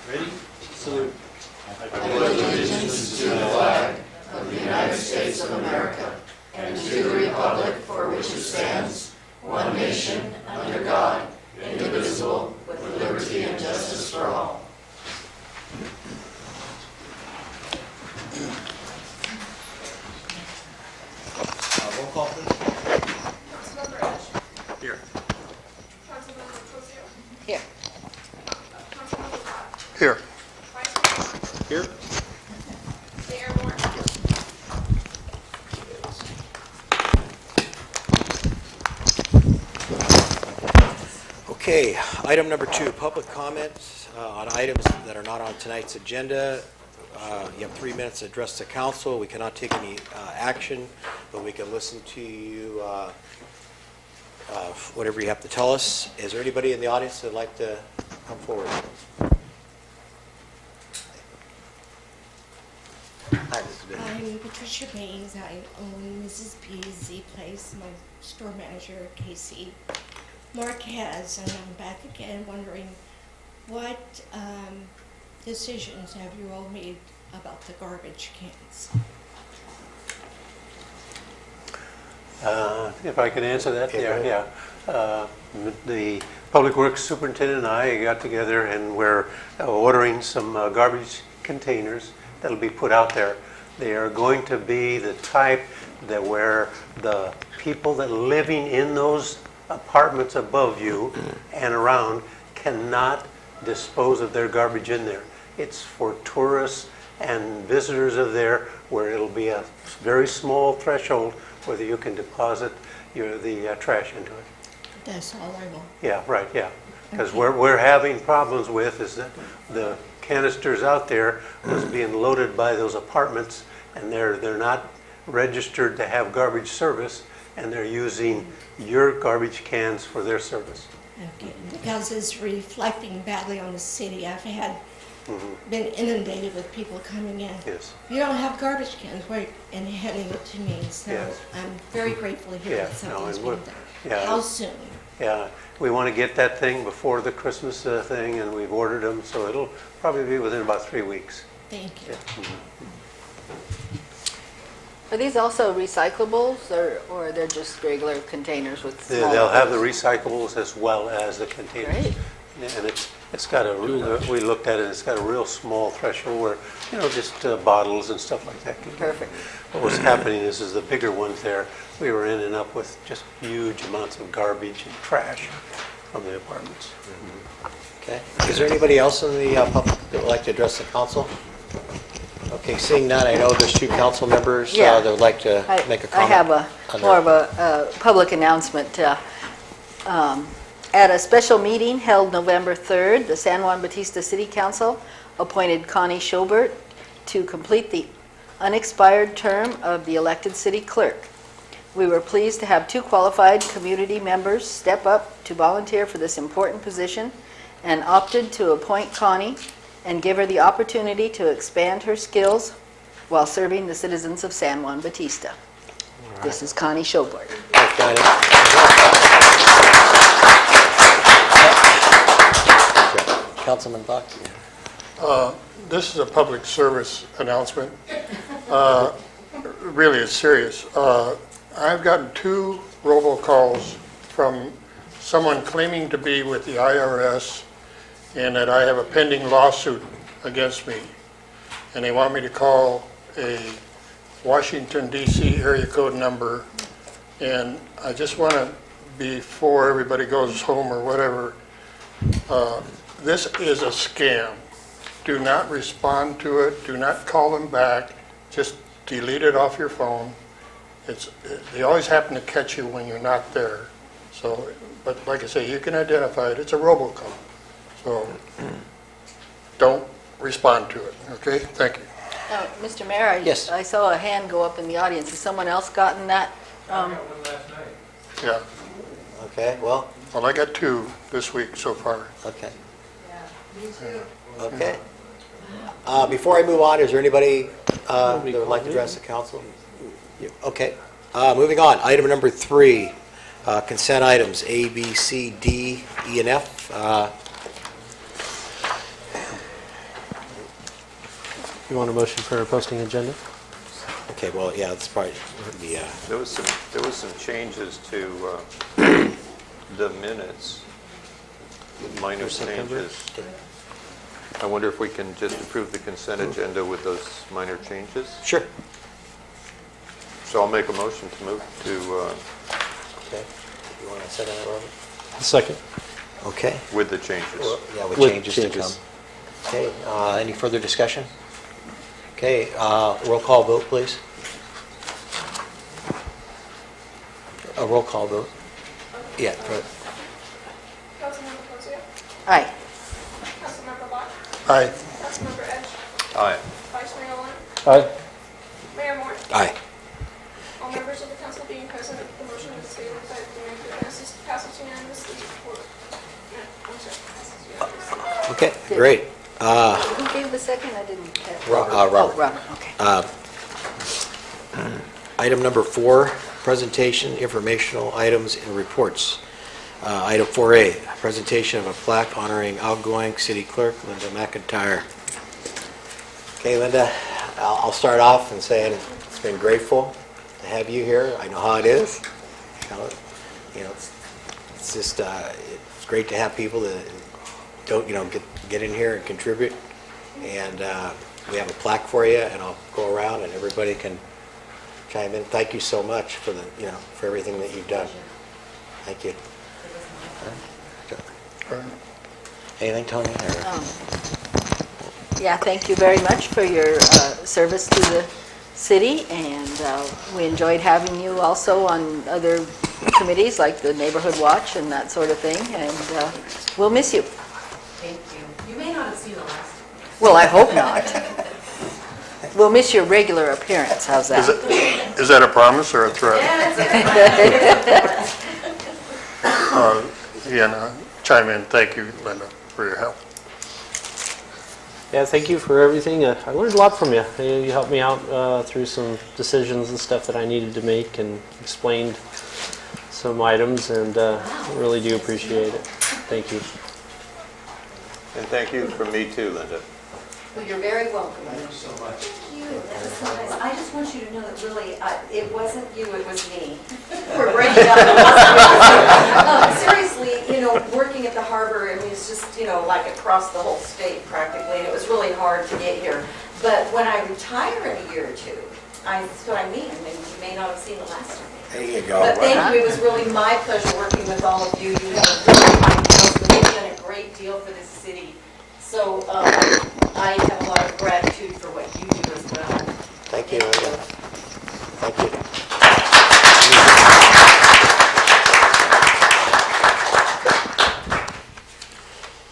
Ready? Salute. I pledge allegiance to the flag of the United States of America and to the republic for which it stands, one nation, under God, indivisible, with liberty and justice for all. Roll call, please. Councilmember Edge. Here. Councilmember Cosio. Here. Councilmember Todd. Here. Vice Mayor. Here. Mayor Moore. Okay, item number 2, public comments on items that are not on tonight's agenda. You have 3 minutes to address the council. We cannot take any action, but we can listen to you, whatever you have to tell us. Is there anybody in the audience that would like to come forward? Hi, Mr. Bennett. I'm Patricia Baines. I own Mrs. P's Z Place. My store manager at KC Marquez, and I'm back again wondering what decisions have you all made about the garbage cans? If I can answer that, Okay, yeah. The Public Works Superintendent and I got together and we're ordering some garbage containers that'll be put out there. They are going to be the type that where the people that living in those apartments above you and around cannot dispose of their garbage in there. It's for tourists and visitors of there, where it'll be a very small threshold whether you can deposit the trash into it. That's all I want. Yeah, right, yeah. Because Okay. what we're having problems with is that the canisters out there was being loaded by those apartments, and they're not registered to have garbage service, and they're using your garbage cans for their service. Okay, because it's reflecting badly on the city. I've had been inundated with people coming in. Yes. You don't have garbage cans, right, and handing it to me. So Yes. I'm very grateful to hear Yeah, that no, something's and being we're- done. yeah. How soon? Yeah, we want to get that thing before the Christmas thing, and we've ordered them, so it'll probably be within about 3 weeks. Thank you. Yeah. Are these also recyclables, or they're just regular containers with small? They'll have the recyclables as well as the containers. Great. And it's got we looked at it, it's got a real small threshold where, just bottles and stuff like that. Perfect. What was happening is the bigger ones there, we were ending up with just huge amounts of garbage and trash from the apartments. Okay. Is there anybody else in the public that would like to address the council? Okay, seeing none, I know there's 2 council members Yeah. that would like to make a comment. I have on more that. of a public announcement. At a special meeting held November 3rd, the San Juan Bautista City Council appointed Connie Schobert to complete the unexpired term of the elected city clerk. We were pleased to have 2 qualified community members step up to volunteer for this important position and opted to appoint Connie and give her the opportunity to expand her skills while serving the citizens of San Juan Bautista. This is Connie Schobert. Thanks, Connie. Councilman Buck? This is a public service announcement. Really, it's serious. I've gotten 2 robocalls from someone claiming to be with the IRS and that I have a pending lawsuit against me. And they want me to call a Washington, D.C. area code number. And I just want to, before everybody goes home or whatever, this is a scam. Do not respond to it. Do not call them back. Just delete it off your phone. They always happen to catch you when you're not there. So, but like I say, you can identify it. It's a robocall. So don't respond to it. Okay? Thank you. Mr. Mayor, Yes. I saw a hand go up in the audience. Has someone else gotten that? Yeah. Okay, well, Well, I got 2 this week so far. okay. Okay. Before I move on, is there anybody that would like to address the council? Okay. Moving on, item number 3, consent items A, B, C, D, E, and F. You want a motion for a posting agenda? Okay, well, yeah, that's probably the, There was some changes to the minutes, minor September? changes. I wonder if we can just approve the consent agenda with those minor changes? sure. So I'll make a motion to move to, Okay. You want to second that, Robert? Second. Okay. with the changes. Yeah, with With changes to come. changes. Okay, any further discussion? Okay, roll call vote, please. A roll call vote. Yeah, Councilmember Cosio, Aye. Councilmember Locke, Aye. Councilmember Edge, Aye. Vice Mayor Owen, Aye. Mayor Moore. aye. All members of the council being present, the motion is stated that the mayor passes unanimously. Passes unanimously. Okay, great. Who gave the second? I didn't catch. Robert. Oh, Robert, okay. Item number 4, presentation, informational items, and reports. Item 4A, presentation of a plaque honoring outgoing city clerk Linda McIntyre. Okay, Linda, I'll start off and saying it's been grateful to have you here. I know how it is. It's just it's great to have people that don't get in here and contribute. And we have a plaque for you, and I'll go around and everybody can chime in. Thank you so much for for everything that you've done. Thank you. Anything, Tony? Yeah, thank you very much for your service to the city, and we enjoyed having you also on other committees like the Neighborhood Watch and that sort of thing, and we'll miss you. Thank you. You may not have seen the last one. Well, I hope not. We'll miss your regular appearance, how's that? Is that a promise or a threat? Again, chime in. Thank you, Linda, for your help. Yeah, thank you for everything. I learned a lot from you. You helped me out through some decisions and stuff that I needed to make, and explained some items, and I really do appreciate it. Thank you. And thank you from me too, Linda. Well, you're very welcome. Thank you so much. Thank you. That was so nice. I just want you to know that really, it wasn't you, it was me. For bringing up seriously, working at the harbor, I mean, it's just, like across the whole state practically, and it was really hard to get here. But when I retire in a year or two, that's what I mean. I mean, you may not have seen the last of me. There you go. But thank you. It was really my pleasure working with all of you. You have a really fine council. You've done a great deal for this city. So I have a lot of gratitude for what you do as well. Thank you, Linda. Thank you.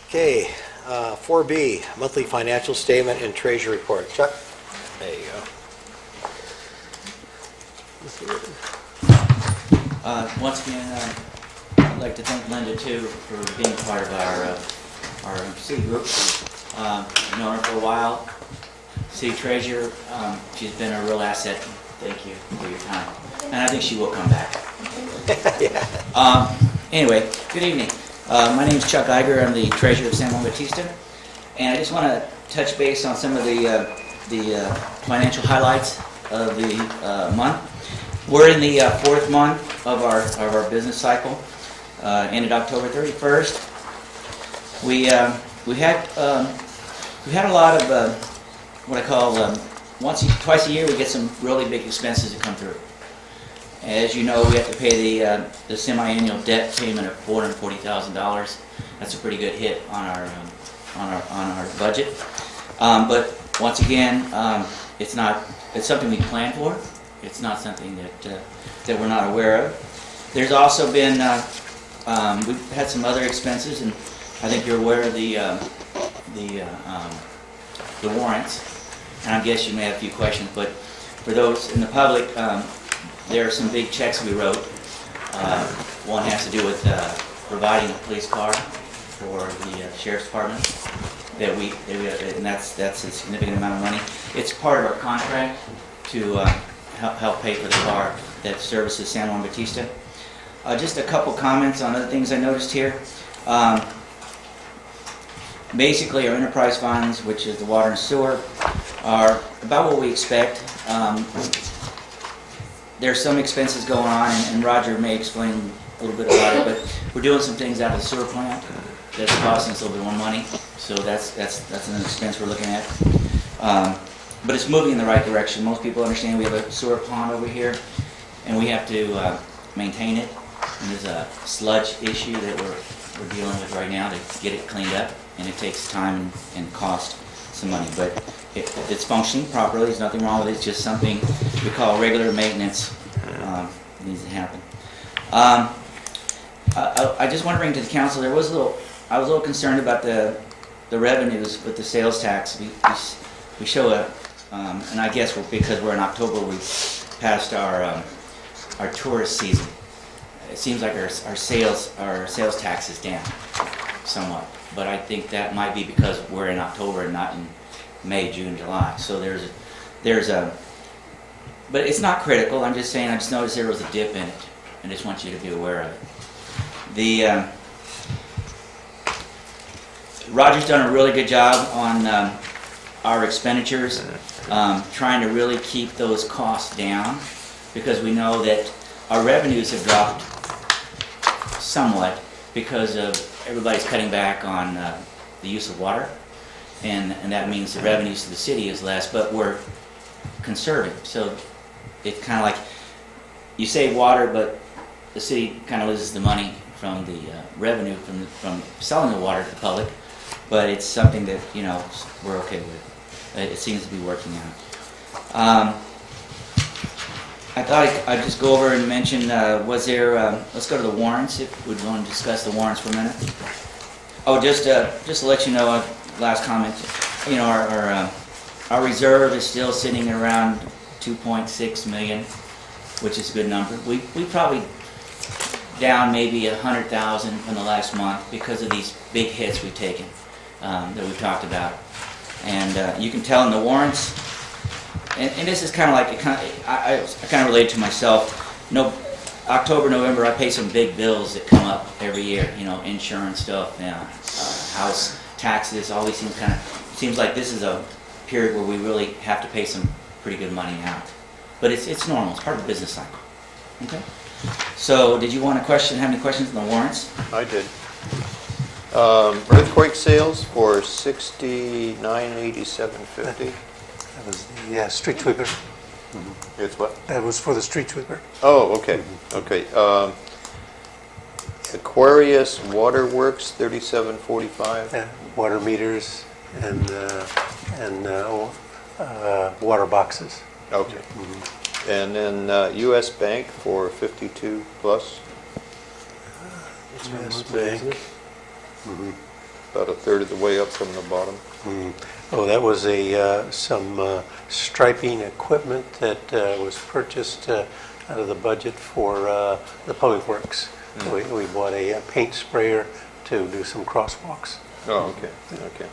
Okay, 4B, monthly financial statement and treasury report. Chuck? There you go. Once again, I'd like to thank Linda too for being part of our city group. I've known her for a while. City treasurer, she's been a real asset. Thank you for your time, and I think she will come back. Anyway, good evening. My name is Chuck Iger. I'm the treasurer of San Juan Bautista, and I just want to touch base on some of the financial highlights of the month. We're in the 4th month of our business cycle. Ended October 31st. We had a lot of what I call twice a year we get some really big expenses that come through. As you know, we have to pay the semi-annual debt payment of $440,000. That's a pretty good hit on our budget. But once again, it's something we plan for. It's not something that we're not aware of. There's also been we've had some other expenses, and I think you're aware of the warrants. And I guess you may have a few questions, but for those in the public, there are some big checks we wrote. One has to do with providing a police car for the sheriff's department. And that's a significant amount of money. It's part of our contract to help pay for the car that services San Juan Bautista. Just a couple comments on other things I noticed here. Basically, our enterprise funds, which is the water and sewer, are about what we expect. There's some expenses going on, and Roger may explain a little bit about it, but we're doing some things out of the sewer plant that's costing us a little bit more money, so that's an expense we're looking at. But it's moving in the right direction. Most people understand we have a sewer pond over here, and we have to maintain it. And there's a sludge issue that we're dealing with right now to get it cleaned up, and it takes time and cost some money. But it's functioning properly. There's nothing wrong with it. It's just something we call regular maintenance. It needs to happen. I just want to bring to the council, I was a little concerned about the revenues with the sales tax. We show and I guess because we're in October, we passed our tourist season. It seems like our sales tax is down somewhat, but I think that might be because we're in October and not in May, June, July. So there's a, but it's not critical. I'm just saying, I just noticed there was a dip in it. I just want you to be aware of it. Roger's done a really good job on our expenditures, trying to really keep those costs down, because we know that our revenues have dropped somewhat because of everybody's cutting back on the use of water, and that means the revenues to the city is less, but we're conserving. So it's kind of like you save water, but the city kind of loses the money from the revenue from selling the water to the public, but it's something that, you know, we're okay with. It seems to be working out. I thought I'd just go over and mention, was there, let's go to the warrants, if we'd want to discuss the warrants for a minute. Oh, just to let you know, last comment, you know, our reserve is still sitting around 2.6 million, which is a good number. We probably down maybe 100,000 in the last month because of these big hits we've taken that we've talked about. And you can tell in the warrants, and this is kind of like, I kind of relate to myself. October, November, I pay some big bills that come up every year, you know, insurance stuff, house taxes, all these things seems like this is a period where we really have to pay some pretty good money out. But it's normal, it's part of the business cycle. Okay? So, did you want to have any questions on the warrants? I did. Earthquake sales for $69,8750. That was the street sweeper. It's what? That was for the street sweeper. Oh, okay, okay. Aquarius Waterworks, $37.45. Yeah, water meters and water boxes. Okay. And then U.S. Bank for 52 plus. U.S. Bank. About a third of the way up from the bottom. Oh, that was some striping equipment that was purchased out of the budget for the Public Works. We bought a paint sprayer to do some crosswalks. Oh, okay, okay.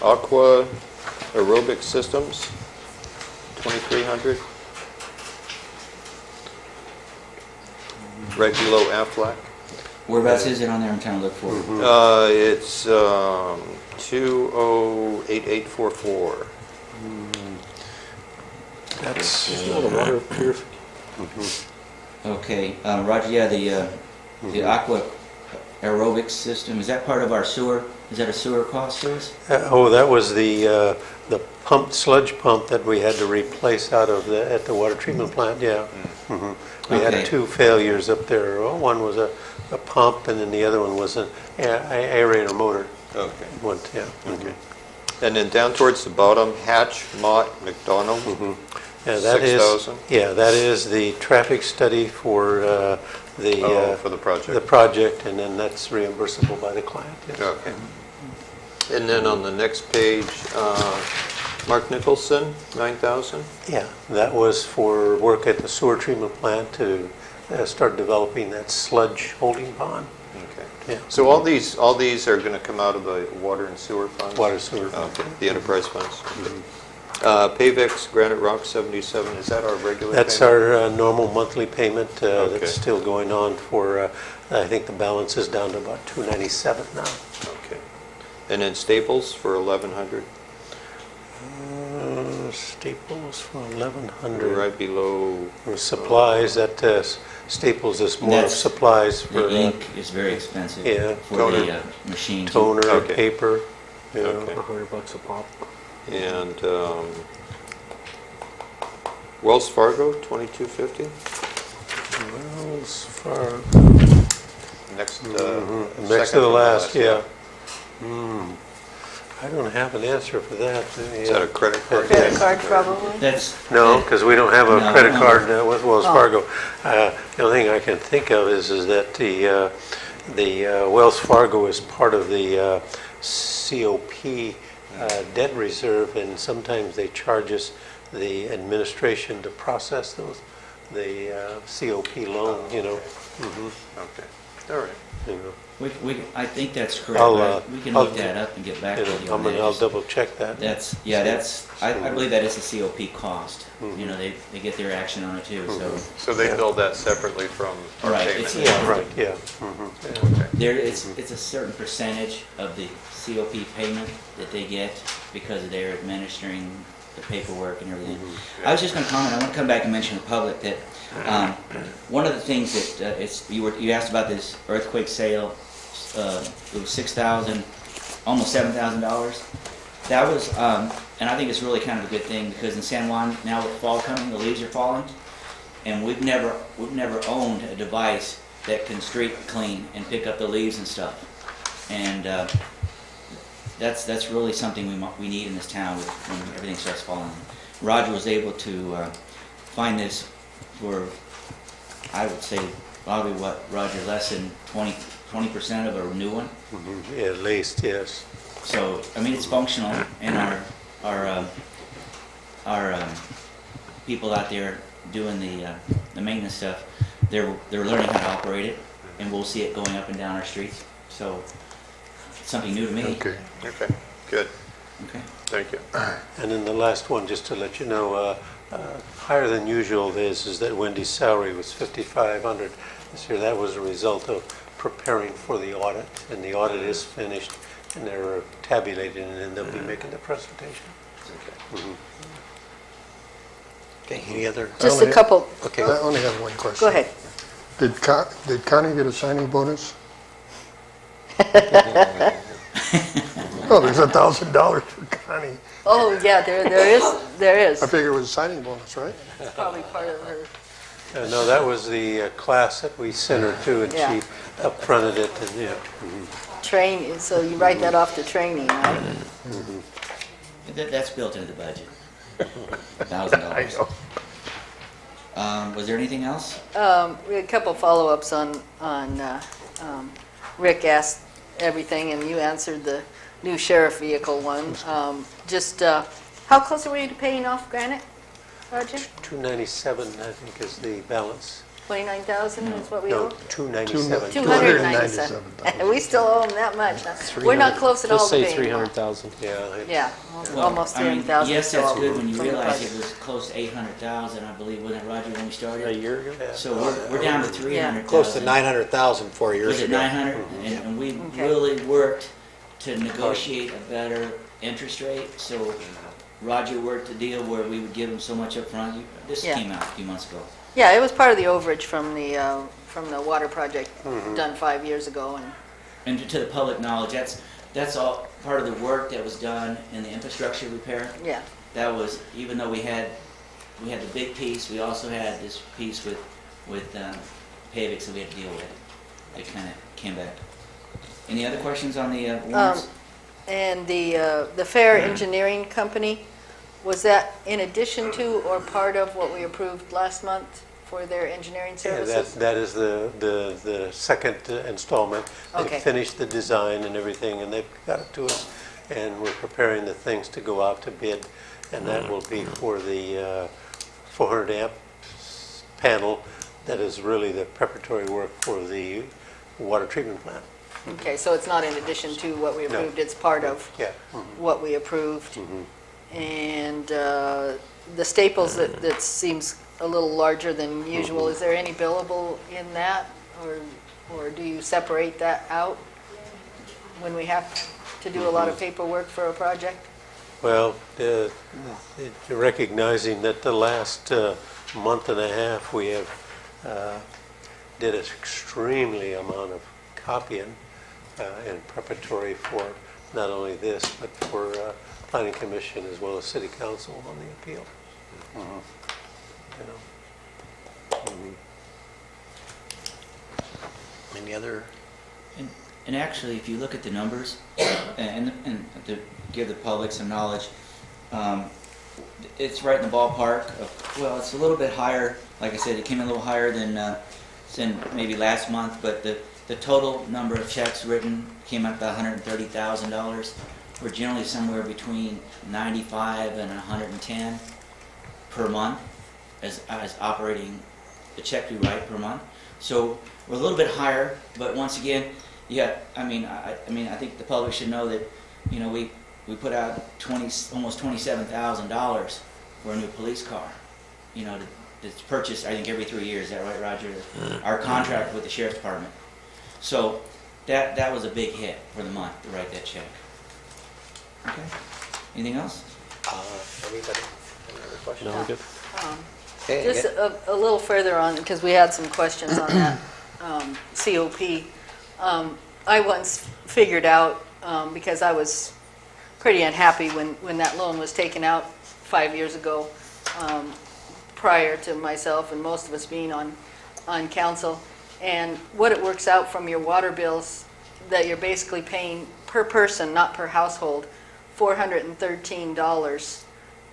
Aqua Aerobic Systems, 2,300. Right below Aflac. Whereabouts is it on there? I'm trying to look for it. It's 208844. That's the water purification. Okay, Roger, yeah, the aqua aerobic system, is that part of our sewer? Is that a sewer cost to us? that was the sludge pump that we had to replace at the water treatment plant. Yeah, we had two failures up there. One was a pump, and then the other one was an aerator motor. Okay. Okay. And then down towards the bottom, Hatch, Mott, McDonald, Yeah, that 6,000. that is the traffic study for for the project. The project, and then that's reimbursable by the client. Yes. Okay. And then on the next page, Mark Nicholson, 9,000. Yeah, that was for work at the sewer treatment plant to start developing that sludge holding pond. Okay. Yeah. So all these are going to come out of the water and sewer funds? Water sewer funds. Okay, the enterprise funds. Okay. Pavex Granite Rock 77, is that our regular That's payment? our normal monthly payment Okay. that's still going on for, I think the balance is down to about $297 now. Okay. And then Staples for 1,100, Staples for 1,100. right below. Or supplies, that Staples is more of That's- supplies for The ink is very expensive yeah, for toner. the machine. toner, Okay. paper. you know. Okay. $100 a pop. And Wells Fargo, 2,250. Wells Fargo. Next, Next to the last, yeah. I don't have an answer for that. Is that a credit card? Credit card probably? That's. No, because we don't have a No, credit no. card with Wells Oh. Fargo. The only thing I can think of is that the Wells Fargo is part of the COP debt reserve, and sometimes they charge us the administration to process the COP loan, you know. Okay, all right. You know. I think that's correct. I'll, but we can I'll- look that up and get back You to know, you on that. I'll double check that. I believe that is the COP cost. You know, they get their action on it too, so. So they bill that separately from our Right, payment? it's- Yeah, right, yeah. Okay. It's a certain percentage of the COP payment that they get because they're administering the paperwork and everything. I was just gonna comment, I want to come back and mention to the public that, one of the things that, you asked about this earthquake sale, it was $6,000, almost $7,000. That was, and I think it's really kind of a good thing because in San Juan, now with fall coming, the leaves are falling, and we've never owned a device that can street clean and pick up the leaves and stuff. And that's really something we need in this town when everything starts falling. Roger was able to find this for, I would say, probably Roger, less than 20% of a new one. Yeah, at least, yes. So, I mean, it's functional, and our people out there doing the maintenance stuff, they're learning how to operate it, and we'll see it going up and down our streets. So, it's something new to me. Okay. Okay, good, Okay. thank you. And then the last one, just to let you know, higher than usual is that Wendy's salary was $5,500 this year. That was a result of preparing for the audit, and the audit is finished, and they're tabulating, and then they'll be making the presentation. Okay, any other? Just a couple, Okay, I only have one question. go ahead. Did Connie get a signing bonus? Oh, there's $1,000 for Connie. Oh, yeah, there is. I figure it was a signing bonus, right? Probably part of her. No, that was the class that we sent her to, and Yeah. she up-fronted it, and yeah. Training, so you write that off the training, right? That's built into the budget. $1,000. Was there anything else? We had a couple follow-ups on Rick asked everything, and you answered the new sheriff vehicle one. Just, how close are we to paying off Granite, Roger? 297, I think, is the balance. 29,000 is what we No, owe? 297. 297. We still owe them that much. We're not close at all Just to say paying them off. 300,000. Yeah. it's- Yeah, Well, almost I mean, 300,000. Yes, that's good when you from the realize budget. it was close to 800,000, I believe, wasn't it, Roger, when we started? A year ago? Yeah. So we're down to 300,000. close to 900,000 4 years Was it ago. 900? And we Okay. really worked to negotiate a better interest rate. So Roger worked a deal where we would give him so much up front. This Yeah. came out a few months ago. Yeah, it was part of the overage from the water project done 5 years ago, and And to the public knowledge, that's all part of the work that was done in the infrastructure repair. yeah. That was, even though we had the big piece, we also had this piece with paving, so we had to deal with it. It kind of came back. Any other questions on the warrants? And the Fair Engineering Company, was that in addition to or part of what we approved last month for their engineering Yeah, services? that is the second installment. Okay. They've finished the design and everything, and they've got it to us, and we're preparing the things to go out to bid, and that will be for the 400 amp panel. That is really the preparatory work for the water treatment plant. Okay, so it's not in addition to what we No. approved, it's part of Yeah. what we approved. And the staples, that seems a little larger than usual, is there any billable in that? Or do you separate that out when we have to do a lot of paperwork for a project? Well, recognizing that the last month and a half we have did an extremely amount of copying in preparatory for not only this, but for Planning Commission as well as City Council on the appeal. You know. Any other? And actually, if you look at the numbers, and to give the public some knowledge, it's right in the ballpark of, well, it's a little bit higher. Like I said, it came in a little higher than maybe last month, but the total number of checks written came up to $130,000. We're generally somewhere between 95 and 110 per month as operating the check we write per month. So we're a little bit higher, but once again, yeah, I mean, I think the public should know that, you know, we put out almost $27,000 for a new police car, you know, that's purchased, I think, every 3 years. Is that right, Roger? Our contract with the Sheriff's Department. So that was a big hit for the month to write that check. Okay. Anything else? Anybody? Any other questions? No, we're good. Okay, Just again. a little further on, because we had some questions on that COP. I once figured out, because I was pretty unhappy when that loan was taken out 5 years ago, prior to myself and most of us being on council, and what it works out from your water bills, that you're basically paying per person, not per household, $413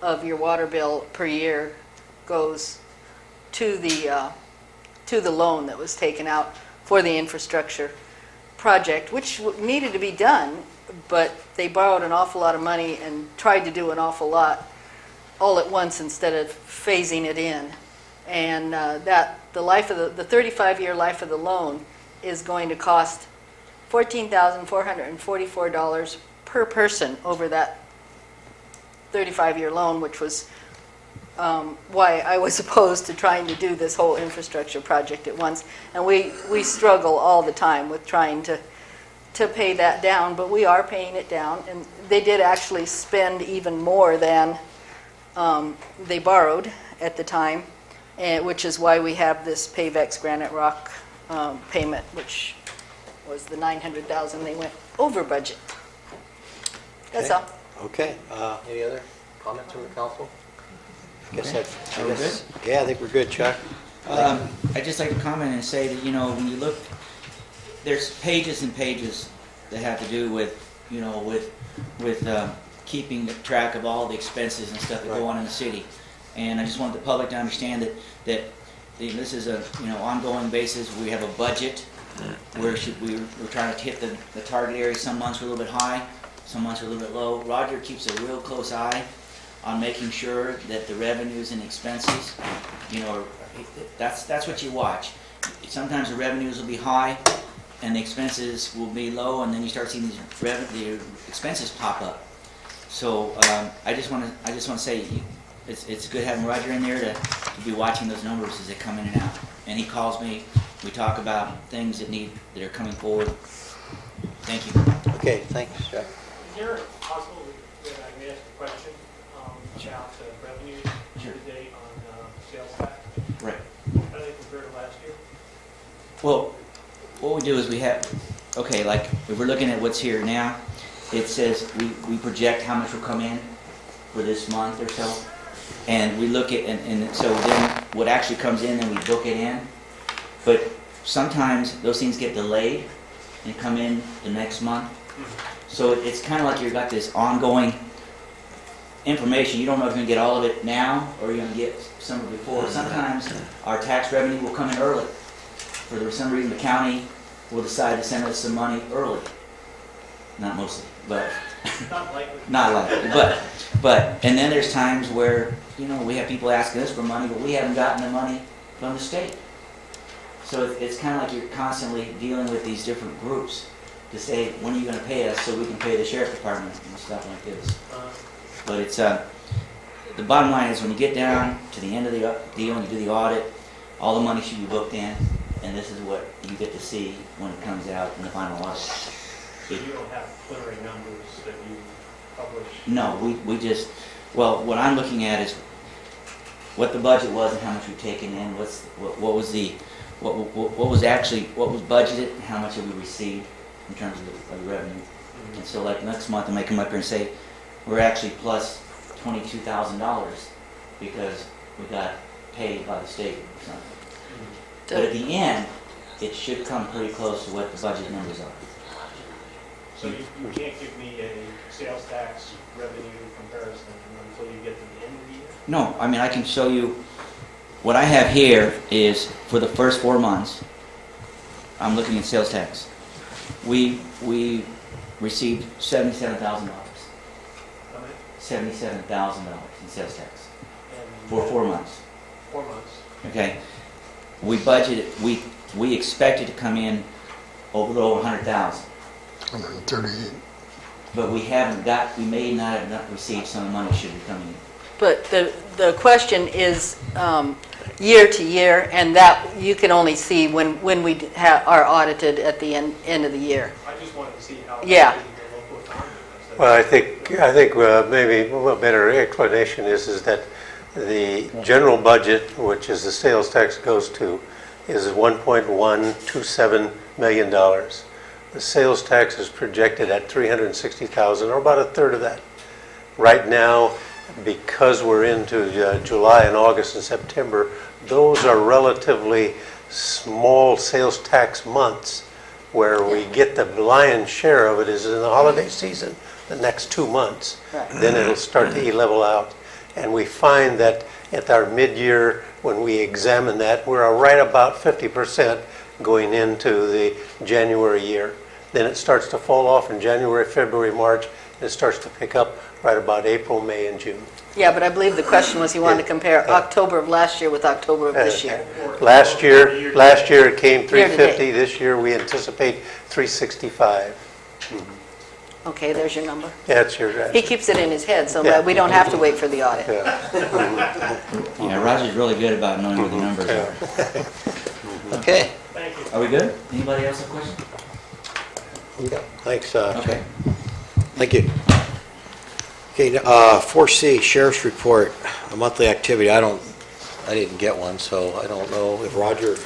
of your water bill per year goes to the loan that was taken out for the infrastructure project, which needed to be done, but they borrowed an awful lot of money and tried to do an awful lot all at once instead of phasing it in. And that the life of the 35-year life of the loan is going to cost $14,444 per person over that 35-year loan, which was why I was opposed to trying to do this whole infrastructure project at once. And we struggle all the time with trying to pay that down, but we are paying it down. And they did actually spend even more than they borrowed at the time, which is why we have this Pavex Granite Rock payment, which was the $900,000. They went over budget. That's all. Okay. Any other comments from the council? I guess Okay. Are we good? Yeah, I think we're good, Chuck. I'd just like to comment and say that, you know, when you look, there's pages and pages that have to do with, you know, with keeping track of all the expenses and stuff that go on in the city. And I just want the public to understand that this is a, you know, ongoing basis. We have a budget. We're trying to hit the target area. Some months are a little bit high, some months are a little bit low. Roger keeps a real close eye on making sure that the revenues and expenses, you know, that's what you watch. Sometimes the revenues will be high and the expenses will be low, and then you start seeing the expenses pop up. So I just want to say it's good having Roger in there to be watching those numbers as they come in and out. And he calls me. We talk about things that are coming forward. Thank you. Okay, thanks, Chuck. Is there possible that I may ask a question about revenues year to date on sales tax? Right. How do they compare to last year? Well, what we do is we have, okay, like if we're looking at what's here now, it says we project how much will come in for this month or so. And we look at, and so then what actually comes in, then we book it in. But sometimes those things get delayed and come in the next month. So it's kind of like you've got this ongoing information. You don't know if you're going to get all of it now or you're going to get some of it before. Sometimes our tax revenue will come in early. For some reason, the county will decide to send us some money early. Not mostly, but Not likely. not likely. But and then there's times where, you know, we have people asking us for money, but we haven't gotten the money from the state. So it's kind of like you're constantly dealing with these different groups to say, when are you going to pay us so we can pay the sheriff department and stuff like this. But it's the bottom line is when you get down to the end of the deal and you do the audit, all the money should be booked in, and this is what you get to see when it comes out in the final audit. So you don't have preliminary numbers that you publish? No, we just, well, what I'm looking at is what the budget was and how much we've taken in, what was budgeted, and how much have we received in terms of the revenue. And so like next month, I may come up here and say, we're actually plus $22,000 because we got paid by the state or something. But at the end, it should come pretty close to what the budget numbers are. So you can't give me a sales tax revenue comparison until you get to the end of the year? No, I mean, I can show you, what I have here is for the first 4 months, I'm looking at sales tax. We received $77,000. $77,000 in sales tax for 4 months. 4 months. Okay, we budgeted. We expected to come in over 100,000. 138. But we haven't got. We may not have not received some money should be coming in. But the question is year to year, and that you can only see when we are audited at the end of the year. I just wanted to see how. Yeah. The local economy is. Well, I think maybe a better explanation is that the general budget, which is the sales tax goes to, is $1.127 million. The sales tax is projected at $360,000, or about a third of that. Right now, because we're into July and August and September, those are relatively small sales tax months where we get the lion's share of it is in the holiday season, the next 2 months. Right. Then it'll start to level out. And we find that at our mid-year, when we examine that, we're right about 50% going into the January year. Then it starts to fall off in January, February, March, and it starts to pick up right about April, May, and June. Yeah, but I believe the question was he wanted to compare October of last year with October of this year. Last year it came Year to date. 350. This year we anticipate 365. Okay, there's your number. That's your. He keeps it in his head so Yeah. that we don't have to wait for the audit. Yeah. Yeah, Roger's really good about knowing where the numbers are. Okay. Thank you. Are we good? Anybody else have a question? Thanks, Chuck. Okay. Thank you. Okay, 4C, Sheriff's Report, a monthly activity. I didn't get one, so I don't know if Roger.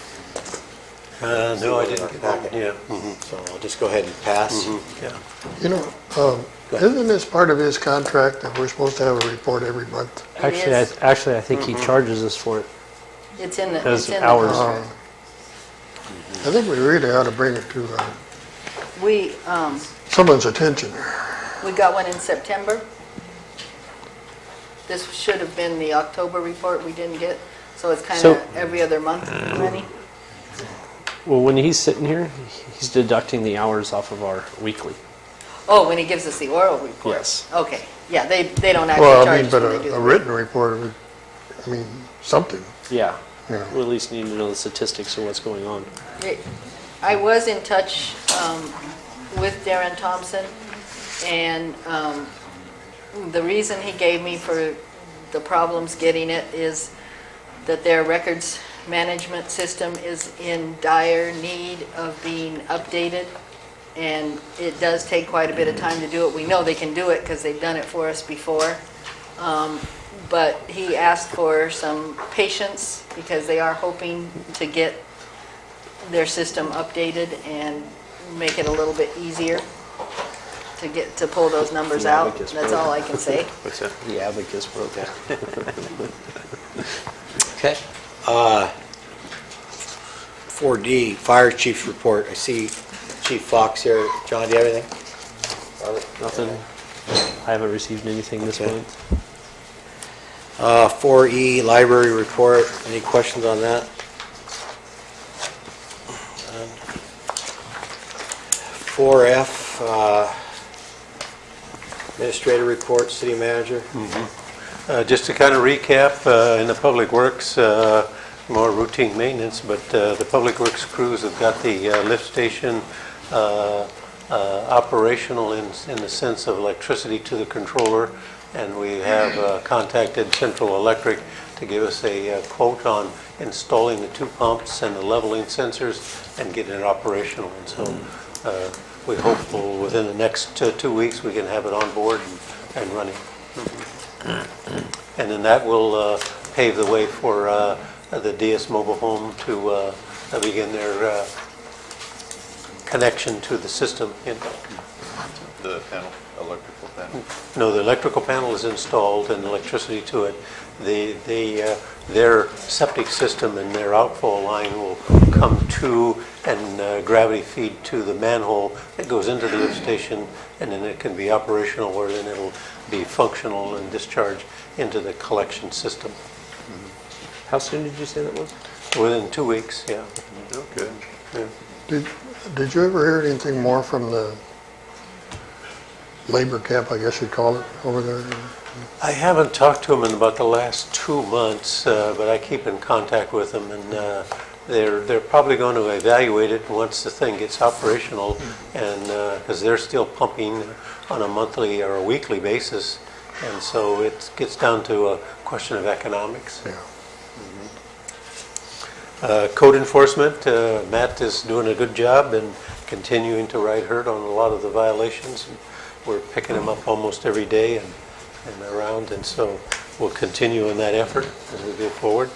No, I didn't get that. Yeah. So I'll just go ahead and pass. Yeah. You know, isn't this part of his contract that we're supposed to have a report every month? Actually, is. I think he charges us for it. It's in the, As it's in hours. the, I think we really ought to bring it to we someone's attention. got one in September. This should have been the October report we didn't get, so it's kind So- of every other month, Lenny. Well, when he's sitting here, he's deducting the hours off of our weekly. Oh, when he gives us the oral report? Yes. Okay, yeah, they don't actually Well, I charge mean, us but when they do a the written report would, I mean, something. Yeah. Yeah. We at least need to know the statistics of what's going on. I was in touch with Darren Thompson, and the reason he gave me for the problems getting it is that their records management system is in dire need of being updated, and it does take quite a bit of time to do it. We know they can do it because they've done it for us before. But he asked for some patience because they are hoping to get their system updated and make it a little bit easier to pull those numbers The out. abacus That's broke. all I can say. What's that? The abacus broke out. Okay. 4D, Fire Chief's Report. I see Chief Fox here. John, do you have anything? Robert? Nothing. I haven't received anything this Okay. month. 4E, Library Report. Any questions on that? 4F, Administrator Report, City Manager. Just to kind of recap, in the Public Works, more routine maintenance, but the Public Works crews have got the lift station operational in the sense of electricity to the controller, and we have contacted Central Electric to give us a quote on installing the 2 pumps and the leveling sensors and getting it operational. And so we hopeful within the next 2 weeks we can have it on board and running. And then that will pave the way for the DS mobile home to begin their connection to the system. The panel, electrical panel. No, the electrical panel is installed and electricity to it. Their septic system and their outfall line will come to and gravity feed to the manhole that goes into the lift station, and then it can be operational, or then it'll be functional and discharge into the collection system. How soon did you say that was? Within 2 weeks, yeah. Okay. Yeah. Did you ever hear anything more from the labor camp, I guess you'd call it, over there? I haven't talked to them in about the last 2 months, but I keep in contact with them, and they're probably going to evaluate it once the thing gets operational, and because they're still pumping on a monthly or a weekly basis, and so it gets down to a question of economics. Yeah. Code enforcement, Matt is doing a good job and continuing to ride herd on a lot of the violations. We're picking them up almost every day and around, and so we'll continue in that effort as we go forward.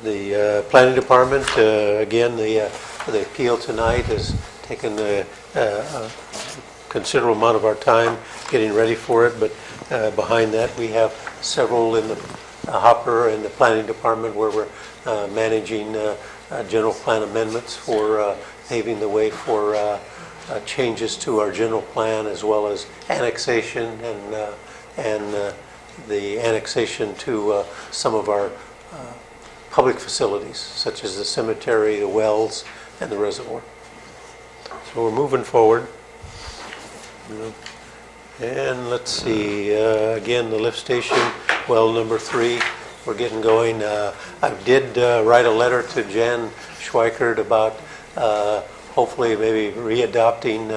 The planning department, again, the appeal tonight has taken a considerable amount of our time getting ready for it, but behind that we have several in the hopper in the planning department where we're managing general plan amendments for paving the way for changes to our general plan, as well as annexation and the annexation to some of our public facilities, such as the cemetery, the wells, and the reservoir. So we're moving forward. And let's see, again, the lift station, well number 3, we're getting going. I did write a letter to Jan Schweikert about hopefully maybe readopting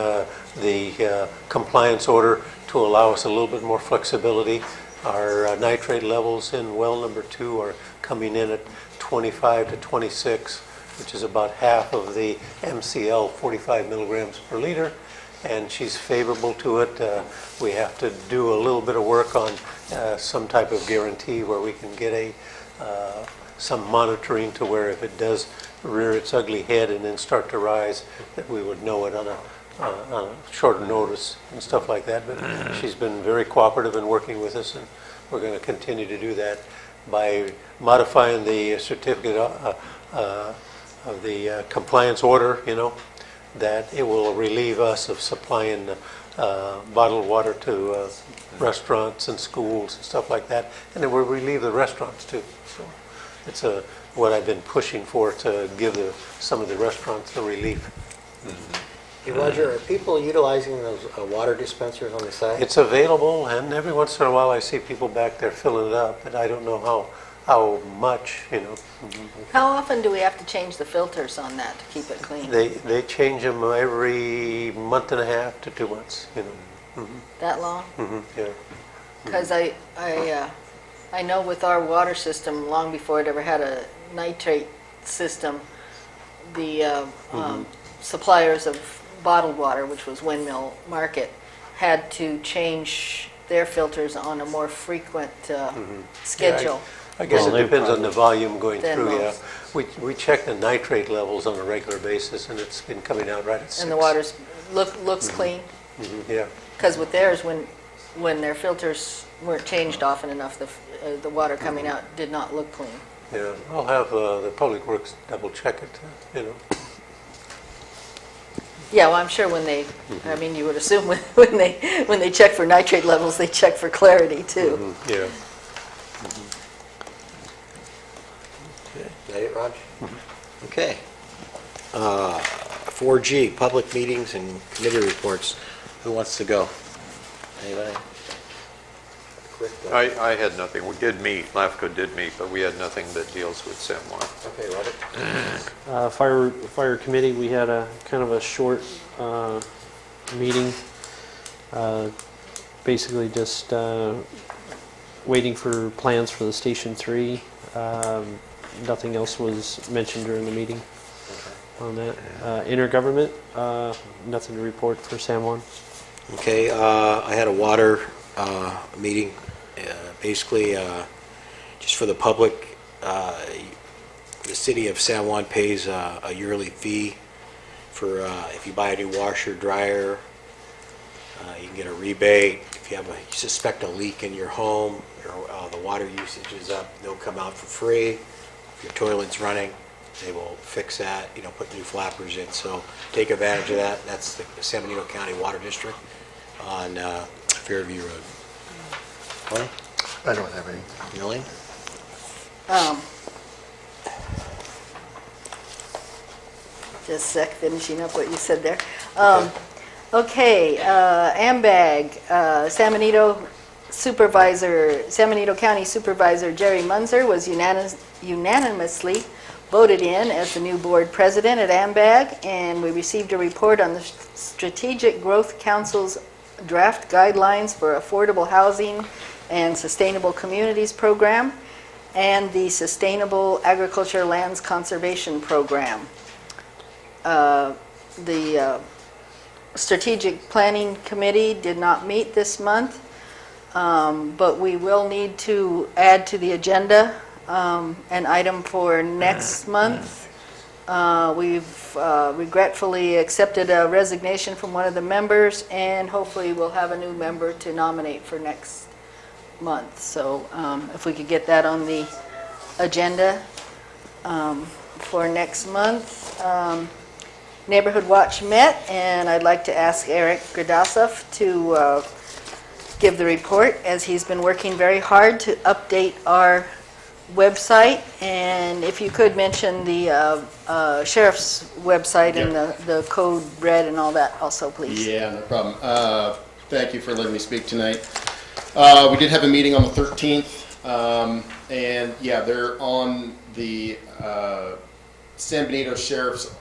the compliance order to allow us a little bit more flexibility. Our nitrate levels in well number 2 are coming in at 25 to 26, which is about half of the MCL, 45 milligrams per liter. And she's favorable to it. We have to do a little bit of work on some type of guarantee where we can get some monitoring to where if it does rear its ugly head and then start to rise, that we would know it on a shorter notice and stuff like that. But she's been very cooperative in working with us, and we're going to continue to do that by modifying the certificate of the compliance order, that it will relieve us of supplying bottled water to restaurants and schools and stuff like that, and it will relieve the restaurants too. So it's what I've been pushing for, to give some of the restaurants the relief. Hey, Roger, are people utilizing those water dispensers on the side? It's available, and every once in a while I see people back there filling it up, but I don't know how much, How often do we have to change the filters on that to keep it clean? They change them every month and a half to 2 months, That long? Yeah. Because I know with our water system, long before it ever had a nitrate system, the suppliers of bottled water, which was Windmill Market, had to change their filters on a more frequent schedule. I guess Well, it depends on the volume going Than through, yeah. most. We check the nitrate levels on a regular basis, and it's been coming out right at 6. And the water's looks clean? Yeah. Because with theirs, when their filters weren't changed often enough, the water coming out did not look clean. Yeah, I'll have the Public Works double check it, Yeah, well, I'm sure when they, I mean, you would assume when they check for nitrate levels, they check for clarity too. Yeah. Is that it, Raj? Okay. 4G, public meetings and committee reports. Who wants to go? Anybody? Quick. I had nothing. We did meet, LAFCO did meet, but we had nothing that deals with San Juan. Okay, Robert. Fire committee, we had a kind of a short meeting. Basically just waiting for plans for the Station 3. Nothing else was mentioned during the meeting. on that. Intergovernment, nothing to report for San Juan. Okay, I had a water meeting, basically just for the public. The city of San Juan pays a yearly fee for if you buy a new washer, dryer, you can get a rebate. If you suspect a leak in your home or the water usage is up, they'll come out for free. If your toilet's running, they will fix that, put new flappers in. So take advantage of that. That's the San Benito County Water District on Fairview Road. What? I don't have any. Millie? Just a sec, finishing up what you said there. Okay, AMBAG, San Benito County Supervisor Jerry Munzer was unanimously voted in as the new board president at AMBAG, and we received a report on the Strategic Growth Council's draft guidelines for affordable housing and sustainable communities program and the Sustainable Agriculture Lands Conservation Program. The Strategic Planning Committee did not meet this month, but we will need to add to the agenda an item for next month. We've regretfully accepted a resignation from one of the members, and hopefully we'll have a new member to nominate for next month. So if we could get that on the agenda for next month. Neighborhood Watch met, and I'd like to ask Eric Gradasov to give the report, as he's been working very hard to update our website. And if you could mention the sheriff's website and the code red and all that also, please. Yeah, no problem. Thank you for letting me speak tonight. We did have a meeting on the 13th, and yeah, they're on the San Benito Sheriff's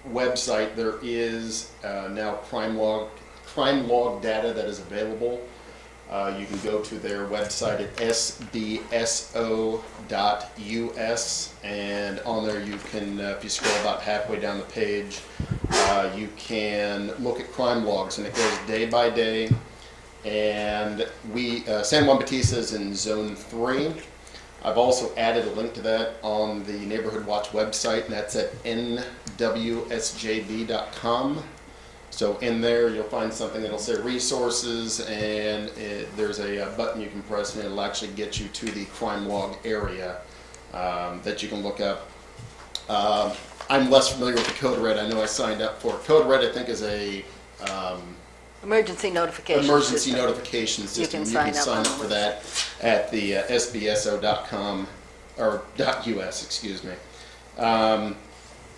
website. There is now crime log data that is available. You can go to their website at sbso.us, and on there you can, if you scroll about halfway down the page, you can look at crime logs, and it goes day by day. And San Juan Bautista is in Zone 3. I've also added a link to that on the Neighborhood Watch website, and that's at nwsjb.com. So in there, you'll find something that'll say resources, and there's a button you can press, and it'll actually get you to the crime log area that you can look up. I'm less familiar with the Code Red. I know I signed up for it. Code Red, I think, is a emergency notification notification system. You can sign up for that at the sbso.com or .us, excuse me.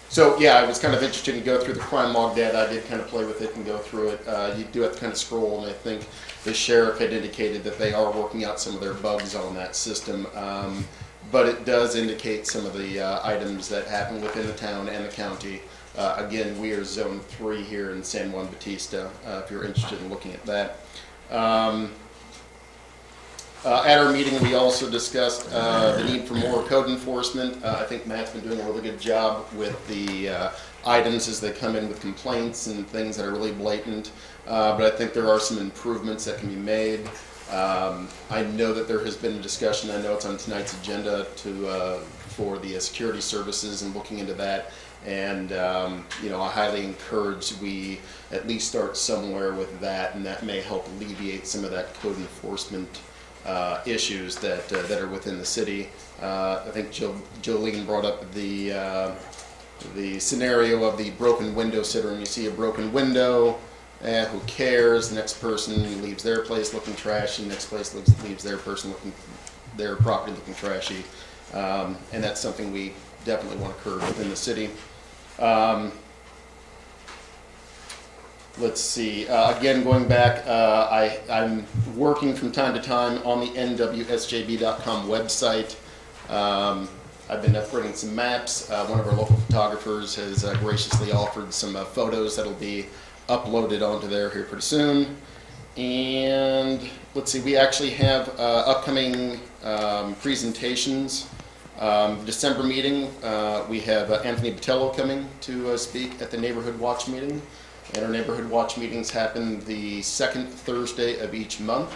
So yeah, I was kind of interested to go through the crime log data. I did kind of play with it and go through it. You do have to kind of scroll, and I think the sheriff had indicated that they are working out some of their bugs on that system. But it does indicate some of the items that happen within the town and the county. Again, we are Zone 3 here in San Juan Bautista, if you're interested in looking at that. At our meeting, we also discussed the need for more code enforcement. I think Matt's been doing a really good job with the items as they come in with complaints and things that are really blatant. But I think there are some improvements that can be made. I know that there has been a discussion, I know it's on tonight's agenda for the security services and looking into that. And you know, I highly encourage we at least start somewhere with that, and that may help alleviate some of that code enforcement issues that are within the city. I think Jolene brought up the scenario of the broken window sitter, and you see a broken window, who cares? The next person leaves their place looking trashy, the next place leaves their property looking trashy, and that's something we definitely want to curb within the city. Let's see, again, going back, I'm working from time to time on the nwsjb.com website. I've been upgrading some maps. One of our local photographers has graciously offered some photos that'll be uploaded onto there here pretty soon. And let's see, we actually have upcoming presentations December meeting, we have Anthony Botello coming to speak at the Neighborhood Watch meeting. And our Neighborhood Watch meetings happen the second Thursday of each month.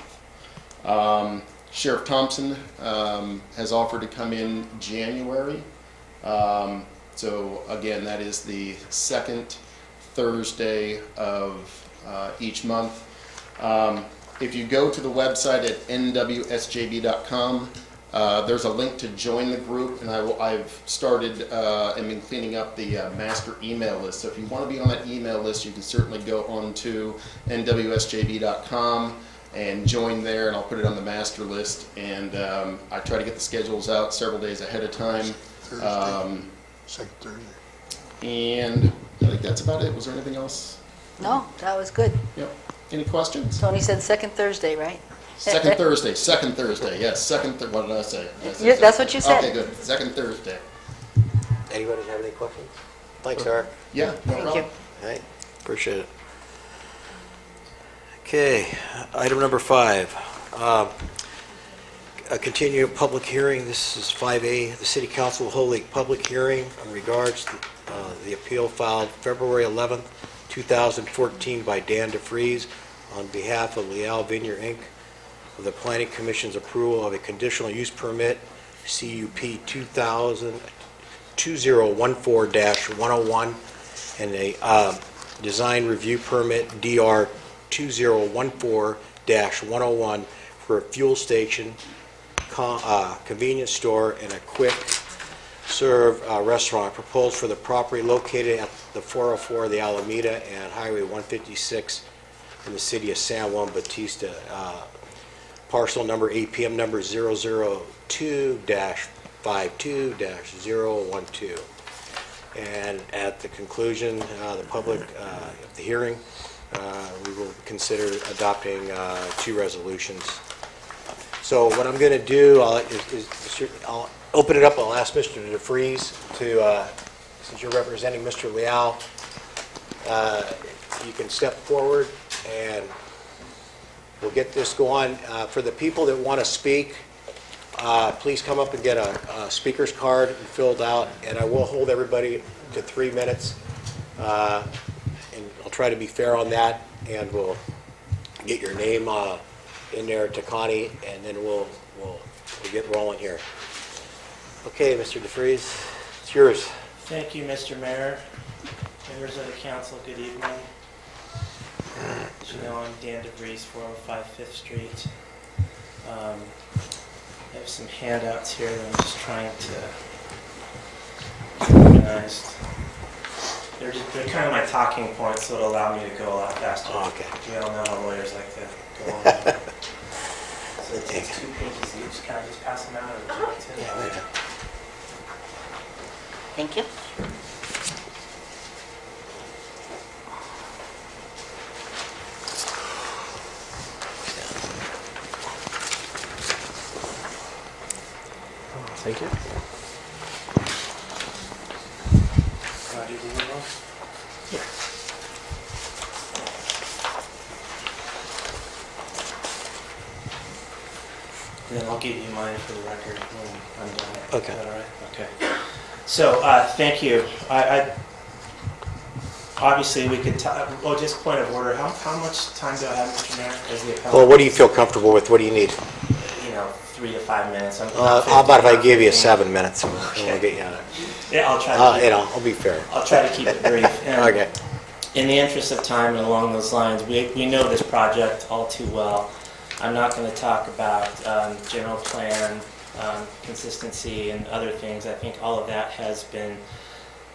Sheriff Thompson has offered to come in January. So again, that is the second Thursday of each month. If you go to the website at nwsjb.com, there's a link to join the group, and I've started and been cleaning up the master email list. So if you want to be on that email list, you can certainly go on to nwsjb.com and join there, and I'll put it on the master list. And I try to get the schedules out several days ahead of time. Second Thursday. And I think that's about it. Was there anything else? No, that was good. Yep. Any questions? Tony said second Thursday, right? Second Thursday, yes, what did I say? Yeah, that's what you said. Okay, good, second Thursday. Anybody have any questions? Thanks, Eric. Yeah, no Thank problem. you. Hey, appreciate it. Okay, item number 5. A continued public hearing. This is 5A. The City Council will hold a public hearing in regards to the appeal filed February 11th, 2014 by Dan DeFries on behalf of Leal Vineyard, Inc. of the Planning Commission's approval of a conditional use permit, CUP 2014-101, and a design review permit, DR 2014-101, for a fuel station, convenience store, and a quick serve restaurant proposed for the property located at the 404 of the Alameda and Highway 156 in the city of San Juan Bautista. Parcel number APM number 002-52-012. And at the conclusion the public of the hearing, we will consider adopting 2 resolutions. So what I'm going to do I'll open it up. I'll ask Mr. DeFries to, since you're representing Mr. Leal, you can step forward and we'll get this going. For the people that want to speak, please come up and get a speaker's card filled out, and I will hold everybody to 3 minutes. And I'll try to be fair on that, and we'll get your name in there to Connie, and then we'll get rolling here. Okay, Mr. DeFries, it's yours. Thank you, Mr. Mayor, members of the council, good evening. As you know, I'm Dan DeVries, 405 5th Street. I have some handouts here that I'm just trying to organize. They're kind of my talking points, so it'll allow me to go a lot faster. Oh, okay. We all know how lawyers like to go on. So it takes 2 pages each. Can I just pass them out, or would you like to? Yeah. Thank you. Thank you. Can I do the email? Yeah. Then I'll give you mine for the record when I'm done. Okay. Is that all right? Okay. So, thank you. I obviously we could talk. Oh, just point of order. How much time do I have, Mr. Mayor, as the appellant? Well, what do you feel comfortable with? What do you need? 3 to 5 minutes. How about if I give you 7 minutes and we'll get you on it? Yeah, I'll try. I'll be fair. I'll try to keep it brief. And Okay. in the interest of time and along those lines, we know this project all too well. I'm not going to talk about general plan, consistency, and other things. I think all of that has been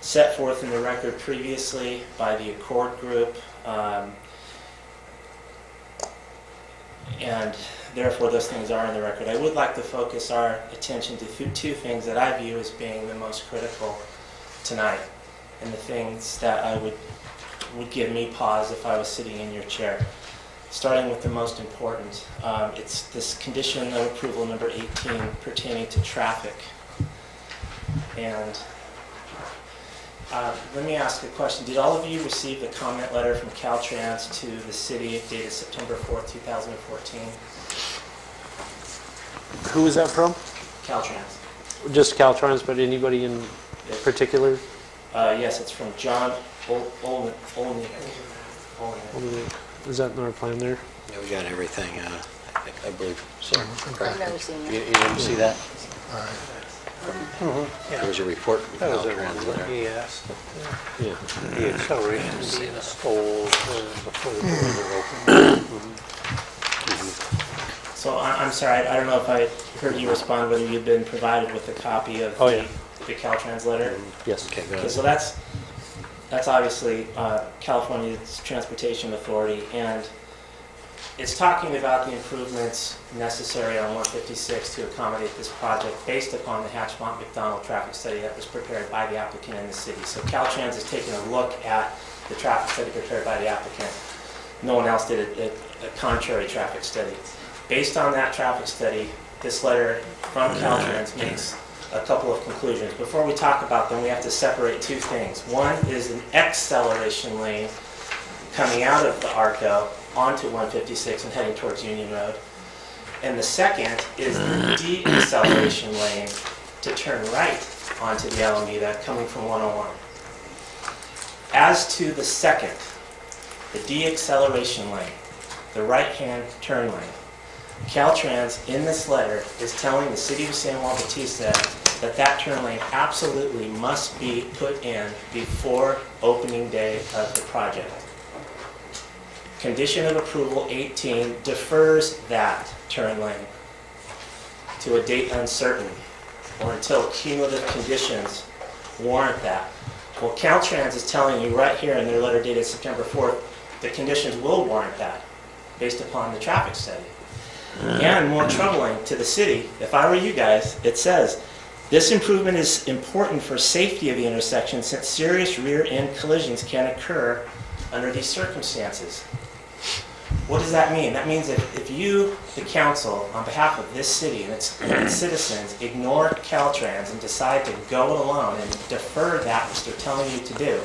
set forth in the record previously by the Accord Group, and therefore those things are in the record. I would like to focus our attention to 2 things that I view as being the most critical tonight, and the things that I would give me pause if I was sitting in your chair. Starting with the most important, it's this condition of approval number 18 pertaining to traffic. And let me ask a question. Did all of you receive the comment letter from Caltrans to the city dated September 4th, 2014? Who is that from? Caltrans. Just Caltrans, but anybody in particular? Yes, it's from John Olnick. Is that in our plan there? Yeah, we got everything, I believe. So, I've never seen you that. didn't see that? Yeah. There was a report from That was Caltrans what there. he asked. Yeah. The acceleration being installed before the doors are open. So I'm sorry, I don't know if I heard you respond, whether you've been provided with a copy of Oh, yeah. the Caltrans letter? Yes. Okay, go Okay, ahead. so that's obviously California's Transportation Authority, and it's talking about the improvements necessary on 156 to accommodate this project based upon the Hatchmont-McDonald traffic study that was prepared by the applicant in the city. So Caltrans is taking a look at the traffic study prepared by the applicant. No one else did a contrary traffic study. Based on that traffic study, this letter from Caltrans makes a couple of conclusions. Before we talk about them, we have to separate two things. One is an acceleration lane coming out of the ARCO onto 156 and heading towards Union Road. And the second is the deceleration lane to turn right onto the Alameda coming from 101. As to the second, the deceleration lane, the right-hand turn lane, Caltrans in this letter is telling the city of San Juan Bautista that that turn lane absolutely must be put in before opening day of the project. Condition of approval 18 defers that turn lane to a date uncertain or until cumulative conditions warrant that. Well, Caltrans is telling you right here in their letter dated September 4th, the conditions will warrant that based upon the traffic study. And more troubling to the city, if I were you guys, it says, this improvement is important for safety of the intersection since serious rear-end collisions can occur under these circumstances. What does that mean? That means if you, the council, on behalf of this city and its citizens, ignore Caltrans and decide to go it alone and defer that which they're telling you to do,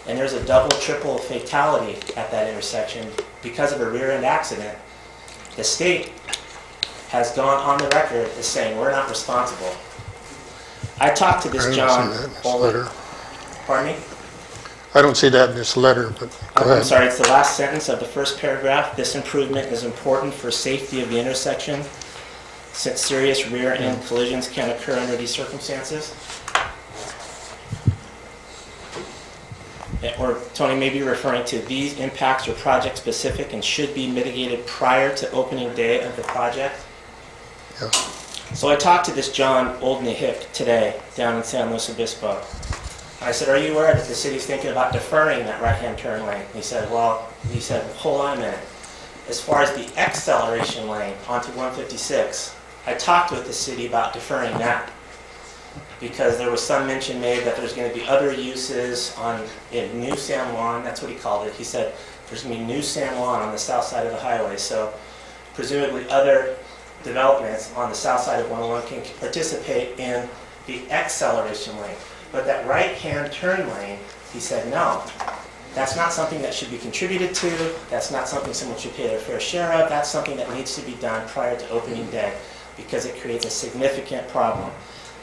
and there's a double, triple fatality at that intersection because of a rear-end accident, the state has gone on the record as saying we're not responsible. I talked to this John. Pardon me? I don't see that in this letter, but go ahead. I'm sorry, it's the last sentence of the first paragraph. This improvement is important for safety of the intersection since serious rear-end collisions can occur under these circumstances. Or Tony may be referring to these impacts are project specific and should be mitigated prior to opening day of the project. Yeah. So I talked to this John Oldney-Hick today down in San Luis Obispo. I said, are you aware that the city's thinking about deferring that right-hand turn lane? He said, hold on a minute. As far as the acceleration lane onto 156, I talked with the city about deferring that because there was some mention made that there's going to be other uses in New San Juan. That's what he called it. He said there's going to be New San Juan on the south side of the highway. So presumably other developments on the south side of 101 can participate in the acceleration lane. But that right-hand turn lane, he said, no, that's not something that should be contributed to. That's not something someone should pay their fair share of. That's something that needs to be done prior to opening day because it creates a significant problem.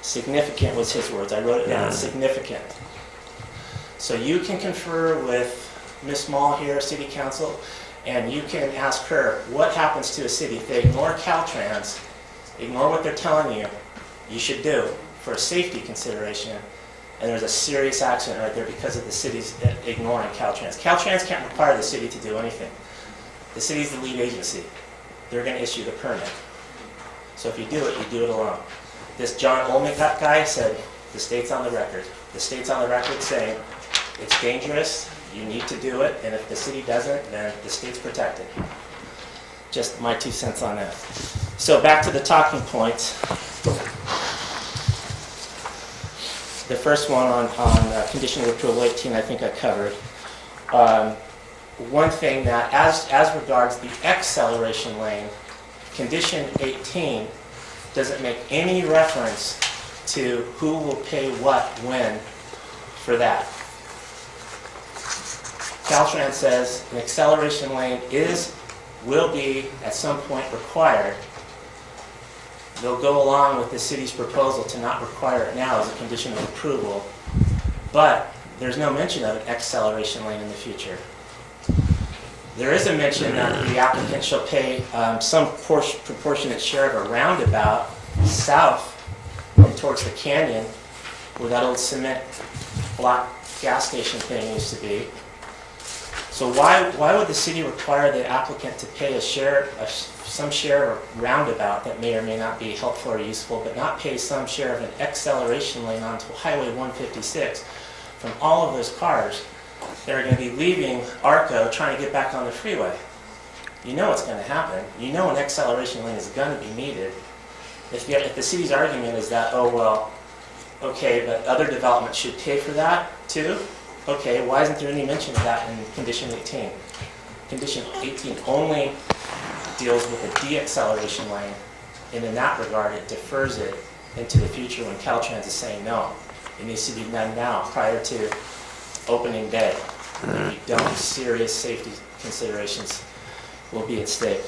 Significant was his words. I wrote it down, significant. So you can confer with Ms. Mall here, City Council, and you can ask her what happens to a city if they ignore Caltrans, ignore what they're telling you you should do for a safety consideration, and there's a serious accident right there because of the city's ignoring Caltrans. Caltrans can't require the city to do anything. The city's the lead agency. They're going to issue the permit. So if you do it, you do it alone. This John Olnick guy said, the state's on the record. The state's on the record saying, it's dangerous, you need to do it, and if the city doesn't, then the state's protected. Just my 2 cents on that. So back to the talking points. The first one on condition of approval 18, I think I covered. One thing that, as regards the acceleration lane, condition 18 doesn't make any reference to who will pay what when for that. Caltrans says an acceleration lane will be at some point required, they'll go along with the city's proposal to not require it now as a condition of approval, but there's no mention of an acceleration lane in the future. There is a mention that the applicant shall pay some proportionate share of a roundabout south and towards the canyon where that old cement block gas station thing used to be. So why would the city require the applicant to pay some share of a roundabout that may or may not be helpful or useful, but not pay some share of an acceleration lane onto Highway 156 from all of those cars that are going to be leaving ARCO trying to get back on the freeway? You know what's going to happen. You know an acceleration lane is going to be needed. If the city's argument is that, oh, well, okay, but other developments should pay for that too, okay, why isn't there any mention of that in Condition 18? Condition 18 only deals with a de-acceleration lane, and in that regard, it defers it into the future when Caltrans is saying no. It needs to be done now, prior to opening day. If you don't, serious safety considerations will be at stake.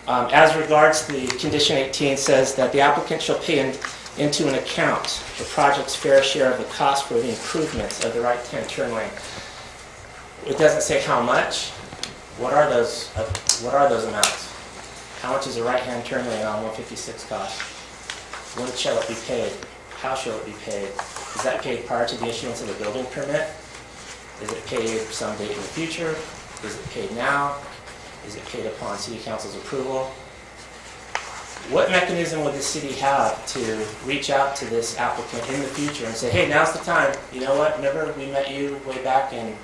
As regards the Condition 18 says that the applicant shall pay into an account the project's fair share of the cost for the improvements of the right-hand turn lane. It doesn't say how much. What are those amounts? How much is a right-hand turn lane on 156 cost? When shall it be paid? How shall it be paid? Is that paid prior to the issuance of a building permit? Is it paid some date in the future? Is it paid now? Is it paid upon City Council's approval? What mechanism would the city have to reach out to this applicant in the future and say, hey, now's the time. You know what? Remember we met you way back in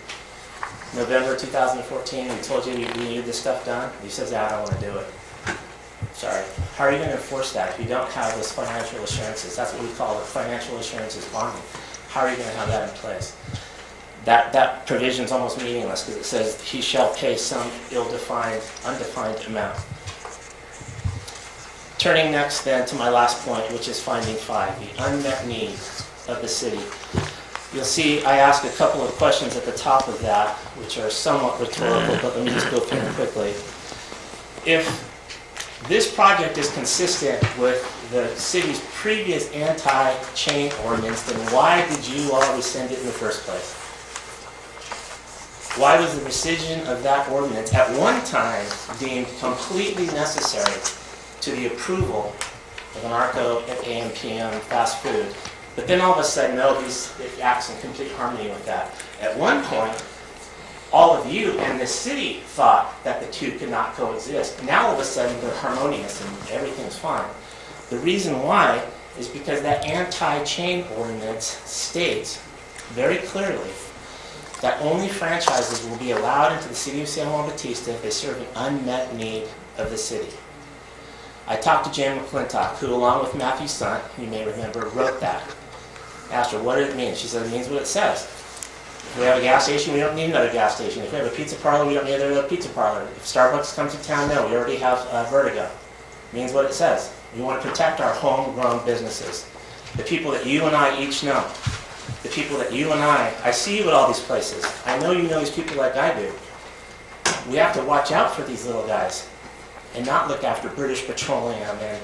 November 2014 and we told you we needed this stuff done? He says, yeah, I don't want to do it. Sorry. How are you going to enforce that if you don't have those financial assurances? That's what we call it, financial assurances bonding. How are you going to have that in place? That provision is almost meaningless because it says he shall pay some ill-defined, undefined amount. Turning next then to my last point, which is finding 5, the unmet need of the city. You'll see I ask a couple of questions at the top of that, which are somewhat rhetorical, but let me just go through them quickly. If this project is consistent with the city's previous anti-chain ordinance, then why did you all rescind it in the first place? Why was the rescission of that ordinance at one time deemed completely necessary to the approval of an ARCO at AM/PM fast food? But then all of a sudden, no, it acts in complete harmony with that. At one point, all of you and the city thought that the two could not coexist. Now all of a sudden they're harmonious and everything's fine. The reason why is because that anti-chain ordinance states very clearly that only franchises will be allowed into the city of San Juan Bautista if they serve an unmet need of the city. I talked to Jan McClintock, who along with Matthew Sunt, you may remember, wrote that. Asked her, what did it mean? She said, it means what it says. If we have a gas station, we don't need another gas station. If we have a pizza parlor, we don't need another pizza parlor. If Starbucks comes to town, no, we already have Vertigo. It means what it says. We want to protect our homegrown businesses. The people that you and I each know. The people that you and I see you at all these places. I know you know these people like I do. We have to watch out for these little guys and not look after British Petroleum and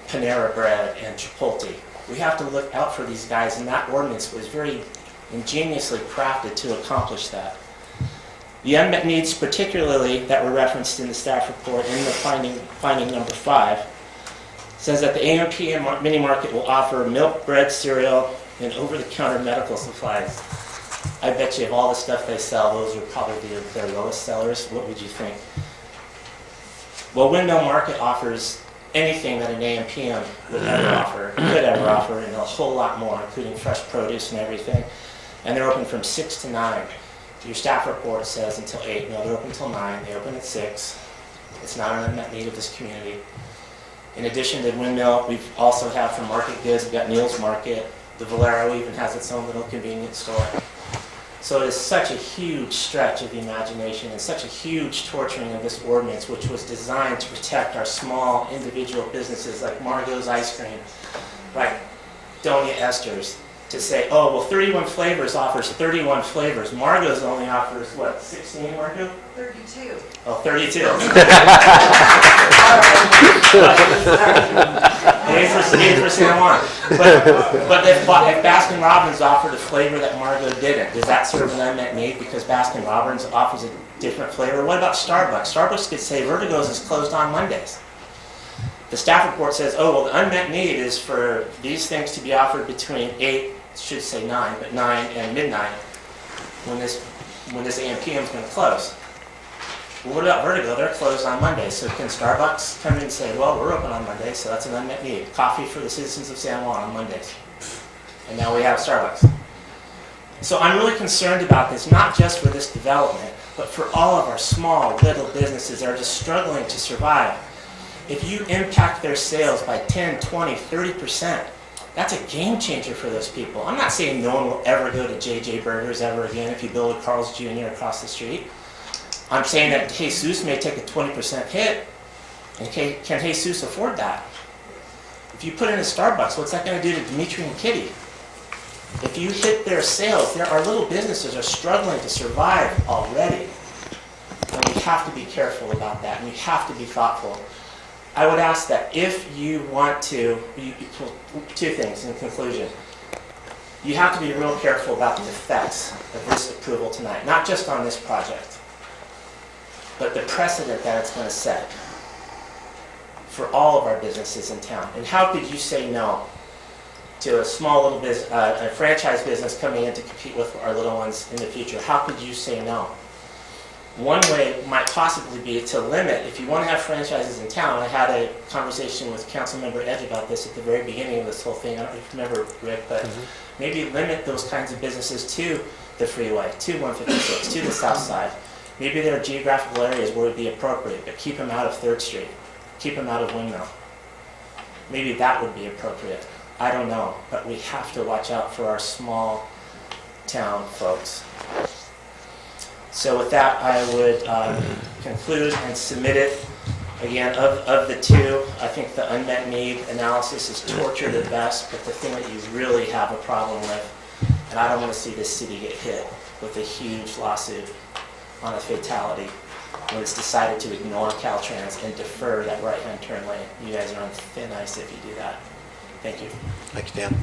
Panera Bread and Chipotle. We have to look out for these guys, and that ordinance was very ingeniously crafted to accomplish that. The unmet needs, particularly that were referenced in the staff report in the finding number 5, says that the AM/PM mini market will offer milk, bread, cereal, and over-the-counter medical supplies. I bet you of all the stuff they sell, those are probably their lowest sellers. What would you think? Well, Windmill Market offers anything that an AM/PM would ever offer, could ever offer, and a whole lot more, including fresh produce and everything. And they're open from 6 to 9. Your staff report says until 8. No, they're open until 9. They open at 6. It's not an unmet need of this community. In addition to Windmill, we also have for market goods, we've got Neil's Market. The Valero even has its own little convenience store. So it is such a huge stretch of the imagination and such a huge torturing of this ordinance, which was designed to protect our small individual businesses like Margot's Ice Cream, like Donia Esther's, to say, oh, well, 31 Flavors offers 31 flavors. Margot's only offers, what, 16, Margot? 32. Oh, 32. for San Juan. But if Baskin Robbins offered a flavor that Margot didn't, does that serve an unmet need because Baskin Robbins offers a different flavor? What about Starbucks? Starbucks could say Vertigo's is closed on Mondays. The staff report says, oh, well, the unmet need is for these things to be offered between 8, should say 9, but 9 and midnight when this AM PM is going to close. Well, what about Vertigo? They're closed on Mondays. So can Starbucks come in and say, well, we're open on Mondays, so that's an unmet need. Coffee for the citizens of San Juan on Mondays. And now we have Starbucks. So I'm really concerned about this, not just for this development, but for all of our small, little businesses that are just struggling to survive. If you impact their sales by 10, 20, 30%, that's a game changer for those people. I'm not saying no one will ever go to JJ Burgers ever again if you build a Carl's Jr. across the street. I'm saying that Jesus may take a 20% hit, and can Jesus afford that? If you put in a Starbucks, what's that going to do to Dimitri and Kitty? If you hit their sales, our little businesses are struggling to survive already. And we have to be careful about that, and we have to be thoughtful. I would ask that if you want to, two things in conclusion. You have to be real careful about the effects of this approval tonight, not just on this project, but the precedent that it's going to set for all of our businesses in town. And how could you say no to a small little business, a franchise business coming in to compete with our little ones in the future? How could you say no? One way might possibly be to limit, if you want to have franchises in town. I had a conversation with Councilmember Edge about this at the very beginning of this whole thing. I don't know if you remember, Rick, but maybe limit those kinds of businesses to the freeway, to 156, to the south side. Maybe there are geographical areas where it would be appropriate, but keep them out of 3rd Street. Keep them out of Windmill. Maybe that would be appropriate. I don't know, but we have to watch out for our small town folks. So with that, I would conclude and submit it. Again, of the two, I think the unmet need analysis is tortured at best, but the thing that you really have a problem with, and I don't want to see this city get hit with a huge lawsuit on a fatality when it's decided to ignore Caltrans and defer that right-hand turn lane. You guys are on thin ice if you do that. Thank you. Thanks, Dan.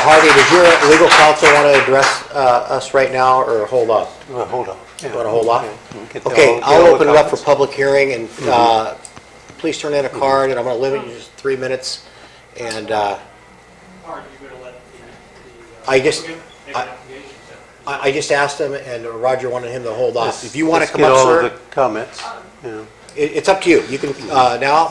Harvey, does your legal counsel want to address us right now or hold off? Well, hold on. You want to hold off? Okay, I'll open it up for public hearing, and please turn in a card, and I'm going to limit you to 3 minutes. And I just asked him, and Roger wanted him to hold off. If you want to come up, sir. All of the comments. Yeah. It's up to you. You can now.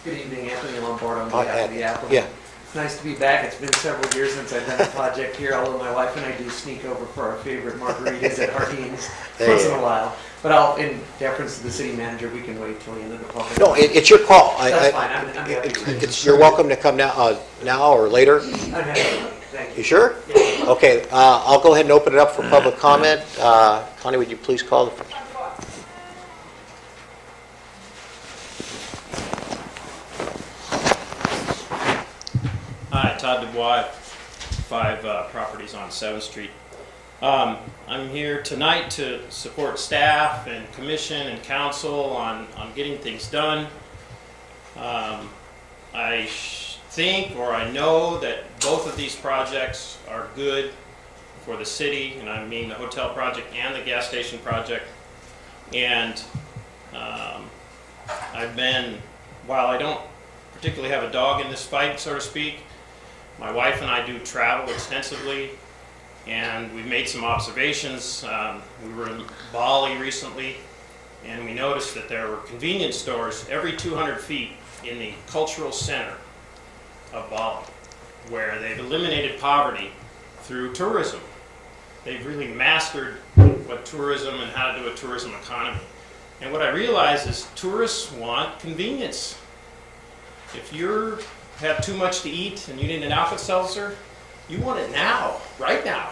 Good evening, Anthony Lombard on behalf of the applicant. Yeah. It's nice to be back. It's been several years since I've done a project here, although my wife and I do sneak over for our favorite margaritas at Hardeen's once in a while. But in deference to the city manager, we can wait till the end of the public. No, it's your call. That's fine. I'm happy to. You're welcome to come now or later. I'm happy to. Thank you. You sure? Yeah. Okay. I'll go ahead and open it up for public comment. Connie, would you please call the first? Hi, Todd Dubois, 5 properties on 7th Street. I'm here tonight to support staff and commission and council on getting things done. I think, or I know, that both of these projects are good for the city, and I mean the hotel project and the gas station project. And while I don't particularly have a dog in this fight, so to speak, my wife and I do travel extensively, and we've made some observations. We were in Bali recently, and we noticed that there were convenience stores every 200 feet in the cultural center of Bali, where they've eliminated poverty through tourism. They've really mastered what tourism and how to do a tourism economy. And what I realize is tourists want convenience. If you have too much to eat and you need an Alka-Seltzer, you want it now, right now,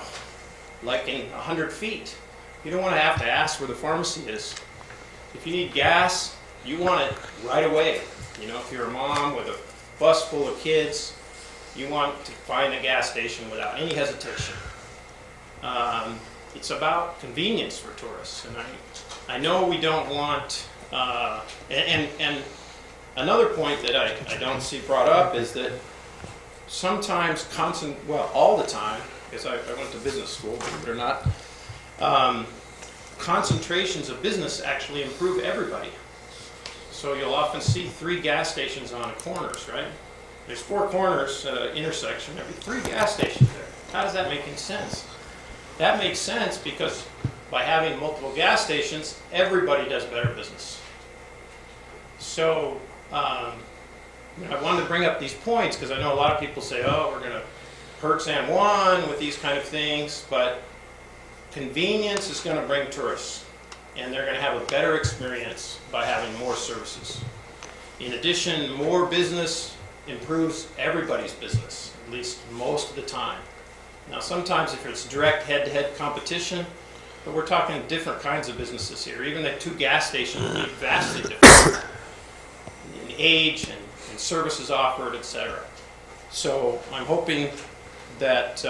like in 100 feet. You don't want to have to ask where the pharmacy is. If you need gas, you want it right away. You know, if you're a mom with a bus full of kids, you want to find a gas station without any hesitation. It's about convenience for tourists, and I know we don't want, and another point that I don't see brought up is that sometimes, all the time, because I went to business school, believe it or not, concentrations of business actually improve everybody. So you'll often see 3 gas stations on corners, right? There's 4 corners at an intersection, there'll be 3 gas stations there. How does that make any sense? That makes sense because by having multiple gas stations, everybody does better business. So I wanted to bring up these points because I know a lot of people say, oh, we're going to hurt San Juan with these kind of things, but convenience is going to bring tourists, and they're going to have a better experience by having more services. In addition, more business improves everybody's business, at least most of the time. Now, sometimes if it's direct head-to-head competition, but we're talking different kinds of businesses here. Even the 2 gas stations will be vastly different in age and services offered, etc. So I'm hoping that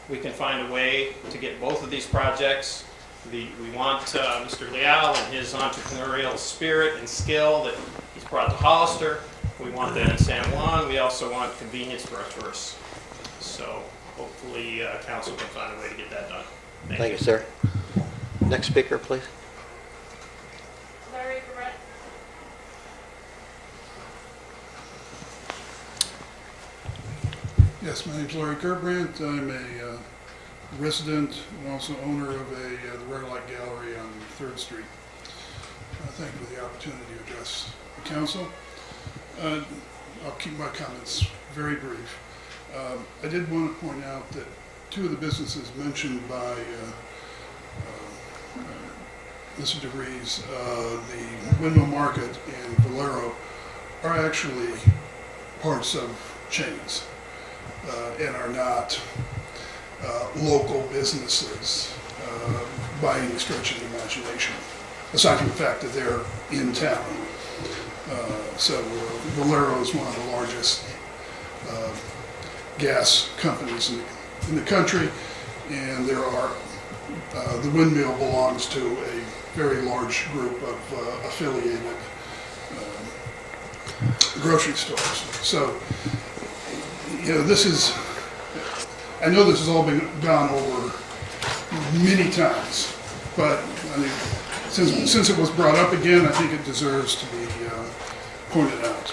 we can find a way to get both of these projects. We want Mr. Leal and his entrepreneurial spirit and skill that he's brought to Hollister. We want that in San Juan. We also want convenience for our tourists. So hopefully council can find a way to get that done. Thank you, sir. Next speaker, please. Larry Barrett. Yes, my name's Larry Gerbrandt. I'm a resident and also owner of the Rare Light Gallery on 3rd Street. Thank you for the opportunity to address the council. I'll keep my comments very brief. I did want to point out that 2 of the businesses mentioned by Mr. DeVries, the Windmill Market and Valero, are actually parts of chains and are not local businesses by any stretch of the imagination, aside from the fact that they're in town. So Valero is one of the largest gas companies in the country, and there are the windmill belongs to a very large group of affiliated grocery stores. So, this is, I know this has all been gone over many times, but I mean, since it was brought up again, I think it deserves to be pointed out.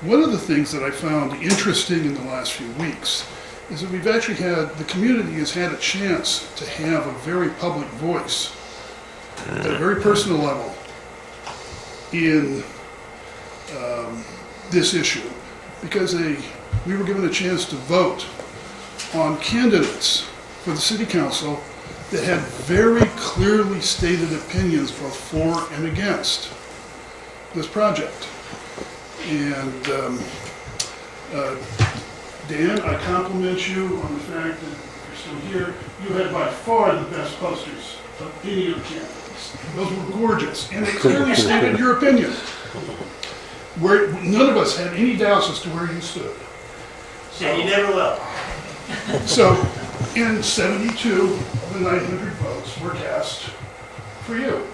One of the things that I found interesting in the last few weeks is that we've actually had, the community has had a chance to have a very public voice at a very personal level in this issue, because we were given a chance to vote on candidates for the city council that had very clearly stated opinions both for and against this project. And Dan, I compliment you on the fact that you're still here. You had by far the best posters of any of the candidates. Those were gorgeous, and they clearly stated your opinion. Where none of us had any doubts as to where you stood. So, and you never will. So, in 72 of the 900 votes were cast for you.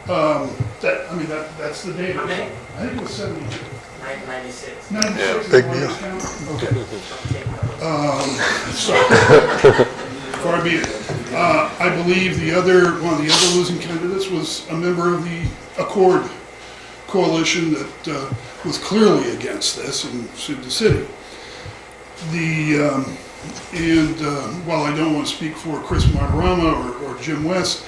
That's the data. How many? I think it was 72. 96. 96 Yeah, is big the deal. last count? Okay. So, far be it. I believe one of the other losing candidates was a member of the Accord coalition that was clearly against this and sued the city. While I don't want to speak for Chris Martirama or Jim West,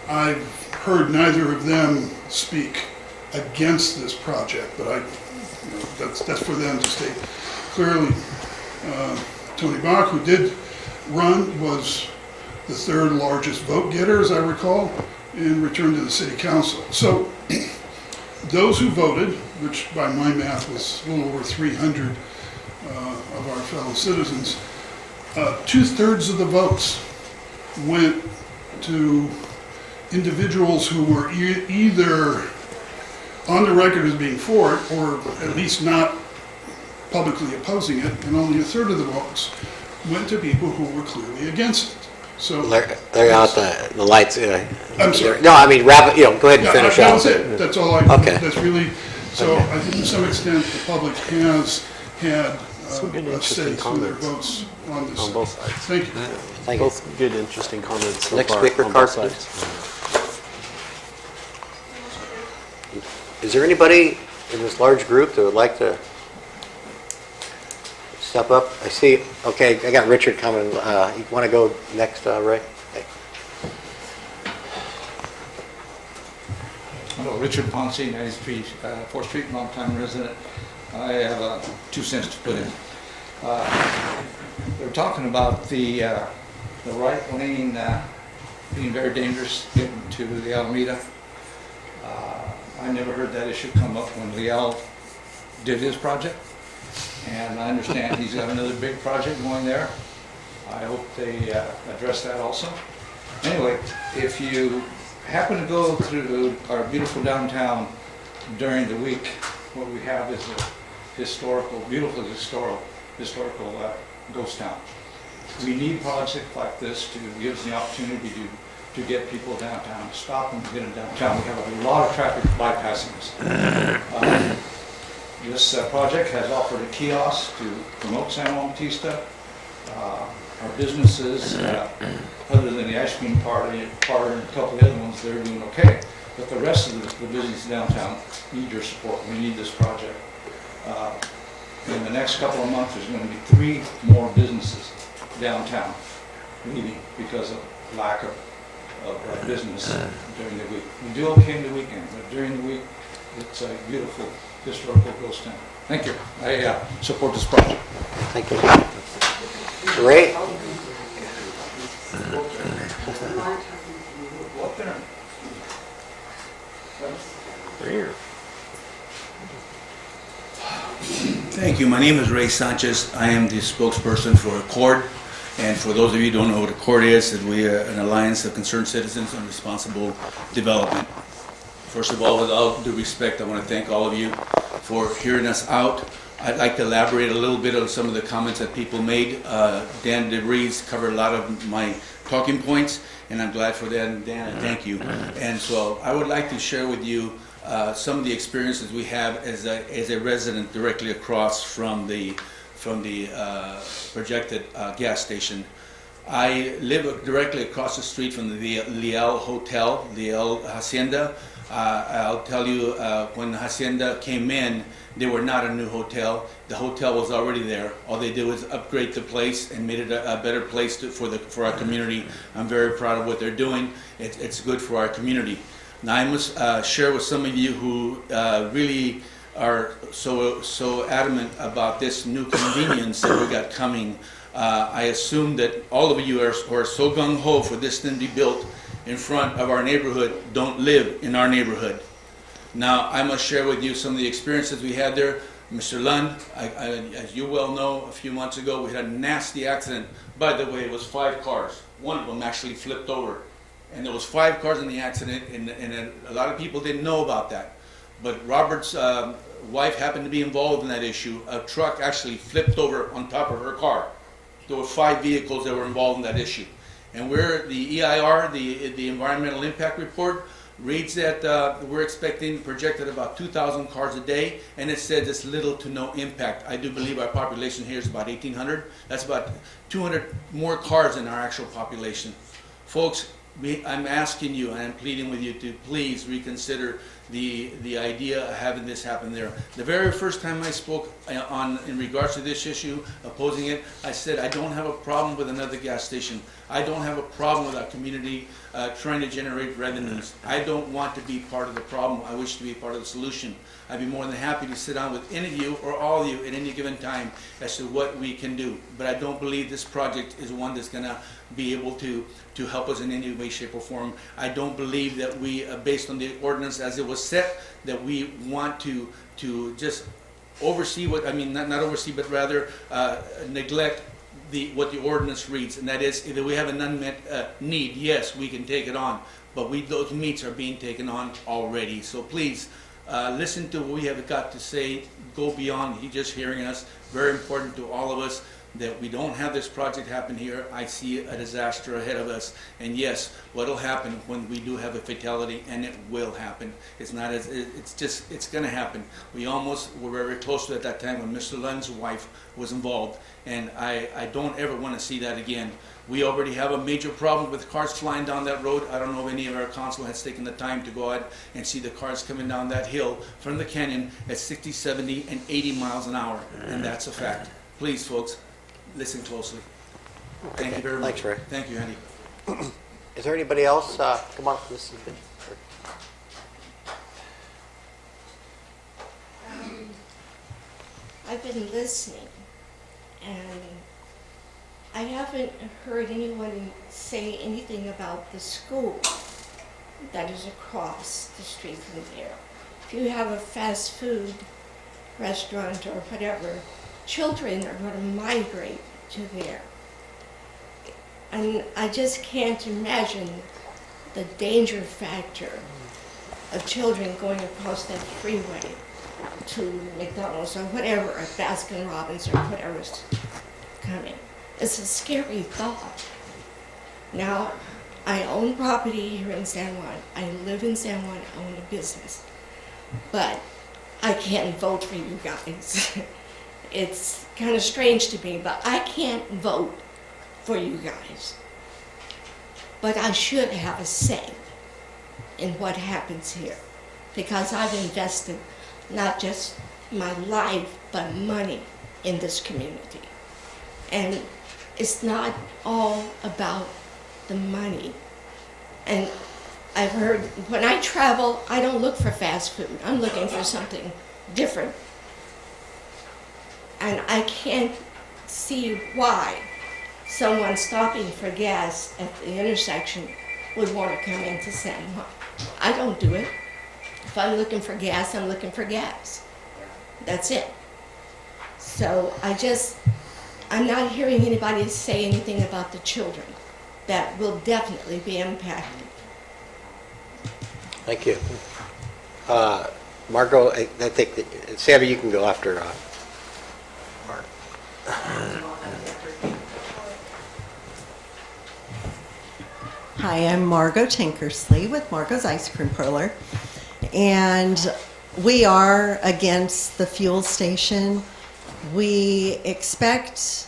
I've heard neither of them speak against this project, but that's for them to state clearly. Tony Bach, who did run, was the 3rd largest vote getter, as I recall, and returned to the city council. So those who voted, which by my math was a little over 300 of our fellow citizens, 2/3 of the votes went to individuals who were either on the record as being for it or at least not publicly opposing it, and only 1/3 of the votes went to people who were clearly against it. So. They're out the lights. I'm sorry. No, I mean, wrap it, go ahead and Yeah, finish that up. was it. That's all Okay. that's really, so I think to some extent, the public has had Some good, a say interesting through their comments votes on this. on both sides. Thank you. Thank you. Both good, interesting comments so Next far speaker, on both Carter. sides. Is there anybody in this large group that would like to step up? I see, okay, I got Richard coming. You want to go next, Ray? Okay. Hello, Richard Ponce, 93 4th Street, longtime resident. I have 2 cents to put in. They're talking about the right lane being very dangerous getting to the Alameda. I never heard that issue come up when Leal did his project, and I understand he's got another big project going there. I hope they address that also. Anyway, if you happen to go through our beautiful downtown during the week, what we have is a historical, beautiful historical ghost town. We need projects like this to give us the opportunity to get people downtown, to stop them, to get them downtown. We have a lot of traffic bypassing us. This project has offered a kiosk to promote San Juan Bautista. Our businesses, other than the ice cream parlor and a couple of the other ones, they're doing okay. But the rest of the business downtown need your support. We need this project. In the next couple of months, there's going to be 3 more businesses downtown leaving because of lack of business during the week. We do okay in the weekend, but during the week, it's a beautiful historical ghost town. Thank you. I support this project. Thank you. Ray? Thank you. My name is Ray Sanchez. I am the spokesperson for Accord. And for those of you who don't know what Accord is, that we are an alliance of concerned citizens on responsible development. First of all, with all due respect, I want to thank all of you for hearing us out. I'd like to elaborate a little bit on some of the comments that people made. Dan DeVries covered a lot of my talking points, and I'm glad for that. And Dan, thank you. And so I would like to share with you some of the experiences we have as a resident directly across from the projected gas station. I live directly across the street from the Leal Hotel, Leal Hacienda. I'll tell you, when the Hacienda came in, they were not a new hotel. The hotel was already there. All they did was upgrade the place and made it a better place for our community. I'm very proud of what they're doing. It's good for our community. Now I must share with some of you who really are so adamant about this new convenience that we got coming. I assume that all of you are so gung-ho for this thing to be built in front of our neighborhood don't live in our neighborhood. Now, I must share with you some of the experiences we had there. Mr. Lund, as you well know, a few months ago, we had a nasty accident. By the way, it was 5 cars. One of them actually flipped over. And there was 5 cars in the accident, and a lot of people didn't know about that. But Robert's wife happened to be involved in that issue. A truck actually flipped over on top of her car. There were 5 vehicles that were involved in that issue. And we're, the EIR, the Environmental Impact Report, reads that we're expecting projected about 2,000 cars a day, and it says it's little to no impact. I do believe our population here is about 1,800. That's about 200 more cars than our actual population. Folks, I'm asking you and I'm pleading with you to please reconsider the idea of having this happen there. The very first time I spoke in regards to this issue, opposing it, I said I don't have a problem with another gas station. I don't have a problem with our community trying to generate revenues. I don't want to be part of the problem. I wish to be part of the solution. I'd be more than happy to sit down with any of you or all of you at any given time as to what we can do. But I don't believe this project is one that's going to be able to help us in any way, shape, or form. I don't believe that we, based on the ordinance as it was set, that we want to just oversee what, I mean, not oversee, but rather neglect what the ordinance reads, and that is, if we have an unmet need, yes, we can take it on, but those needs are being taken on already. So please, listen to what we have got to say, go beyond just hearing us. Very important to all of us. that we don't have this project happen here, I see a disaster ahead of us. And yes, what'll happen when we do have a fatality, and it will happen. It's not as, it's going to happen. We almost were very close to it at that time when Mr. Lund's wife was involved. And I don't ever want to see that again. We already have a major problem with cars flying down that road. I don't know if any of our council has taken the time to go out and see the cars coming down that hill from the canyon at 60, 70, and 80 miles an hour. And that's a fact. Please, folks, listen closely. Thank you very much. Thanks, Ray. Thank you, Andy. Is there anybody else? Come on, this has been. I've been listening, and I haven't heard anyone say anything about the school that is across the street from there. If you have a fast food restaurant or whatever, children are going to migrate to there. And I just can't imagine the danger factor of children going across that freeway to McDonald's or whatever, or Baskin Robbins or whatever's coming. It's a scary thought. Now, I own property here in San Juan. I live in San Juan, I own a business. But I can't vote for you guys. It's kind of strange to me, but I can't vote for you guys. But I should have a say in what happens here, because I've invested not just my life, but money in this community. And it's not all about the money. And I've heard, when I travel, I don't look for fast food. I'm looking for something different. And I can't see why someone stopping for gas at the intersection would want to come into San Juan. I don't do it. If I'm looking for gas, I'm looking for gas. That's it. So I'm not hearing anybody say anything about the children that will definitely be impacted. Thank you. Margot, I think that, Sammy, you can go after Mark. Hi, I'm Margot Tinkersley with Margot's Ice Cream Parlor, and we are against the fuel station. We expect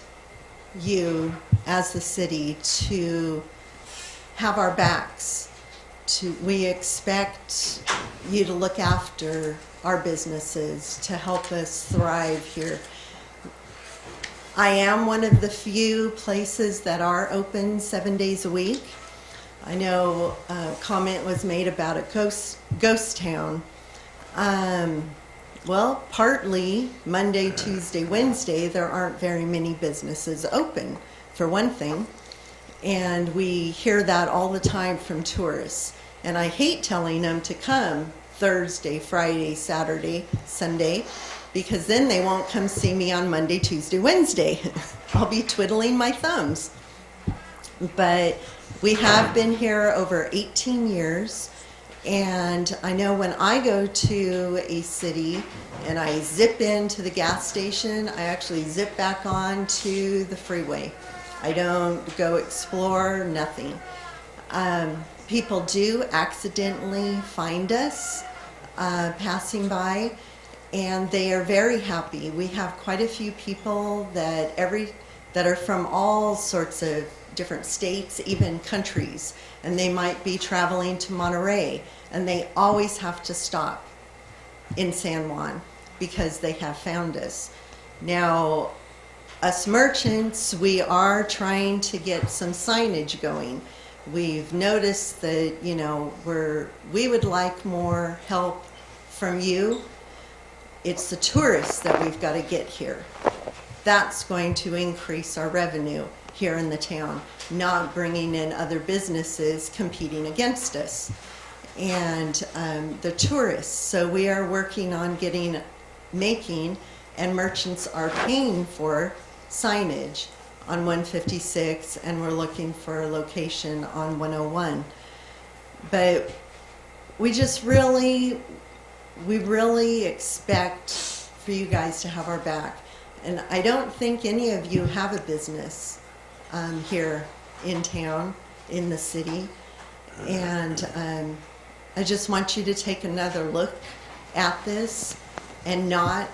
you as the city to have our backs. We expect you to look after our businesses, to help us thrive here. I am one of the few places that are open 7 days a week. I know a comment was made about a ghost town. Well, partly Monday, Tuesday, Wednesday, there aren't very many businesses open, for one thing. And we hear that all the time from tourists. And I hate telling them to come Thursday, Friday, Saturday, Sunday, because then they won't come see me on Monday, Tuesday, Wednesday. I'll be twiddling my thumbs. But we have been here over 18 years. And I know when I go to a city and I zip into the gas station, I actually zip back on to the freeway. I don't go explore, nothing. People do accidentally find us passing by, and they are very happy. We have quite a few people that are from all sorts of different states, even countries, and they might be traveling to Monterey, and they always have to stop in San Juan because they have found us. Now, us merchants, we are trying to get some signage going. We've noticed that, you know, we would like more help from you. It's the tourists that we've got to get here. That's going to increase our revenue here in the town, not bringing in other businesses competing against us. And the tourists, so we are working on making, and merchants are paying for signage on 156, and we're looking for a location on 101. But we really expect for you guys to have our back. And I don't think any of you have a business here in town, in the city. And I just want you to take another look at this and not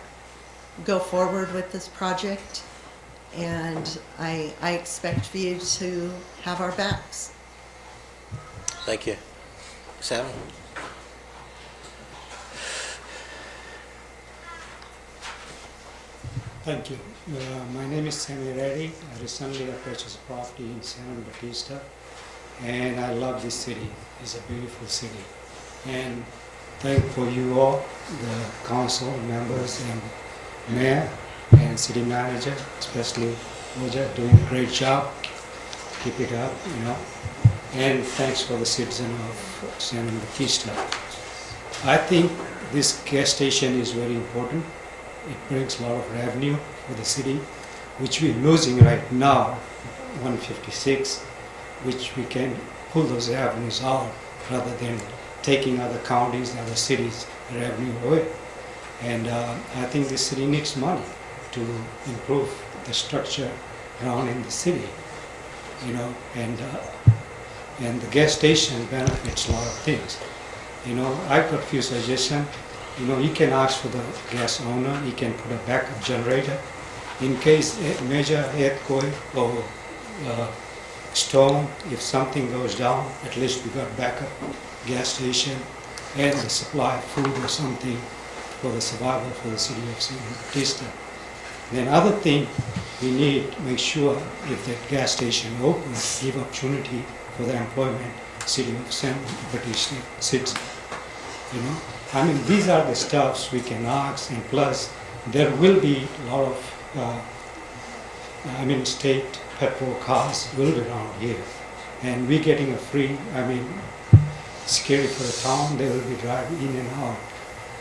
go forward with this project. And I expect for you to have our backs. Thank you. Sammy? Thank you. My name is Sammy Reddy. I recently purchased property in San Batista, and I love this city. It's a beautiful city. And thank for you all, the council members and mayor and city manager, especially Roger, doing a great job. Keep it up, you know. And thanks for the citizen of San Batista. I think this gas station is very important. It brings a lot of revenue for the city, which we're losing right now, 156, which we can pull those revenues out rather than taking other counties, other cities' revenue away. And I think the city needs money to improve the structure around in the city, you know, and the gas station benefits a lot of things. You know, I got a few suggestions. You know, you can ask for the gas owner, he can put a backup generator in case a major earthquake or storm, if something goes down, at least we got backup gas station and the supply of food or something for the survival for the city of San Batista. Then other thing, we need to make sure if that gas station opens, give opportunity for the employment city of San Batista citizen. You know, I mean, these are the stuffs we can ask, and plus there will be a lot of, state petrol cars will be around here, and we're getting a free, scary for the town, they will be driving in and out.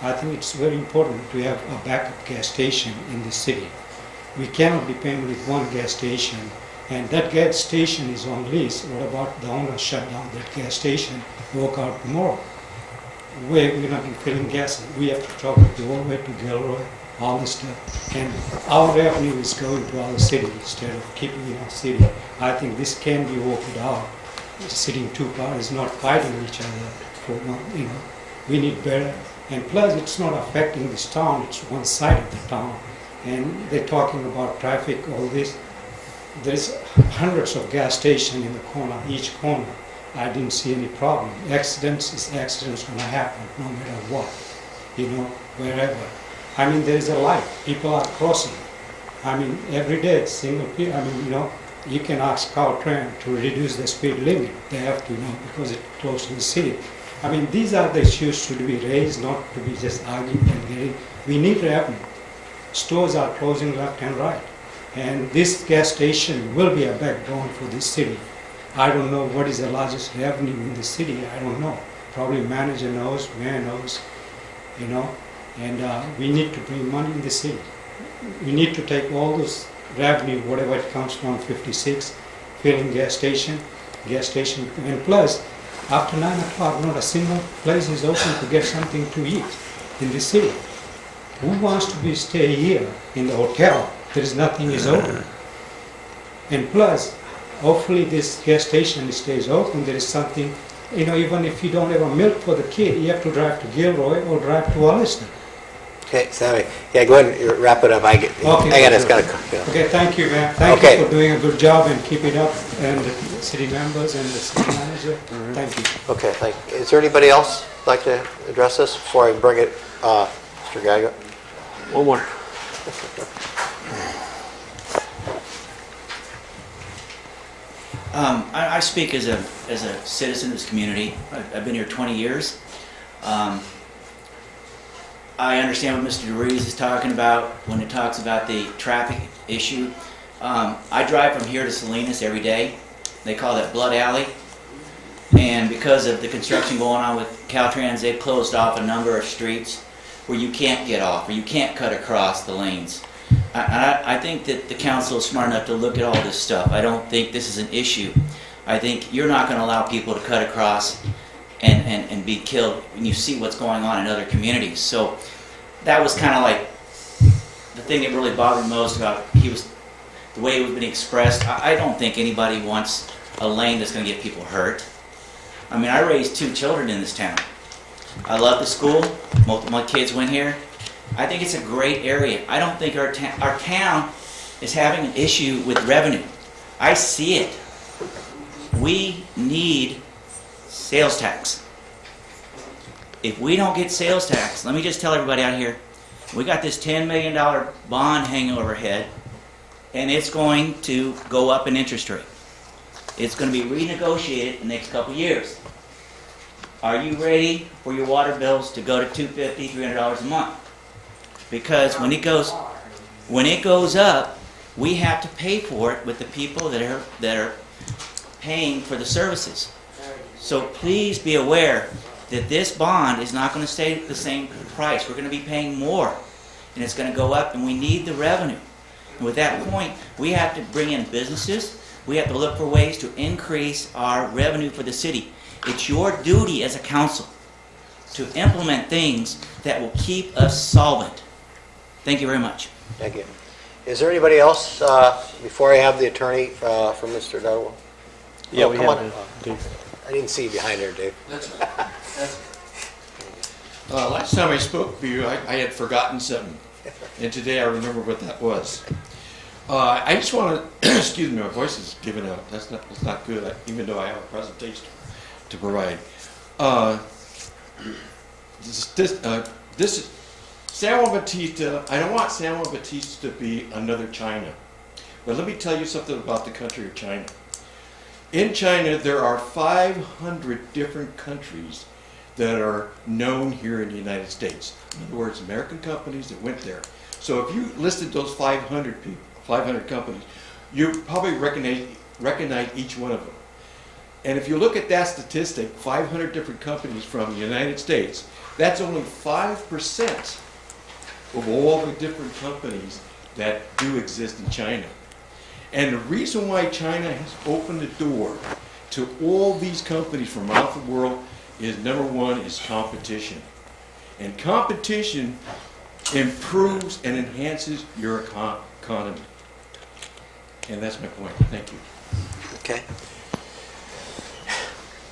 I think it's very important to have a backup gas station in the city. We cannot depend with one gas station, and that gas station is on lease. What about the owner shut down that gas station, walk out tomorrow? We're not filling gas. We have to travel the whole way to Gilroy, all this stuff. And our revenue is going to our city instead of keeping in our city. I think this can be worked out. Sitting two cars, not fighting each other. We need better. And plus, it's not affecting this town. It's one side of the town. And they're talking about traffic, all this. There's hundreds of gas stations in the corner, each corner. I didn't see any problem. Accidents going to happen no matter what, wherever. There's a light. People are crossing. Every day, you can ask Caltrain to reduce the speed limit. They have to, because it's close to the city. These are the issues should be raised, not to be just arguing and getting. We need revenue. Stores are closing left and right. And this gas station will be a backbone for this city. I don't know what is the largest revenue in the city. I don't know. Probably manager knows, mayor knows, and we need to bring money in the city. We need to take all those revenue, whatever it comes from 56, filling gas station, and plus, after 9 o'clock, not a single place is open to get something to eat in the city. Who wants to stay here in the hotel? There is nothing is open. And plus, hopefully this gas station stays open. There is something, even if you don't have a milk for the kid, you have to drive to Gilroy or drive to Alliston. Okay, Sammy. Yeah, go ahead and wrap it up. Okay, thank you, man. Thank you for doing a good job and keep it up. And the city members and the city manager, thank you. Okay, thank you. Is there anybody else like to address this before I bring it, Mr. Gaga? One more. I speak as a citizen of this community. I've been here 20 years. I understand what Mr. DeRuiz is talking about when it talks about the traffic issue. I drive from here to Salinas every day. They call that Blood Alley. And because of the construction going on with Caltrans, they've closed off a number of streets where you can't get off, or you can't cut across the lanes. I think that the council is smart enough to look at all this stuff. I don't think this is an issue. I think you're not going to allow people to cut across and be killed when you see what's going on in other communities. So that was kind of like the thing that really bothered me most about the way it was being expressed, I don't think anybody wants a lane that's going to get people hurt. I mean, I raised 2 children in this town. I love the school. Most of my kids went here. I think it's a great area. I don't think our town is having an issue with revenue. I see it. We need sales tax. If we don't get sales tax, let me just tell everybody out here, we got this $10 million bond hanging over our head, and it's going to go up in interest rate. It's going to be renegotiated in the next couple of years. Are you ready for your water bills to go to $250, $300 a month? Because when it goes up, we have to pay for it with the people that are paying for the services. So please be aware that this bond is not going to stay the same price. We're going to be paying more, and it's going to go up, and we need the revenue. And with that point, we have to bring in businesses. We have to look for ways to increase our revenue for the city. It's your duty as a council to implement things that will keep us solvent. Thank you very much. Thank you. Is there anybody else, before I have the attorney from Mr. Dudwell? Yeah, oh, we come have on. Dave. I didn't see you behind there, Dave. Last time I spoke to you, I had forgotten something, and today I remember what that was. I just want to, excuse me, my voice is giving out. That's not good, even though I have a presentation to provide. This is San Juan Bautista. I don't want San Juan Bautista to be another China. But let me tell you something about the country of China. In China, there are 500 different countries that are known here in the United States. In other words, American companies that went there. So if you listed those 500 people, 500 companies, you probably recognize each one of them. And if you look at that statistic, 500 different companies from the United States, that's only 5% of all the different companies that do exist in China. And the reason why China has opened the door to all these companies from around the world is, number one, is competition. And competition improves and enhances your economy. And that's my point. Thank you. Okay.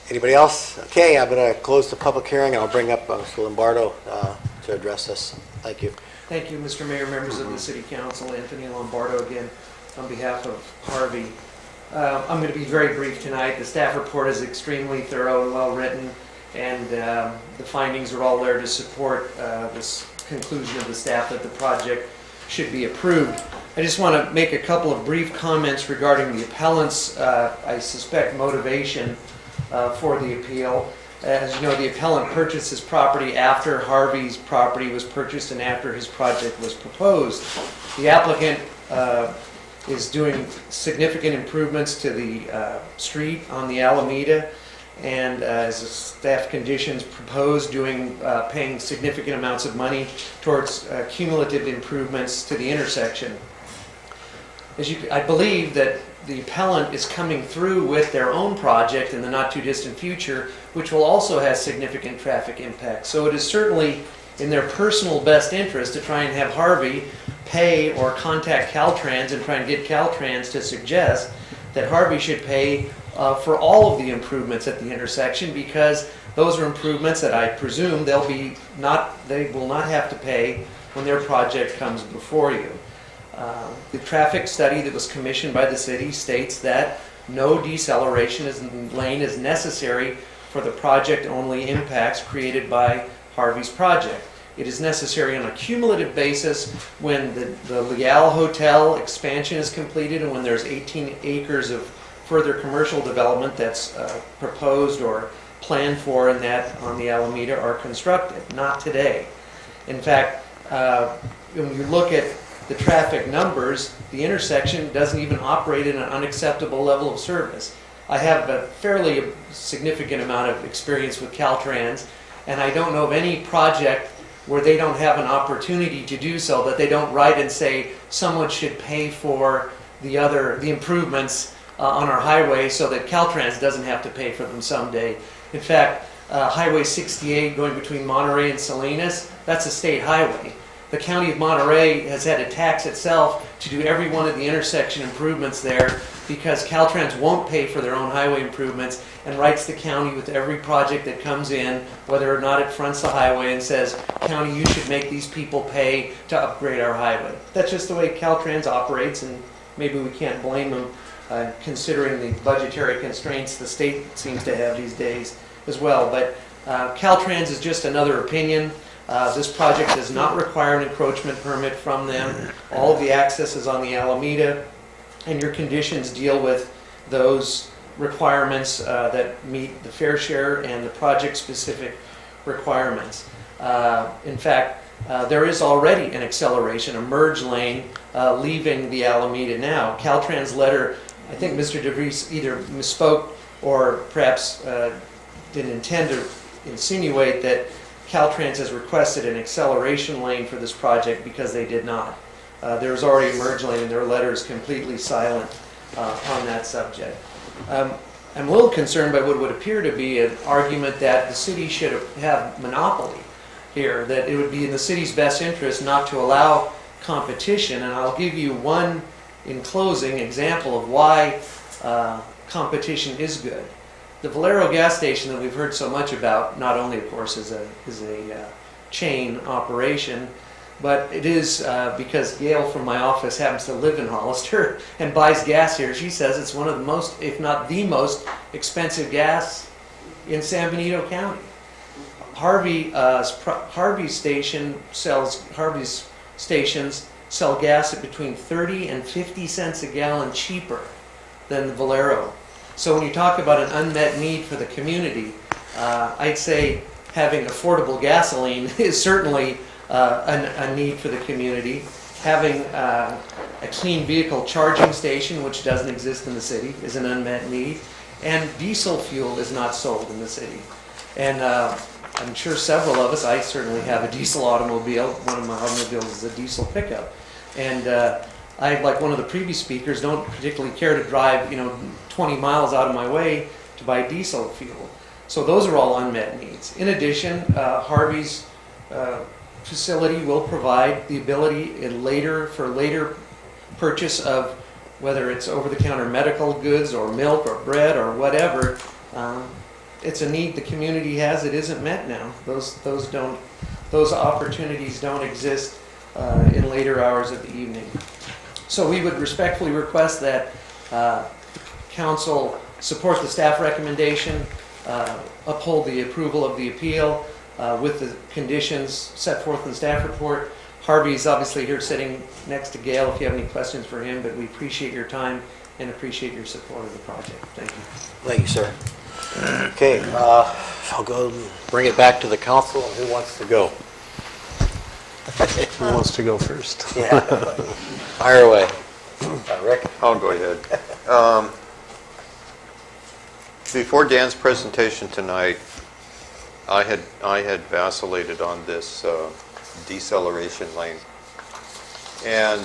Anybody else? Okay, I'm going to close the public hearing, and I'll bring up Mr. Lombardo to address this. Thank you. Thank you, Mr. Mayor, members of the City Council. Anthony Lombardo again on behalf of Harvey. I'm going to be very brief tonight. The staff report is extremely thorough and well written, and the findings are all there to support this conclusion of the staff that the project should be approved. I just want to make a couple of brief comments regarding the appellant's, I suspect, motivation for the appeal. As you know, the appellant purchased his property after Harvey's property was purchased and after his project was proposed. The applicant is doing significant improvements to the street on the Alameda, and as the staff conditions proposed, paying significant amounts of money towards cumulative improvements to the intersection. I believe that the appellant is coming through with their own project in the not too distant future, which will also have significant traffic impact. So it is certainly in their personal best interest to try and have Harvey pay or contact Caltrans and try and get Caltrans to suggest that Harvey should pay for all of the improvements at the intersection, because those are improvements that I presume they will not have to pay when their project comes before you. The traffic study that was commissioned by the city states that no deceleration lane is necessary for the project-only impacts created by Harvey's project. It is necessary on a cumulative basis when the Leal Hotel expansion is completed and when there's 18 acres of further commercial development that's proposed or planned for in that on the Alameda are constructed, not today. In fact, when you look at the traffic numbers, the intersection doesn't even operate at an unacceptable level of service. I have a fairly significant amount of experience with Caltrans, and I don't know of any project where they don't have an opportunity to do so, that they don't write and say someone should pay for the improvements on our highway so that Caltrans doesn't have to pay for them someday. In fact, Highway 68 going between Monterey and Salinas, that's a state highway. The County of Monterey has had to tax itself to do every one of the intersection improvements there because Caltrans won't pay for their own highway improvements and writes the county with every project that comes in, whether or not it fronts the highway, and says, county, you should make these people pay to upgrade our highway. That's just the way Caltrans operates, and maybe we can't blame them considering the budgetary constraints the state seems to have these days as well. But Caltrans is just another opinion. This project does not require an encroachment permit from them. All of the access is on the Alameda, and your conditions deal with those requirements that meet the fair share and the project-specific requirements. In fact, there is already an acceleration, a merge lane leaving the Alameda now. Caltrans letter, I think Mr. DeVries either misspoke or perhaps didn't intend to insinuate that Caltrans has requested an acceleration lane for this project because they did not. There was already a merge lane and their letter is completely silent on that subject. I'm a little concerned by what would appear to be an argument that the city should have monopoly here, that it would be in the city's best interest not to allow competition, and I'll give you one, in closing, example of why competition is good. The Valero gas station that we've heard so much about, not only, of course, is a chain operation, but it is because Gail from my office happens to live in Hollister and buys gas here. She says it's one of the most, if not the most, expensive gas in San Benito County. Harvey's stations sell gas at between 30 and 50 cents a gallon cheaper than the Valero. So when you talk about an unmet need for the community, I'd say having affordable gasoline is certainly a need for the community. Having a clean vehicle charging station, which doesn't exist in the city, is an unmet need. And diesel fuel is not sold in the city. And I'm sure several of us, I certainly have a diesel automobile. One of my automobiles is a diesel pickup. And I, like one of the previous speakers, don't particularly care to drive, 20 miles out of my way to buy diesel fuel. So those are all unmet needs. In addition, Harvey's facility will provide the ability for later purchase of whether it's over-the-counter medical goods or milk or bread or whatever. It's a need the community has that isn't met now. Those opportunities don't exist in later hours of the evening. So we would respectfully request that Council support the staff recommendation, uphold the approval of the appeal with the conditions set forth in the staff report. Harvey's obviously here sitting next to Gail if you have any questions for him, but we appreciate your time and appreciate your support of the project. Thank you. Thank you, sir. Okay, I'll go bring it back to the council. Who wants to go? Who wants to go first? Yeah, fire away. Rick? I'll go ahead. Before Dan's presentation tonight, I had vacillated on this deceleration lane. And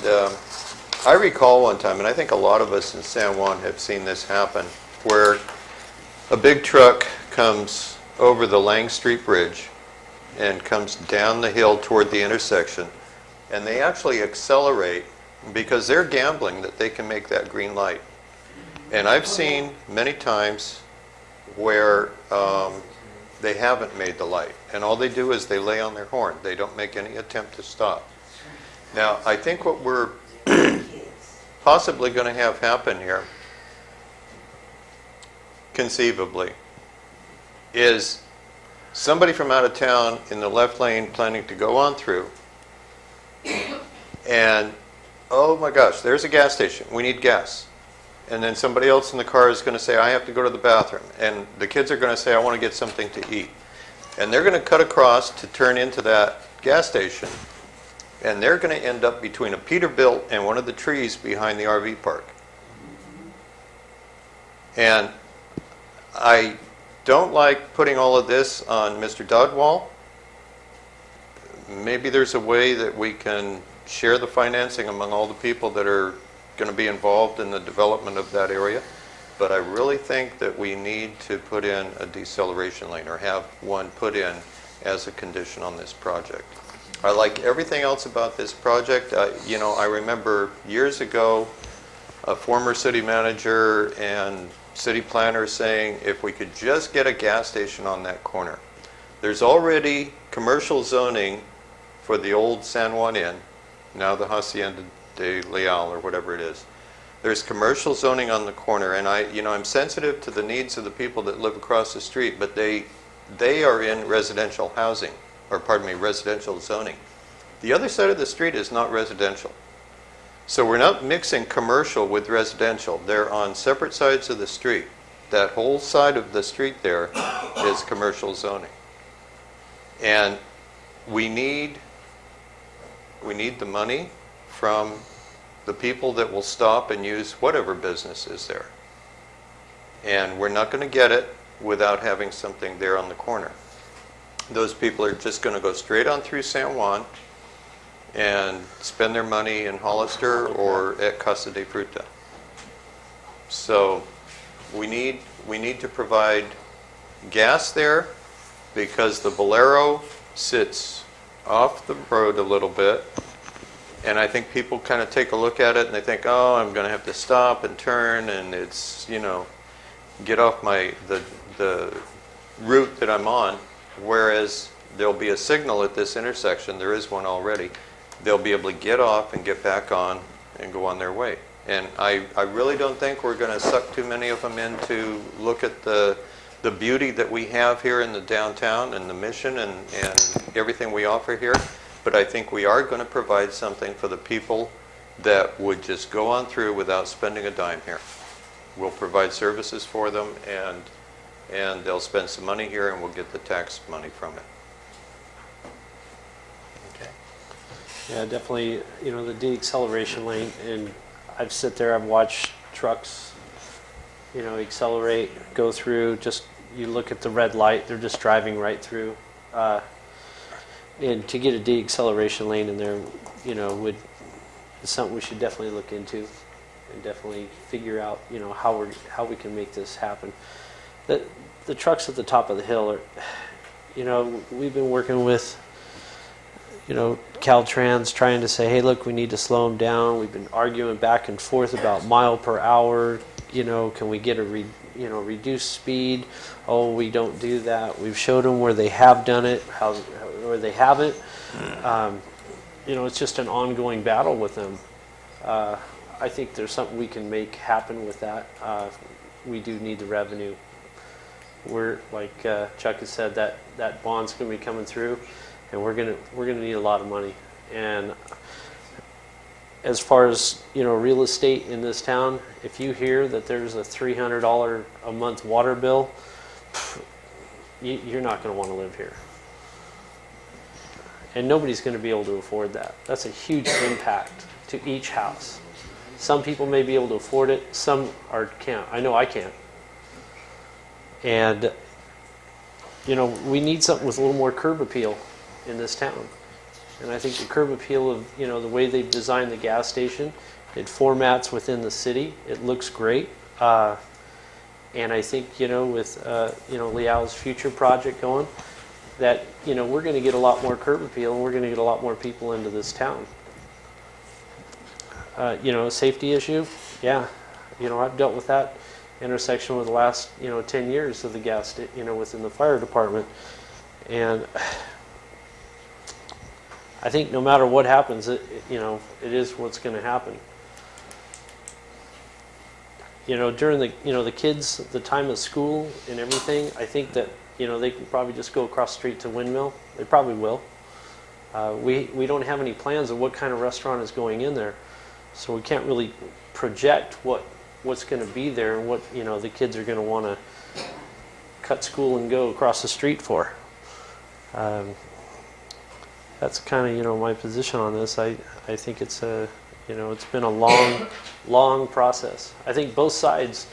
I recall one time, and I think a lot of us in San Juan have seen this happen, where a big truck comes over the Lang Street Bridge and comes down the hill toward the intersection, and they actually accelerate because they're gambling that they can make that green light. And I've seen many times where they haven't made the light, and all they do is they lay on their horn. They don't make any attempt to stop. Now, I think what we're possibly going to have happen here, conceivably, is somebody from out of town in the left lane planning to go on through, and oh my gosh, there's a gas station, we need gas. And then somebody else in the car is going to say, I have to go to the bathroom. And the kids are going to say, I want to get something to eat. And they're going to cut across to turn into that gas station, and they're going to end up between a Peterbilt and one of the trees behind the RV park. And I don't like putting all of this on Mr. Dodwall. Maybe there's a way that we can share the financing among all the people that are going to be involved in the development of that area. But I really think that we need to put in a deceleration lane, or have one put in as a condition on this project. I like everything else about this project. You know, I remember years ago, a former city manager and city planner saying, if we could just get a gas station on that corner. There's already commercial zoning for the old San Juan Inn, now the Hacienda de Leal or whatever it is. There's commercial zoning on the corner, and I'm sensitive to the needs of the people that live across the street, but they are in residential housing, or pardon me, residential zoning. The other side of the street is not residential. So we're not mixing commercial with residential. They're on separate sides of the street. That whole side of the street there is commercial zoning. And we need the money from the people that will stop and use whatever business is there. And we're not going to get it without having something there on the corner. Those people are just going to go straight on through San Juan and spend their money in Hollister or at Casa de Fruta. So we need to provide gas there, because the Bolero sits off the road a little bit, and I think people kind of take a look at it and they think, oh, I'm going to have to stop and turn, and it's, you know, get off the route that I'm on, whereas there'll be a signal at this intersection. There is one already. They'll be able to get off and get back on and go on their way. And I really don't think we're going to suck too many of them in to look at the beauty that we have here in the downtown and the mission and everything we offer here. But I think we are going to provide something for the people that would just go on through without spending a dime here. We'll provide services for them, and they'll spend some money here, and we'll get the tax money from it. Yeah, definitely, you know, the de-acceleration lane, and I've sit there, I've watched trucks, you know, accelerate, go through, just, you look at the red light, they're just driving right through. And to get a de-acceleration lane in there, you know, is something we should definitely look into and definitely figure out, you know, how we can make this happen. The trucks at the top of the hill are, you know, we've been working with, you know, Caltrans trying to say, hey, look, we need to slow them down. We've been arguing back and forth about mile per hour. You know, can we get a reduced speed? Oh, we don't do that. We've showed them where they have done it, where they haven't. You know, it's just an ongoing battle with them. I think there's something we can make happen with that. We do need the revenue. We're, like Chuck has said, that bond's going to be coming through, and we're gonna need a lot of money. And as far as, you know, real estate in this town, if you hear that there's a $300 a month water bill, you're not going to want to live here. And nobody's going to be able to afford that. That's a huge impact to each house. Some people may be able to afford it, some can't. I know I can't. And, you know, we need something with a little more curb appeal in this town. And I think the curb appeal of, you know, the way they've designed the gas station, it formats within the city. It looks great. And I think, you know, with, you know, Leal's future project going, that, you know, we're going to get a lot more curb appeal, and we're going to get a lot more people into this town. You know, safety issue, yeah. You know, I've dealt with that intersection over the last, you know, 10 years of the gas, you know, within the fire department. And I think no matter what happens, you know, it is what's going to happen. You know, during the, you know, the kids, the time of school and everything, I think that, you know, they can probably just go across the street to Windmill. They probably will. We don't have any plans of what kind of restaurant is going in there, so we can't really project what's going to be there and what, you know, the kids are going to want to cut school and go across the street for. That's kind of, you know, my position on this. I think it's a, you know, it's been a long process. I think both sides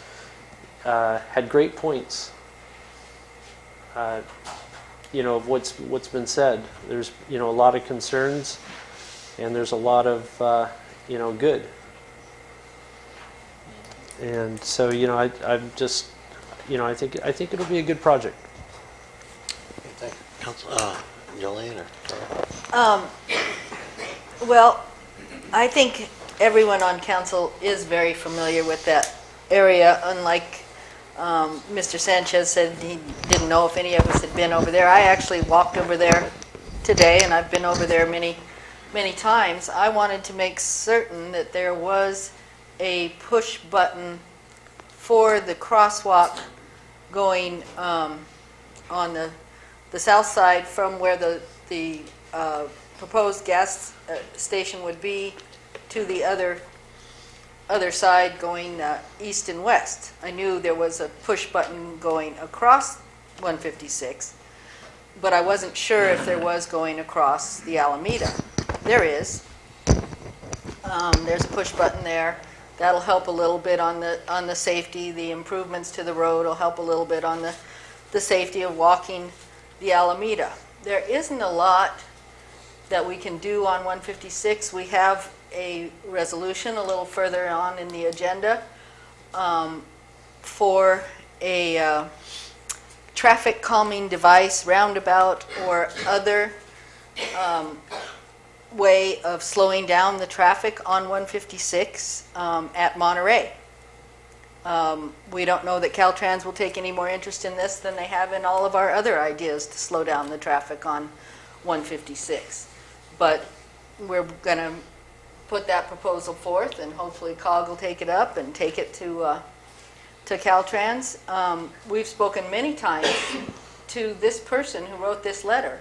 had great points. You know, of what's been said. There's, you know, a lot of concerns, and there's a lot of, you know, good. And so, you know, I'm just, you know, I think it'll be a good project. Thank you, Council. Jolene, Well, I think everyone on council is very familiar with that area, unlike Mr. Sanchez said he didn't know if any of us had been over there. I actually walked over there today, and I've been over there many times. I wanted to make certain that there was a push button for the crosswalk going on the south side from where the proposed gas station would be to the other side going east and west. I knew there was a push button going across 156, but I wasn't sure if there was going across the Alameda. There is. There's a push button there. That'll help a little bit on the safety. The improvements to the road will help a little bit on the safety of walking the Alameda. There isn't a lot that we can do on 156. We have a resolution a little further on in the agenda for a traffic calming device, roundabout, or other way of slowing down the traffic on 156 at Monterey. We don't know that Caltrans will take any more interest in this than they have in all of our other ideas to slow down the traffic on 156. But we're going to put that proposal forth, and hopefully COG will take it up and take it to Caltrans. We've spoken many times to this person who wrote this letter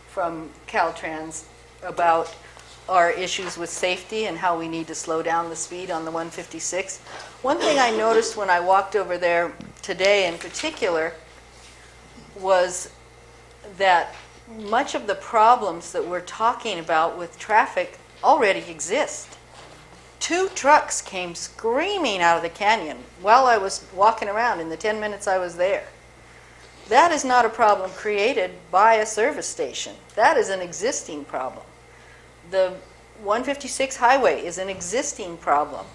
from Caltrans about our issues with safety and how we need to slow down the speed on the 156. One thing I noticed when I walked over there today in particular was that much of the problems that we're talking about with traffic already exist. 2 trucks came screaming out of the canyon while I was walking around in the 10 minutes I was there. That is not a problem created by a service station. That is an existing problem. The 156 highway is an existing problem,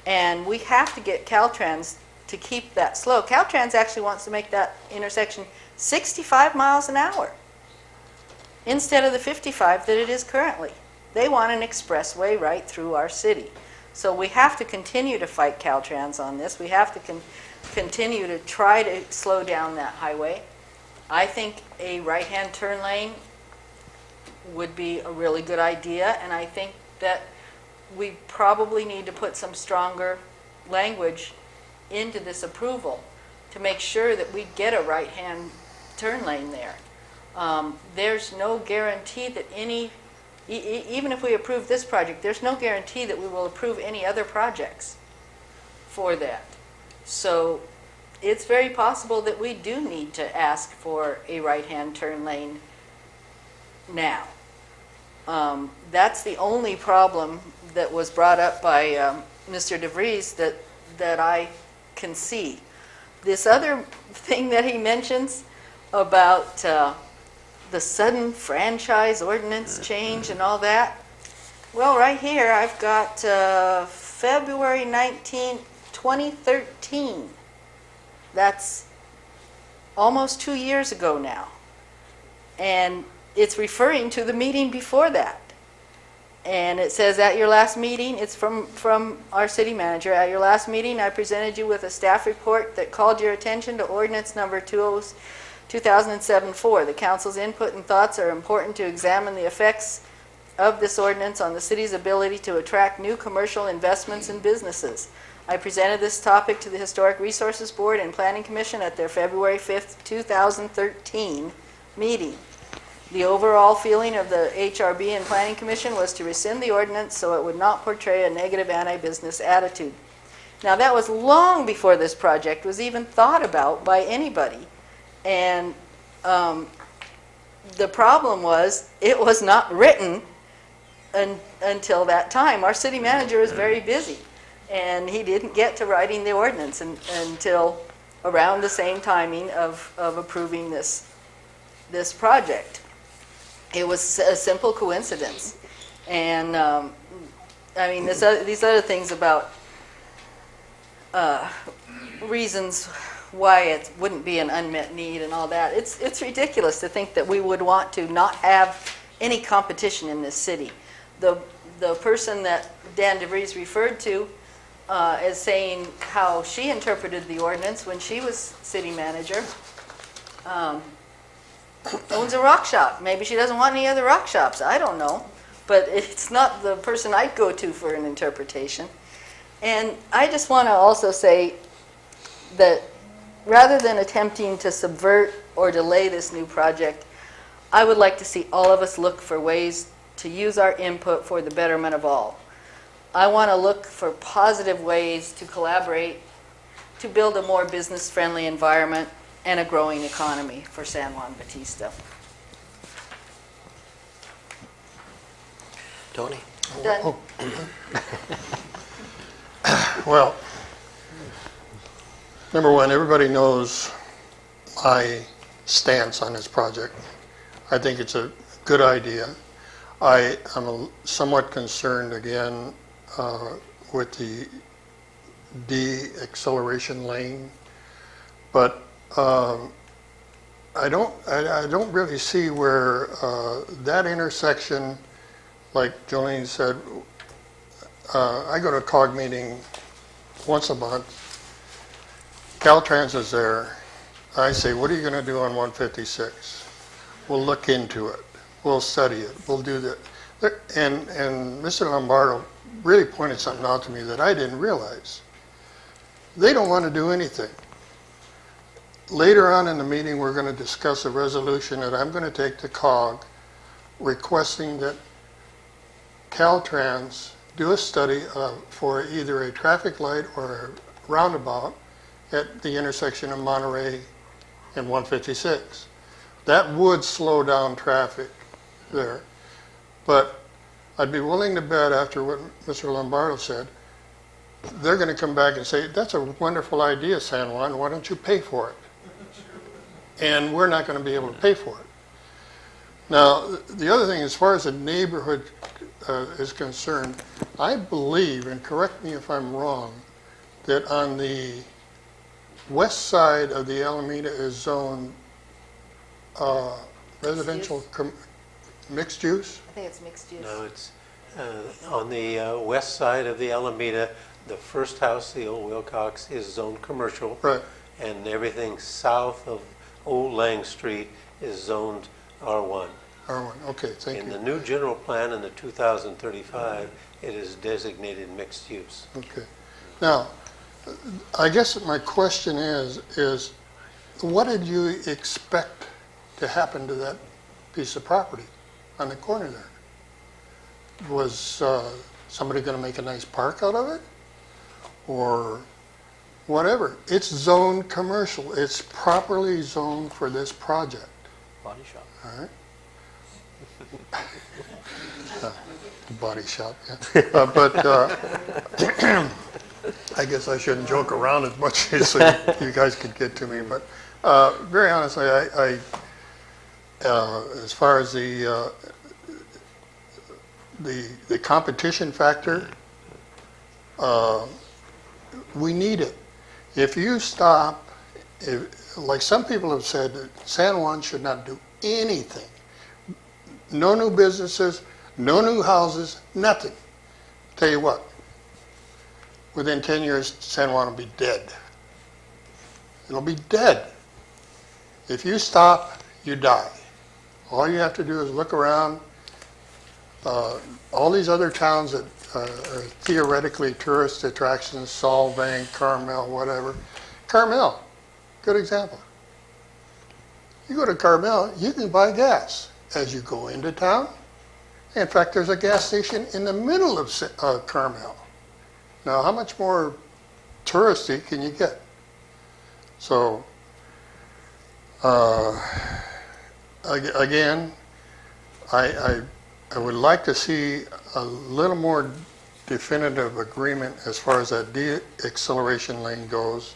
and we have to get Caltrans to keep that slow. Caltrans actually wants to make that intersection 65 miles an hour instead of the 55 that it is currently. They want an expressway right through our city. So we have to continue to fight Caltrans on this. We have to continue to try to slow down that highway. I think a right-hand turn lane would be a really good idea, and I think that we probably need to put some stronger language into this approval to make sure that we get a right-hand turn lane there. There's no guarantee that even if we approve this project, there's no guarantee that we will approve any other projects for that. So it's very possible that we do need to ask for a right-hand turn lane now. That's the only problem that was brought up by Mr. DeVries that I can see. This other thing that he mentions about the sudden franchise ordinance change and all that, well, right here I've got February 19, 2013. That's almost 2 years ago now. And it's referring to the meeting before that. And it says, at your last meeting, it's from our city manager, at your last meeting I presented you with a staff report that called your attention to ordinance number 2007-4. The council's input and thoughts are important to examine the effects of this ordinance on the city's ability to attract new commercial investments and businesses. I presented this topic to the Historic Resources Board and Planning Commission at their February 5th, 2013 meeting. The overall feeling of the HRB and Planning Commission was to rescind the ordinance so it would not portray a negative anti-business attitude. Now, that was long before this project was even thought about by anybody. And the problem was it was not written until that time. Our city manager was very busy, and he didn't get to writing the ordinance until around the same timing of approving this project. It was a simple coincidence. And I mean, these other things about reasons why it wouldn't be an unmet need and all that. It's ridiculous to think that we would want to not have any competition in this city. The person that Dan DeVries referred to as saying how she interpreted the ordinance when she was city manager owns a rock shop. Maybe she doesn't want any other rock shops. I don't know. But it's not the person I'd go to for an interpretation. And I just want to also say that rather than attempting to subvert or delay this new project, I would like to see all of us look for ways to use our input for the betterment of all. I want to look for positive ways to collaborate to build a more business-friendly environment and a growing economy for San Juan Bautista. Tony? Done. Well, number one, everybody knows my stance on this project. I think it's a good idea. I am somewhat concerned again with the de-acceleration lane, but I don't really see where that intersection, like Jolene said, I go to a COG meeting once a month. Caltrans is there. I say, what are you going to do on 156? We'll look into it. We'll study it. We'll do that. And Mr. Lombardo really pointed something out to me that I didn't realize. They don't want to do anything. Later on in the meeting, we're going to discuss a resolution that I'm going to take to COG requesting that Caltrans do a study for either a traffic light or a roundabout at the intersection of Monterey and 156. That would slow down traffic there. But I'd be willing to bet, after what Mr. Lombardo said, they're going to come back and say, that's a wonderful idea, San Juan, why don't you pay for it? And we're not going to be able to pay for it. Now, the other thing, as far as the neighborhood is concerned, I believe, and correct me if I'm wrong, that on the west side of the Alameda is zoned residential mixed use? I think it's mixed use. No, it's on the west side of the Alameda. The first house, the old Wilcox, is zoned commercial. Right. And everything south of Old Lang Street is zoned R1. R1, okay, thank you. In the new general plan in the 2035, it is designated mixed use. Okay. Now, I guess my question is what did you expect to happen to that piece of property on the corner there? Was somebody going to make a nice park out of it? Or whatever. It's zoned commercial. It's properly zoned for this project. Body shop. All right. The body shop, yeah. I guess I shouldn't joke around as much as so you guys could get to me. But very honestly, I as far as the competition factor, we need it. If you stop, like some people have said, that San Juan should not do anything. No new businesses, no new houses, nothing. Tell you what, within 10 years, San Juan will be dead. It'll be dead. If you stop, you die. All you have to do is look around. All these other towns that are theoretically tourist attractions, Solvang, Carmel, whatever. Carmel, good example. You go to Carmel, you can buy gas as you go into town. In fact, there's a gas station in the middle of Carmel. Now, how much more touristy can you get? So, again, I would like to see a little more definitive agreement as far as that de-acceleration lane goes,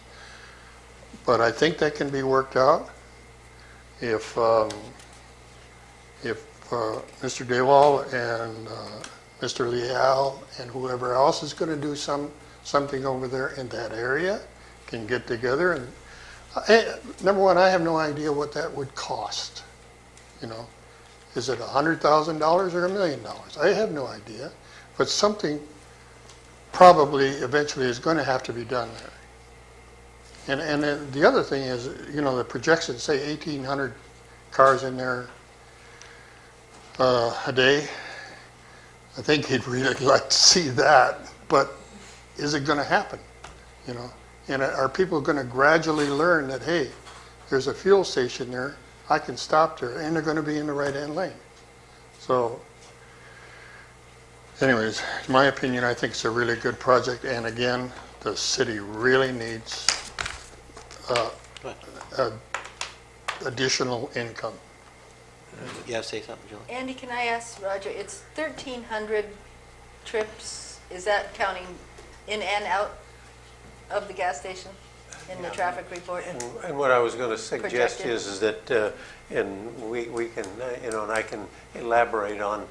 but I think that can be worked out if Mr. Dewall and Mr. Leal and whoever else is going to do something over there in that area can get together. And Number one, I have no idea what that would cost, you know. Is it $100,000 or $1 million? I have no idea, but something probably eventually is going to have to be done there. And then the other thing is, you know, the projections say 1,800 cars in there a day. I think he'd really like to see that, but is it going to happen? You know, and are people going to gradually learn that, hey, there's a fuel station there, I can stop there, and they're going to be in the right-hand lane. So, anyways, in my opinion, I think it's a really good project, and again, the city really needs additional income. Yeah, say something, Julie. Andy, can I ask Roger, it's 1,300 trips, is that counting in and out of the gas station in the traffic report? And what I was going to suggest Projected. is that, and we can, you know, and I can elaborate on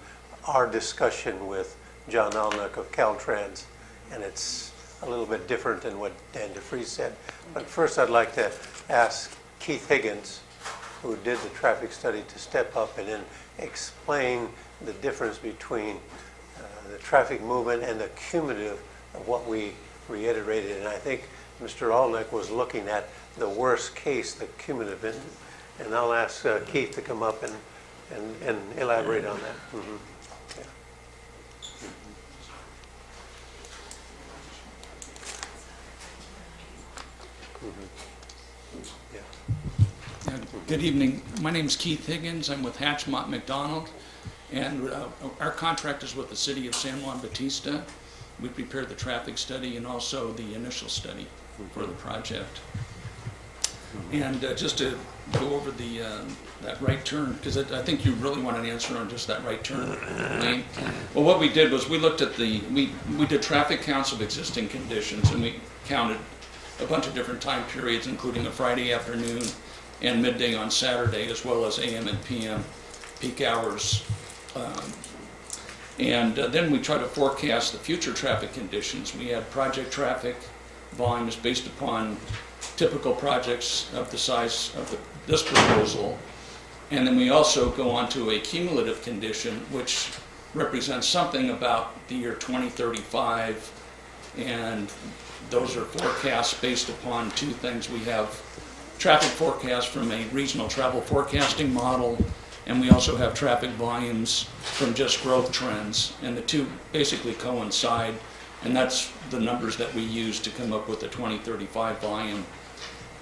our discussion with John Alnuck of Caltrans, and it's a little bit different than what Dan DeFries said. But first I'd like to ask Keith Higgins, who did the traffic study, to step up and then explain the difference between the traffic movement and the cumulative of what we reiterated. And I think Mr. Alnuck was looking at the worst case, the cumulative. And I'll ask Keith to come up and elaborate on that. Mm-hmm. Good evening. My name is Keith Higgins. I'm with Hatchmont McDonald, and our contract is with the City of San Juan Bautista. We prepared the traffic study and also the initial study for the project. And just to go over that right turn, because I think you really want an answer on just that right turn lane. Well, what we did was we looked at we did traffic counts of existing conditions, and we counted a bunch of different time periods, including a Friday afternoon and midday on Saturday, as well as AM and PM peak hours. And then we try to forecast the future traffic conditions. We had project traffic volumes based upon typical projects of the size of this proposal. And then we also go on to a cumulative condition, which represents something about the year 2035. And those are forecasts based upon two things. We have traffic forecast from a regional travel forecasting model, and we also have traffic volumes from just growth trends, and the two basically coincide, and that's the numbers that we use to come up with the 2035 volume.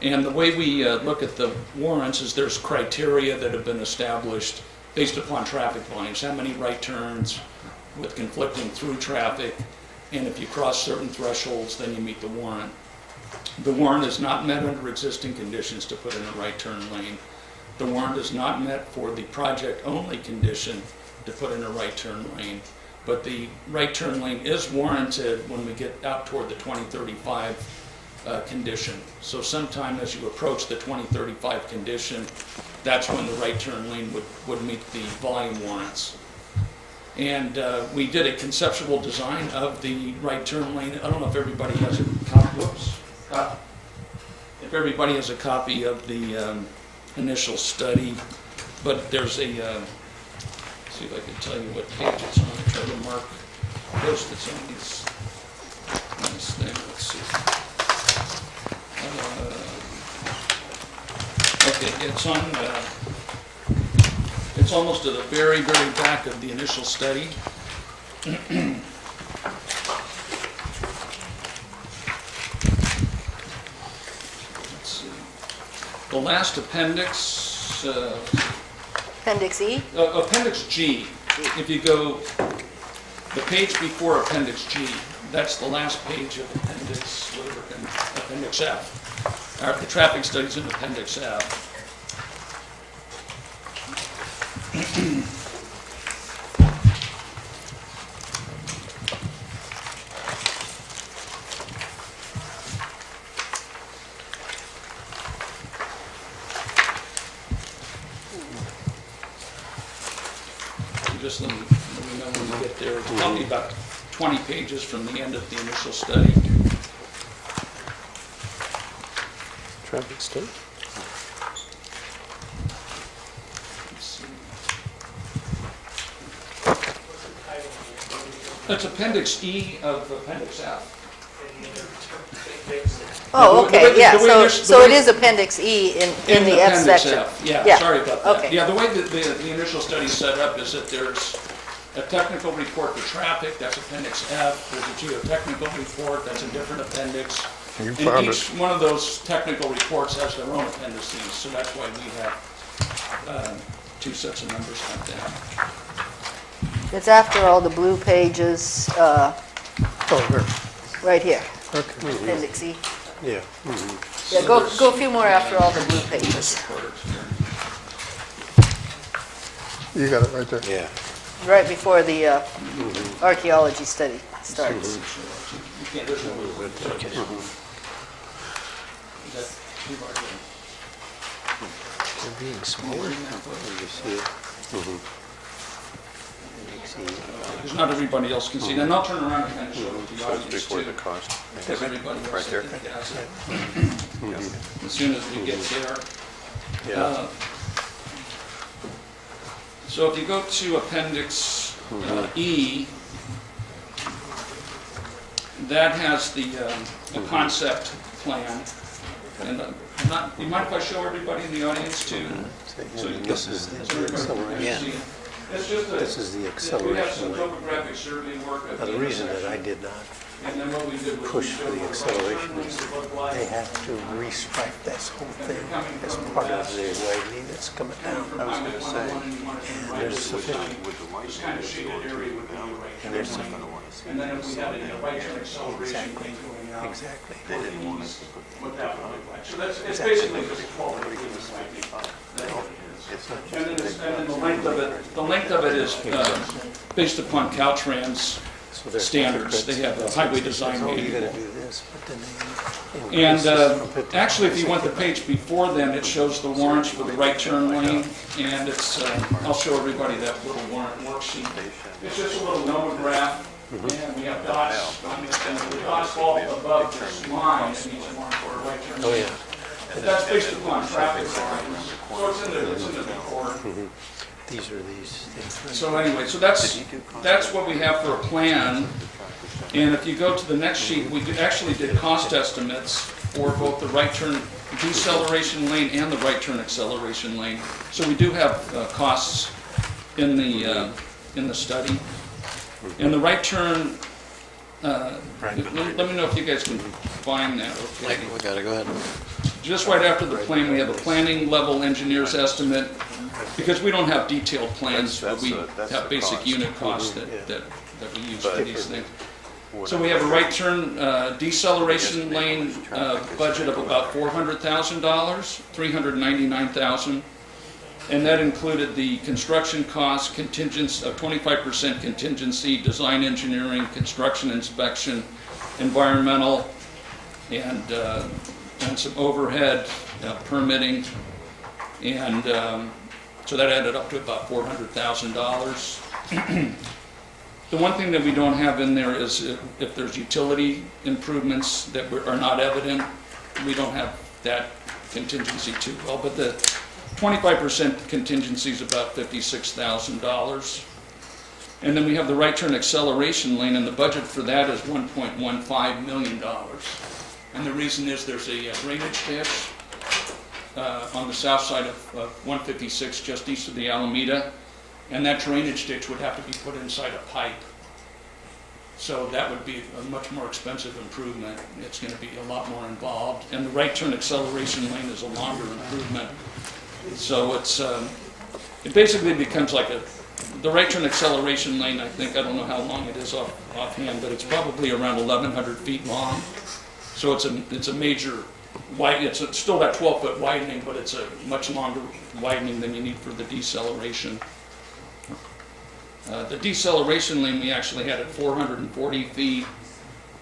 And the way we look at the warrants is there's criteria that have been established based upon traffic volumes, how many right turns with conflicting through traffic, and if you cross certain thresholds, then you meet the warrant. The warrant is not met under existing conditions to put in a right turn lane. The warrant is not met for the project-only condition to put in a right turn lane. But the right turn lane is warranted when we get out toward the 2035 condition. So sometime as you approach the 2035 condition, that's when the right turn lane would meet the volume warrants. And we did a conceptual design of the right turn lane. I don't know if everybody has a copy. Whoops. If everybody has a copy of the initial study, but there's a, see if I can tell you what page it's on. I try to mark post-its on this thing. Let's see. Okay, it's on. It's almost at the very, very back of the initial study. The last appendix, Appendix E? Appendix G. If you go the page before Appendix G, that's the last page of Appendix, whatever, Appendix F. The traffic studies in Appendix F. Just let me know when we get there. It's probably about 20 pages from the end of the initial study. traffic study. That's Appendix E of Appendix F. Oh, The way- okay, yeah, the way so, this- the so way- it is Appendix E in the F Appendix section. F. Yeah, sorry about that. Okay. Yeah, the way the initial study is set up is that there's a technical report for traffic, that's Appendix F. There's a geotechnical report, that's a different appendix. You And found each one of those technical reports has their own appendices, so that's why we have two sets of numbers like that. It's after all the blue pages, Oh, there. right here, Okay. Appendix E. Yeah. Yeah, go a few more after all the blue pages, You got it right there. Yeah. right before the archaeology study starts. Yeah, there's no way to Okay. They're being smaller. You see it? Because not everybody else can see it. And I'll turn around and kind of show it to the So it's audience before too. the cost. Because everybody else Right there. I think has it. As soon as we get there. Yeah. So if you go to Appendix E, that has the concept plan. And you mind if I show everybody in the audience too? So you This is the acceleration. It's just This is the we have acceleration some lane. topographic survey work. at Now, the the reason that I intersection. did not And then what we did was push we for showed the what acceleration right is turns look like. they have to restripe this whole thing as part of the widening that's coming down. I was going to say, and there's sufficient, This kind of shaded area would be the right and turn there's lane. some, And then if we had a right turn acceleration exactly, lane going out. exactly. What that would look like. So that's, it's basically just 12 acres widening. And then the length of it is based upon Caltrans So they're standards. They have a highway design Oh, you manual. gotta do this, but then they And increase this from 50 actually, if you went the page before then, it shows the warrants for the right turn lane, and it's, I'll show everybody that little warrant worksheet. It's just a little nomograph, and we have dots, and the dots fall above this line, and each warrant for a right turn. Oh, yeah. And that's based upon traffic volumes, so it's in the report. These are these things. right? So anyway, so that's what we have for a plan. And if you go to the next sheet, we actually did cost estimates for both the right turn deceleration lane and the right turn acceleration lane. So we do have costs in the study. And the right turn, let me know if you guys can find that. Okay. We gotta go ahead. Just right after the plan, we have a planning level engineer's estimate, because we don't have detailed plans, but we That's have the basic cost. unit costs that we use for But- these things. So we have a right turn deceleration lane budget of about $400,000, $399,000. And that included the construction costs, 25% contingency, design engineering, construction inspection, environmental, and some overhead permitting. And so that added up to about $400,000. The one thing that we don't have in there is if there's utility improvements that are not evident, we don't have that contingency too well. But the 25% contingency is about $56,000. And then we have the right turn acceleration lane, and the budget for that is $1.15 million. And the reason is there's a drainage ditch on the south side of 156, just east of the Alameda, and that drainage ditch would have to be put inside a pipe. So that would be a much more expensive improvement. It's going to be a lot more involved. And the right turn acceleration lane is a longer improvement. So it basically becomes like the right turn acceleration lane, I don't know how long it is offhand, but it's probably around 1,100 feet long. So it's a major it's still that 12-foot widening, but it's a much longer widening than you need for the deceleration. The deceleration lane, we actually had at 440 feet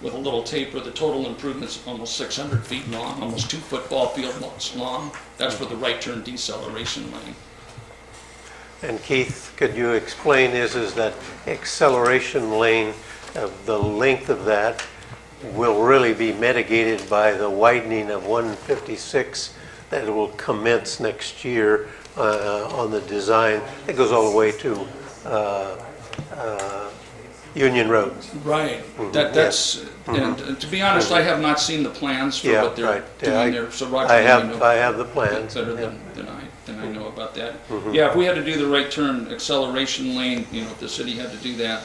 with a little taper. The total improvement's almost 600 feet long, almost 2 football fields long. That's for the right turn deceleration lane. And Keith, could you explain is that acceleration lane, the length of that will really be mitigated by the widening of 156 that will commence next year on the design. It goes all the way to Union Road. Right. Mhm. That's and to be honest, I have not seen the plans for what they're doing there. So Roger, I you know have the plans. better than I know about that. Mhm. Yeah, if we had to do the right turn acceleration lane, you know, if the city had to do that,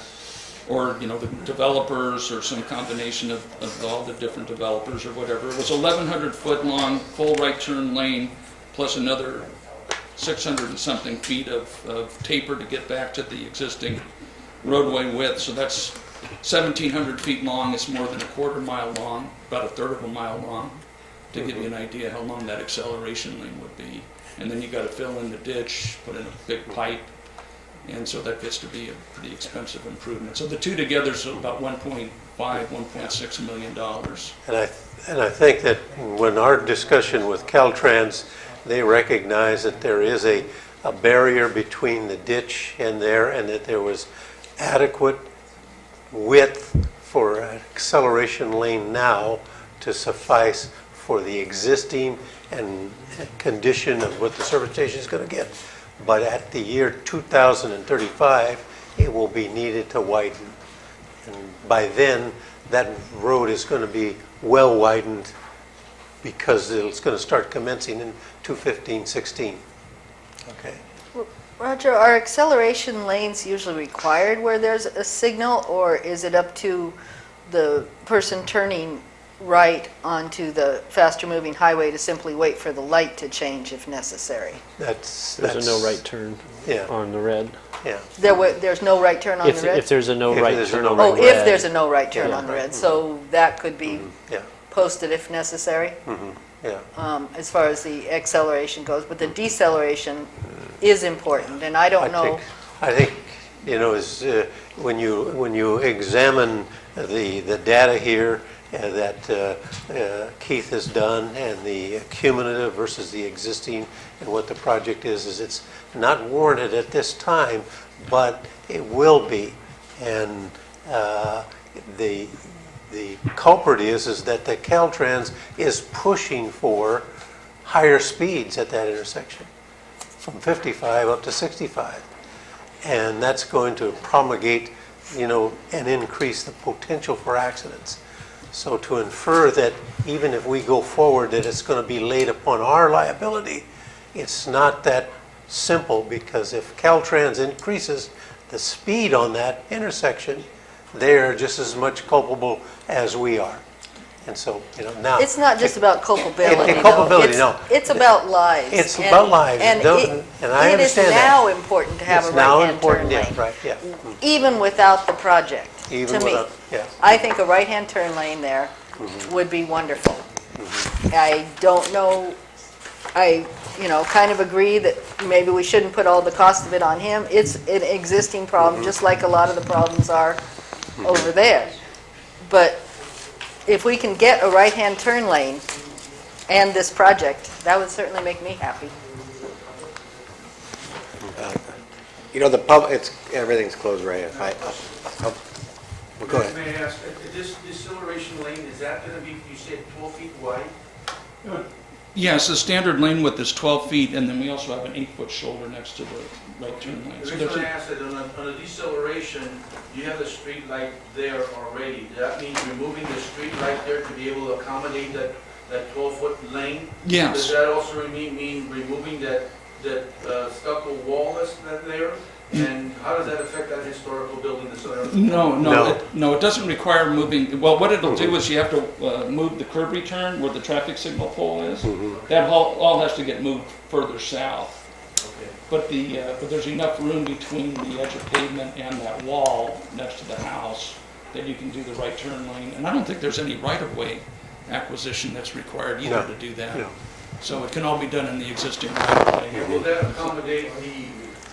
or you know, the developers or some combination of all the different developers or whatever, it was 1,100 foot long full right turn lane plus another 600 and something feet of taper to get back to the existing roadway width. So that's 1,700 feet long. It's more than a quarter mile long, about a third of a mile long, to give you an idea how long that acceleration lane would be. And then you got to fill in the ditch, put in a big pipe, and so that gets to be a pretty expensive improvement. So the two together is about $1.5, $1.6 million. And I think that when our discussion with Caltrans, they recognize that there is a barrier between the ditch and there, and that there was adequate width for an acceleration lane now to suffice for the existing and condition of what the service station is going to get. But at the year 2035, it will be needed to widen. And by then, that road is going to be well widened because it's going to start commencing in 2015-16. Okay. Roger, are acceleration lanes usually required where there's a signal, or is it up to the person turning right onto the faster moving highway to simply wait for the light to change if necessary? There's a no right turn on the red. Yeah. There's no right turn on the red? If there's a no right turn on the red. Oh, if there's a no right turn on the red. So that could be posted if necessary? Yeah. As far as the acceleration goes, but the deceleration is important, and I don't know. I think you know, is when you examine the data here that Keith has done, and the cumulative versus the existing, and what the project is it's not warranted at this time, but it will be. And the culprit is that the Caltrans is pushing for higher speeds at that intersection, from 55 up to 65. And that's going to promulgate, you know, and increase the potential for accidents. So to infer that even if we go forward that it's going to be laid upon our liability, it's not that simple, because if Caltrans increases the speed on that intersection, they're just as much culpable as we are. And so, you know, now... It's not just about culpability, culpability, no. It's about lives. It's about lives. And I understand it is now important to have a right-hand turn lane. Right, yeah. Even without the project, Even to without, me. yeah. I think a right-hand turn lane there would be wonderful. I don't know, I, you know, kind of agree that maybe we shouldn't put all the cost of it on him. It's an existing problem, just like a lot of the problems are over there. But if we can get a right-hand turn lane and this project, that would certainly make me happy. You know, everything's closed right. Well, go ahead. May I ask, this deceleration lane, is that going to be, you said 12 feet wide? Yes, the standard lane width is 12 feet, and then we also have an 8-foot shoulder next to the right turn lane. The reason I asked that, on a deceleration, you have the street light there already. That means removing the street light there to be able to accommodate that 12-foot lane? Yes. Does that also mean removing that stucco wall that's there? And how does that affect that historical building that's there? No, it doesn't require moving. Well, what it'll do is you have to move the curb return where the traffic signal pole is. That all has to get moved further south. Okay. But there's enough room between the edge of pavement and that wall next to the house that you can do the right turn lane. And I don't think there's any right-of-way acquisition that's required either to do that. No. So it can all be done in the existing right-of-way. Will that accommodate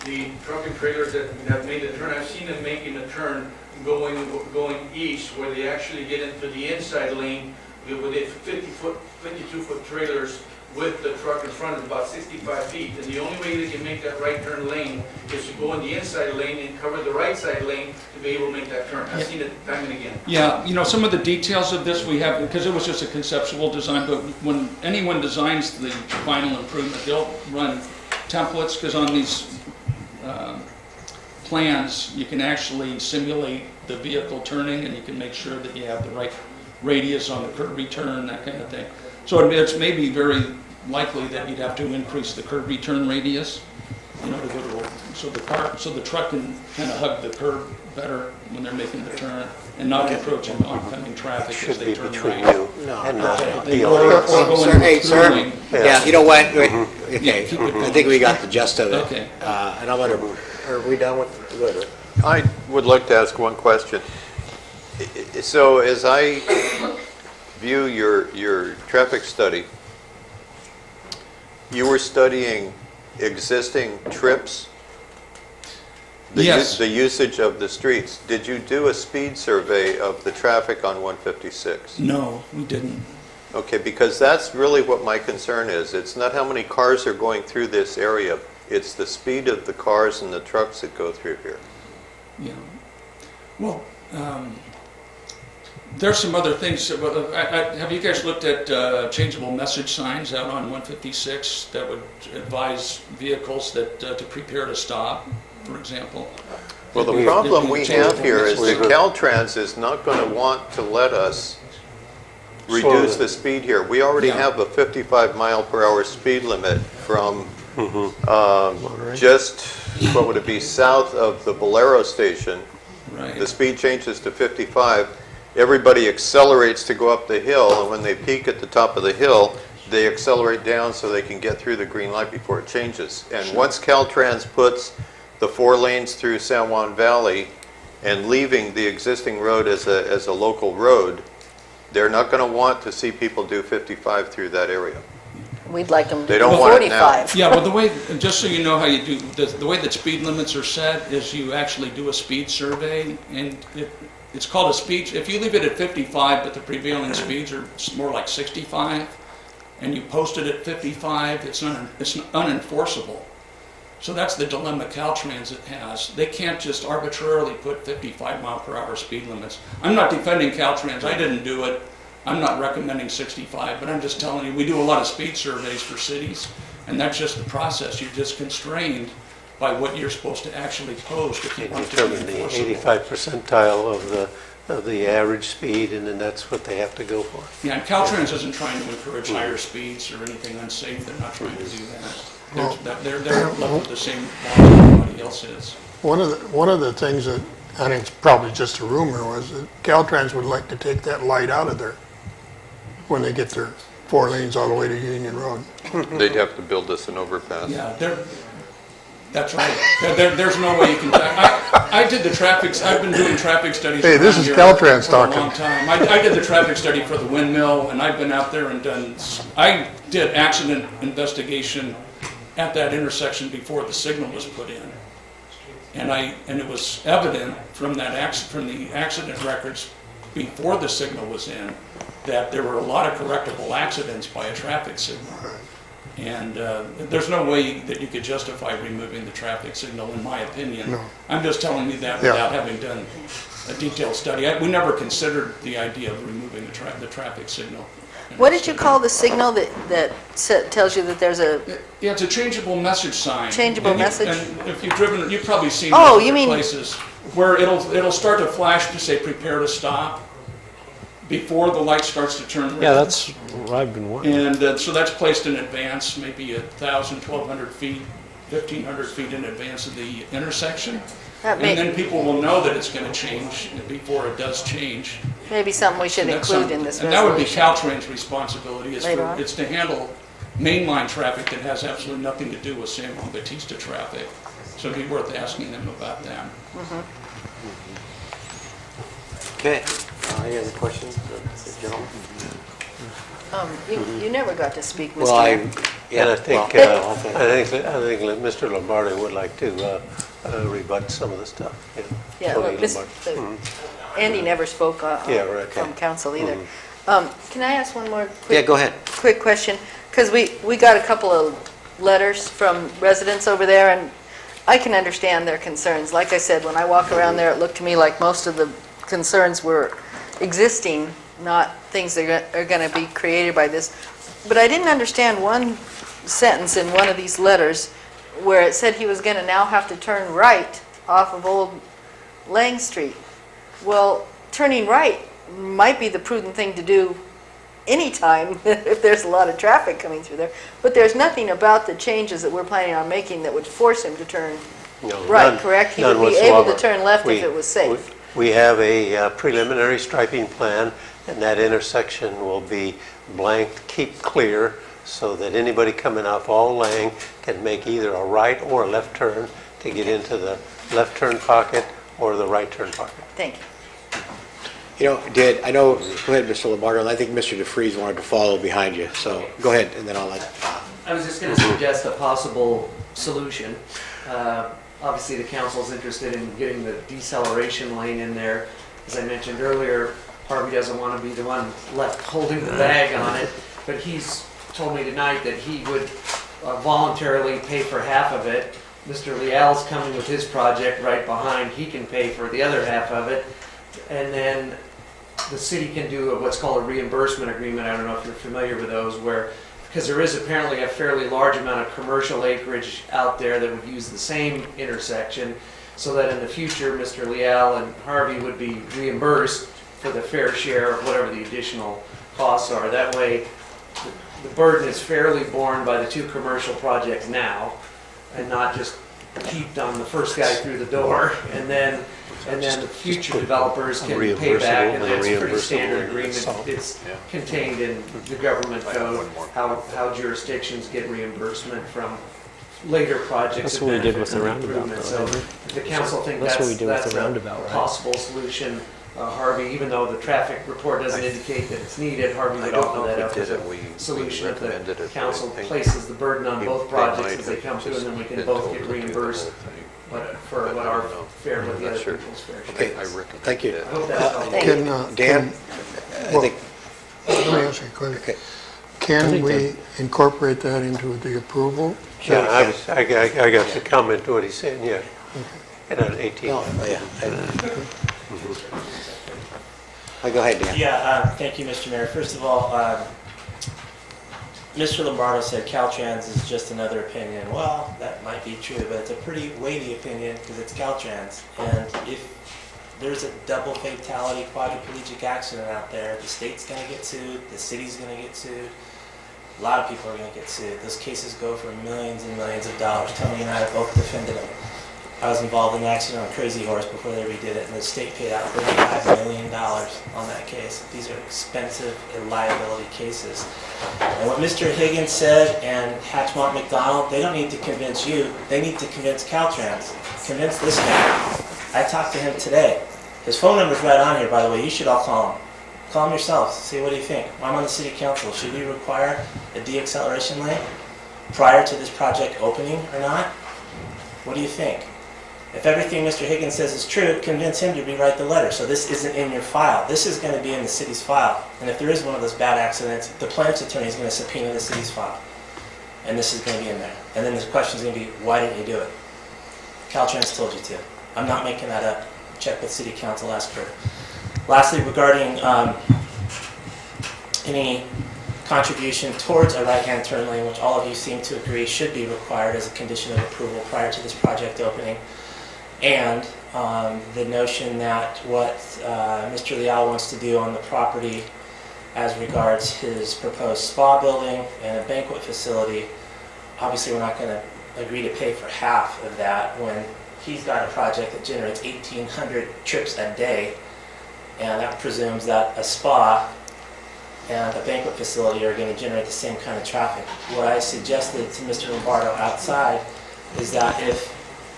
the truck and trailers that have made the turn? I've seen them making a turn going east, where they actually get into the inside lane with the 52-foot trailers with the truck in front is about 65 feet, and the only way they can make that right turn lane is to go in the inside lane and cover the right side lane to be able to make that turn. I've seen it time and again. Yeah, you know, some of the details of this we have, because it was just a conceptual design, but when anyone designs the final improvement, they'll run templates, because on these plans, you can actually simulate the vehicle turning, and you can make sure that you have the right radius on the curb return, that kind of thing. So it's maybe very likely that you'd have to increase the curb return radius, you know, to go to, so the truck can kind of hug the curb better when they're making the turn and not encroach on oncoming traffic as they turn right. and not They the go audience. in Sir, hey, through sir. lane. Yeah, you know what? Mm-hmm. Okay, keep it I going. think we got the gist of it. Okay. And I'm gonna, are we done with, good. I would like to ask one question. So as I view your traffic study, you were studying existing trips? Yes. The usage of the streets. Did you do a speed survey of the traffic on 156? No, we didn't. Okay, because that's really what my concern is. It's not how many cars are going through this area. It's the speed of the cars and the trucks that go through here. Yeah. Well, there's some other things. Have you guys looked at changeable message signs out on 156 that would advise vehicles that to prepare to stop, for example? Well, the problem we have here is that Caltrans is not going to want to let us reduce the speed here. We already have a 55 mile per hour speed limit from just, what would it be, south of the Bolero station. Right. The speed changes to 55. Everybody accelerates to go up the hill, and when they peak at the top of the hill, they accelerate down so they can get through the green light before it changes. And once Caltrans puts the 4 lanes through San Juan Valley and leaving the existing road as a local road, they're not going to want to see people do 55 through that area. We'd like them to They do don't want it now. 45. Yeah, well, the way, just so you know how you do, the way that speed limits are set is you actually do a speed survey, and it's called a speed, if you leave it at 55, but the prevailing speeds are more like 65, and you post it at 55, it's unenforceable. So that's the dilemma Caltrans has. They can't just arbitrarily put 55 mile per hour speed limits. I'm not defending Caltrans, I didn't do it. I'm not recommending 65, but I'm just telling you, we do a lot of speed surveys for cities, and that's just the process. You're just constrained by what you're supposed to actually post if you want to be Determine the enforceable. 85 percentile of the average speed, and then that's what they have to go for. Yeah, and Caltrans isn't trying to encourage higher speeds or anything unsafe. They're not trying to do that. They're left with the same law that everybody else is. One of the things that, I think it's probably just a rumor, was that Caltrans would like to take that light out of there when they get their 4 lanes all the way to Union Road. They'd have to build us an overpass. Yeah, that's right. There's no way you can. I did the traffic. I've been doing traffic studies. Hey, this is around here Caltrans for a talking. long time. I did the traffic study for the windmill, and I've been out there and done. I did accident investigation at that intersection before the signal was put in, and it was evident from the accident records before the signal was in that there were a lot of correctable accidents by a traffic signal. And there's no way that you could justify removing the traffic signal, in my opinion. No. I'm just telling you that without having done a detailed study. We never considered the idea of removing the traffic signal. What did you call the signal that tells you that there's a... Yeah, it's a changeable message sign. Changeable message? And if you've driven, you've probably seen Oh, it you in mean- places where it'll start to flash to say prepare to stop before the light starts to turn red. Yeah, that's what I've been working. And so that's placed in advance, maybe 1,000, 1,200 feet, 1,500 feet in advance of the intersection. That And then people will know that it's going to change before it does change. Maybe something we should And that's include in this And that would be resolution. Caltrans' responsibility, Later on. it's to handle mainline traffic that has absolutely nothing to do with San Juan Bautista traffic. So it'd be worth asking them about that. Okay, any other questions, gentlemen? You never got to speak, Mr. Well, Mayor. And I think, well, I think Mr. Lombardi would like to rebut some of the stuff. Yeah, Tony look, this, Lombardi. Andy never spoke Yeah, right. from council either. Can I ask one more Yeah, go ahead. quick question? Because we got a couple of letters from residents over there, and I can understand their concerns. Like I said, when I walk around there, it looked to me like most of the concerns were existing, not things that are going to be created by this. But I didn't understand one sentence in one of these letters where it said he was going to now have to turn right off of Old Lang Street. Well, turning right might be the prudent thing to do anytime if there's a lot of traffic coming through there. But there's nothing about the changes that we're planning on making that would force him to turn right, none, correct? He none would be able to whatsoever. turn left if it was safe. We have a preliminary striping plan, and that intersection will be blanked, keep clear, so that anybody coming off Old Lang can make either a right or a left turn to get into the left turn pocket or the right turn pocket. Thank you. You know, I know, go ahead, Mr. Lombardo, and I think Mr. DeFries wanted to follow behind you, so go ahead, and then I'll let. I was just going to suggest a possible solution. Obviously, the council's interested in getting the deceleration lane in there. As I mentioned earlier, Harvey doesn't want to be the one left holding the bag on it, but he's told me tonight that he would voluntarily pay for half of it. Mr. Leal's coming with his project right behind. He can pay for the other half of it. And then the city can do what's called a reimbursement agreement. I don't know if you're familiar with those, where, because there is apparently a fairly large amount of commercial acreage out there that would use the same intersection, so that in the future, Mr. Leal and Harvey would be reimbursed for the fair share of whatever the additional costs are. That way, the burden is fairly borne by the two commercial projects now, and not just heaped on the first guy through the door, and then the future developers can pay back, and that's a pretty standard agreement. It's contained in the government code, how jurisdictions get reimbursement from later projects. That's what we did with the roundabout, though. So if the council thinks That's what we did with that's the a roundabout, right? possible solution, Harvey, even though the traffic report doesn't indicate that it's needed, Harvey would offer that up as a solution. If the council places the burden on both projects as they come through, and then we can both get reimbursed for what our fair, what the other people's fair share. Okay, thank you. I hope that's helpful. Dan, I think. Let me ask you a question. Okay. Can we incorporate that into the approval? Yeah, I got to comment to what he's saying, yeah. And on 18. No, yeah. Go ahead, Dan. Yeah, thank you, Mr. Mayor. First of all, Mr. Lombardo said Caltrans is just another opinion. Well, that might be true, but it's a pretty weighty opinion because it's Caltrans. And if there's a double fatality quadriplegic accident out there, the state's going to get sued, the city's going to get sued, a lot of people are going to get sued. Those cases go for millions and millions of dollars. Tony and I have both defended them. I was involved in an accident on Crazy Horse before they redid it, and the state paid out $35 million on that case. These are expensive liability cases. And what Mr. Higgins said and Hatchmont McDonald, they don't need to convince you, they need to convince Caltrans. Convince this guy. I talked to him today. His phone number's right on here, by the way. You should all call him. Call him yourselves. See what do you think. I'm on the city council. Should we require a de-acceleration lane prior to this project opening or not? What do you think? If everything Mr. Higgins says is true, convince him to rewrite the letter. So this isn't in your file. This is going to be in the city's file. And if there is one of those bad accidents, the plaintiff's attorney is going to subpoena the city's file. And this is going to be in there. And then the question is going to be, why didn't you do it? Caltrans told you to. I'm not making that up. Check with city council, ask her. Lastly, regarding any contribution towards a right-hand turn lane, which all of you seem to agree should be required as a condition of approval prior to this project opening, and the notion that what Mr. Leal wants to do on the property as regards his proposed spa building and a banquet facility, obviously we're not going to agree to pay for half of that when he's got a project that generates 1,800 trips a day, and that presumes that a spa and a banquet facility are going to generate the same kind of traffic. What I suggested to Mr. Lombardo outside is that if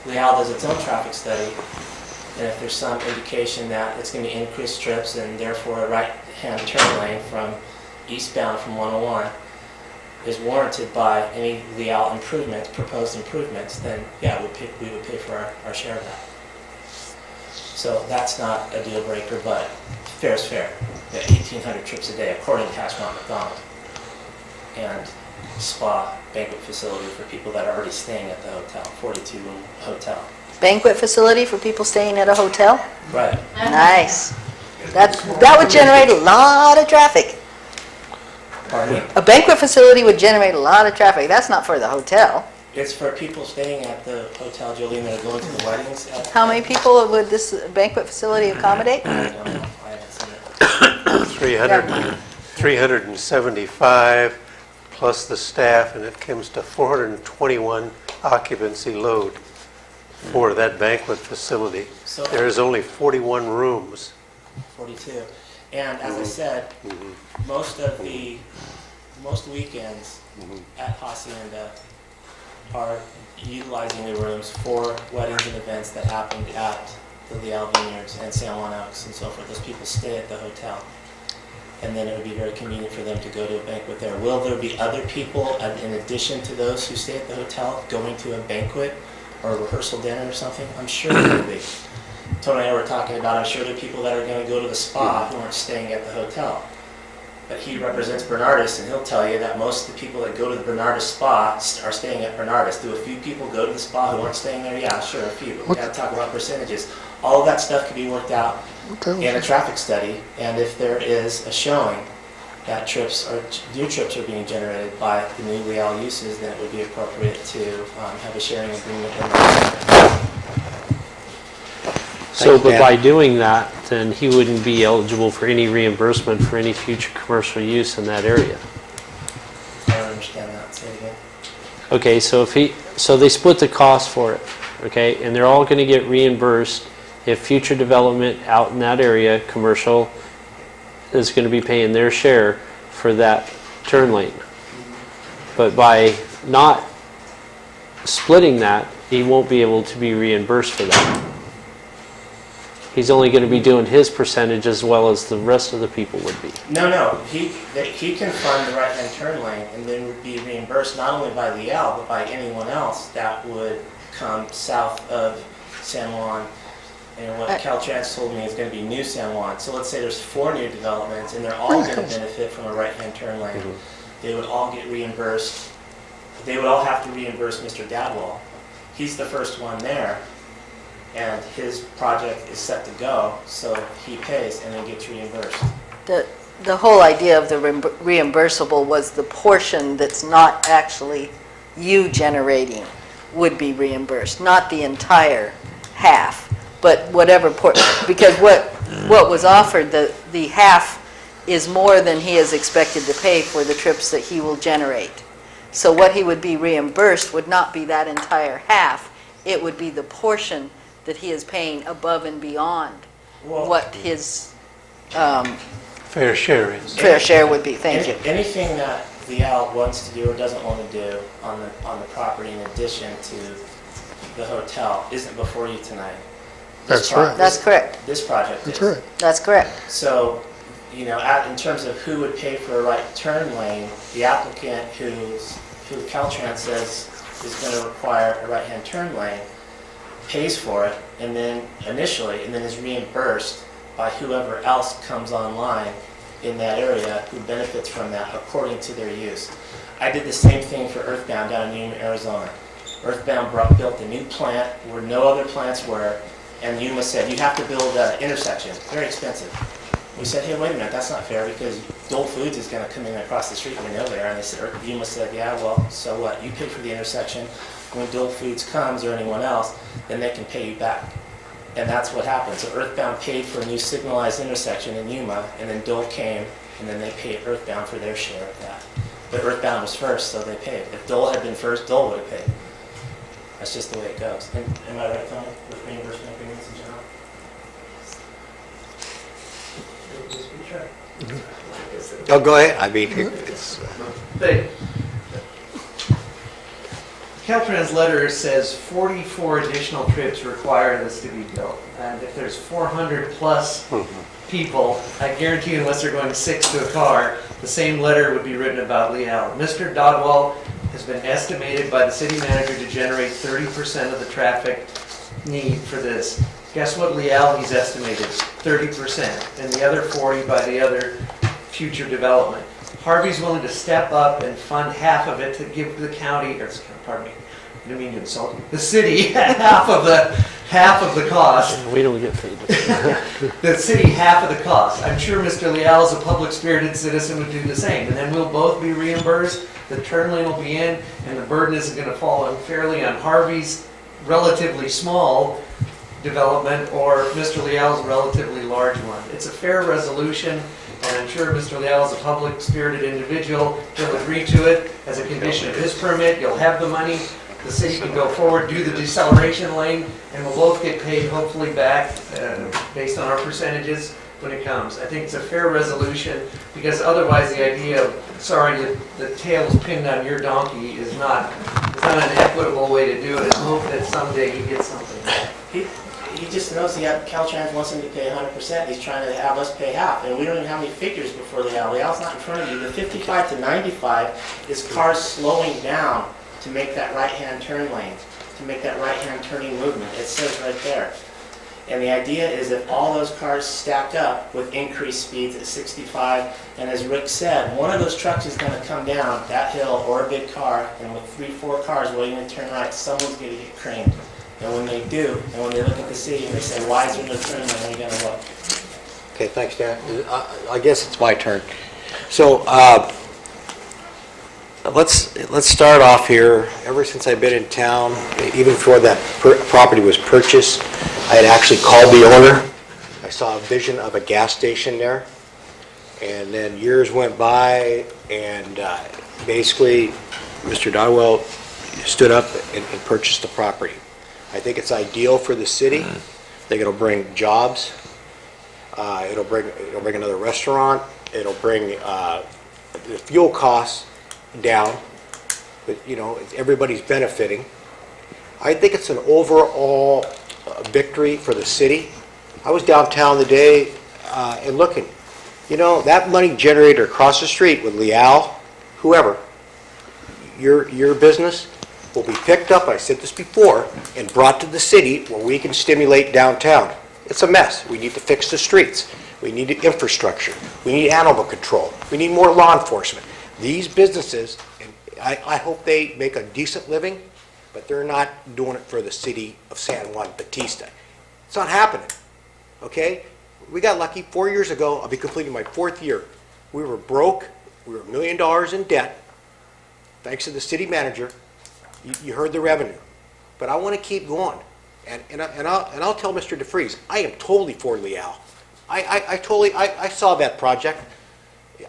Leal does its own traffic study, and if there's some indication that it's going to be increased trips and therefore a right-hand turn lane from eastbound from 101 is warranted by any Leal improvements, proposed improvements, then yeah, we would pay for our share of that. So that's not a deal breaker, but fair is fair. Yeah, 1,800 trips a day, according to Hatchmont McDonald. And spa banquet facility for people that are already staying at the hotel, 42-room hotel. Banquet facility for people staying at a hotel? Right. Nice. That would generate a lot of traffic. Pardon me? A banquet facility would generate a lot of traffic. That's not for the hotel. It's for people staying at the Hotel Jolene that are going to the weddings. How many people would this banquet facility accommodate? I don't know. I haven't seen it. 375 plus the staff, and it comes to 421 occupancy load for that banquet facility. So- There's only 41 rooms. 42. And as I said, most weekends at Hacienda are utilizing the rooms for weddings and events that happened at the Leal Vineyards and San Juan Oaks and so forth. Those people stay at the hotel. And then it would be very convenient for them to go to a banquet there. Will there be other people, in addition to those who stay at the hotel, going to a banquet or a rehearsal dinner or something? I'm sure there will be. Tony and I were talking about, I'm sure there are people that are going to go to the spa who aren't staying at the hotel. But he represents Bernardus, and he'll tell you that most of the people that go to the Bernardus spa are staying at Bernardus. Do a few people go to the spa who aren't staying there? Yeah, sure, a few. But we got to talk about percentages. All of that stuff can be worked out in a traffic study, and if there is a showing that new trips are being generated by the new Leal uses, then it would be appropriate to have a sharing agreement. So, but by doing that, then he wouldn't be eligible for any reimbursement for any future commercial use in that area. I don't understand that. Say it again. Okay, so so they split the cost for it, okay, and they're all going to get reimbursed if future development out in that area, commercial, is going to be paying their share for that turn lane. But by not splitting that, he won't be able to be reimbursed for that. He's only going to be doing his percentage as well as the rest of the people would be. No. He can fund the right-hand turn lane and then would be reimbursed not only by Leal, but by anyone else that would come south of San Juan. And what Caltrans told me is going to be new San Juan. So let's say there's 4 new developments and they're all going to benefit from a right-hand turn lane. They would all get reimbursed. They would all have to reimburse Mr. Dadwell. He's the first one there. And his project is set to go, so he pays and then gets reimbursed. The whole idea of the reimbursable was the portion that's not actually you generating would be reimbursed, not the entire half, but whatever because what was offered, the half is more than he is expected to pay for the trips that he will generate. So what he would be reimbursed would not be that entire half, it would be the portion that he is paying above and beyond what his fair share is. Fair share would be. Thank you. Anything that Leal wants to do or doesn't want to do on the property in addition to the hotel isn't before you tonight. That's right. That's correct. This project That's is. right. That's correct. So, in terms of who would pay for a right turn lane, the applicant who Caltrans says is going to require a right-hand turn lane pays for it, and then is reimbursed by whoever else comes online in that area who benefits from that according to their use. I did the same thing for Earthbound down in Yuma, Arizona. Earthbound built a new plant where no other plants were, and Yuma said, you have to build an intersection. Very expensive. We said, hey, wait a minute, that's not fair because Dole Foods is going to come in across the street. We know they are. And Yuma said, yeah, well, so what? You pay for the intersection. When Dole Foods comes or anyone else, then they can pay you back. And that's what happened. So Earthbound paid for a new signalized intersection in Yuma, and then Dole came, and then they paid Earthbound for their share of that. But Earthbound was first, so they paid. If Dole had been first, Dole would have paid. That's just the way it goes. And, am I right, Tony, with reimbursement agreements in general? Oh, go ahead. I mean, it's... Caltrans letter says 44 additional trips require this to be built. And if there's 400 plus people, I guarantee you, unless they're going 6 to a car, the same letter would be written about Leal. Mr. Dodwell has been estimated by the city manager to generate 30% of the traffic need for this. Guess what Leal he's estimated? 30%. And the other 40 by the other future development. Harvey's willing to step up and fund half of it to give the county, or pardon me, I didn't mean to insult you, the city half of the cost. We don't get paid. The city half of the cost. I'm sure Mr. Leal, as a public-spirited citizen, would do the same. And then we'll both be reimbursed, the turn lane will be in, and the burden isn't going to fall unfairly on Harvey's relatively small development or Mr. Leal's relatively large one. It's a fair resolution, and I'm sure Mr. Leal, as a public-spirited individual, will agree to it as a condition of his permit. You'll have the money. The city can go forward, do the deceleration lane, and we'll both get paid hopefully back based on our percentages when it comes. I think it's a fair resolution, because otherwise the idea of, sorry, the tail's pinned on your donkey is not an equitable way to do it. And hope that someday he gets something back. He just knows Caltrans wants him to pay 100%. He's trying to have us pay half, and we don't even have any figures before Leal. Leal's not in front of you. The 55 to 95 is cars slowing down to make that right-hand turn lane, to make that right-hand turning movement. It says right there. And the idea is if all those cars stack up with increased speeds at 65, and as Rick said, one of those trucks is going to come down that hill or a big car, and with 3-4 cars waiting to turn right, someone's going to get creamed. And when they do, and when they look at the city and they say, why is there no turn lane, we're going to look. Okay, thanks, Dan. I guess it's my turn. So let's start off here. Ever since I've been in town, even before that property was purchased, I had actually called the owner. I saw a vision of a gas station there. And then years went by, and basically Mr. Dodwell stood up and purchased the property. I think it's ideal for the city. I think it'll bring jobs. It'll bring another restaurant. It'll bring the fuel costs down. But, you know, everybody's benefiting. I think it's an overall victory for the city. I was downtown the day and looking. You know, that money generated across the street with Leal, whoever, your business will be picked up, I said this before, and brought to the city where we can stimulate downtown. It's a mess. We need to fix the streets. We need infrastructure. We need animal control. We need more law enforcement. These businesses, and I hope they make a decent living, but they're not doing it for the city of San Juan Bautista. It's not happening, okay? We got lucky 4 years ago. I'll be completing my 4th year. We were broke. We were $1 million in debt. Thanks to the city manager. You heard the revenue. But I want to keep going. And I'll tell Mr. DeFries, I am totally for Leal. I saw that project.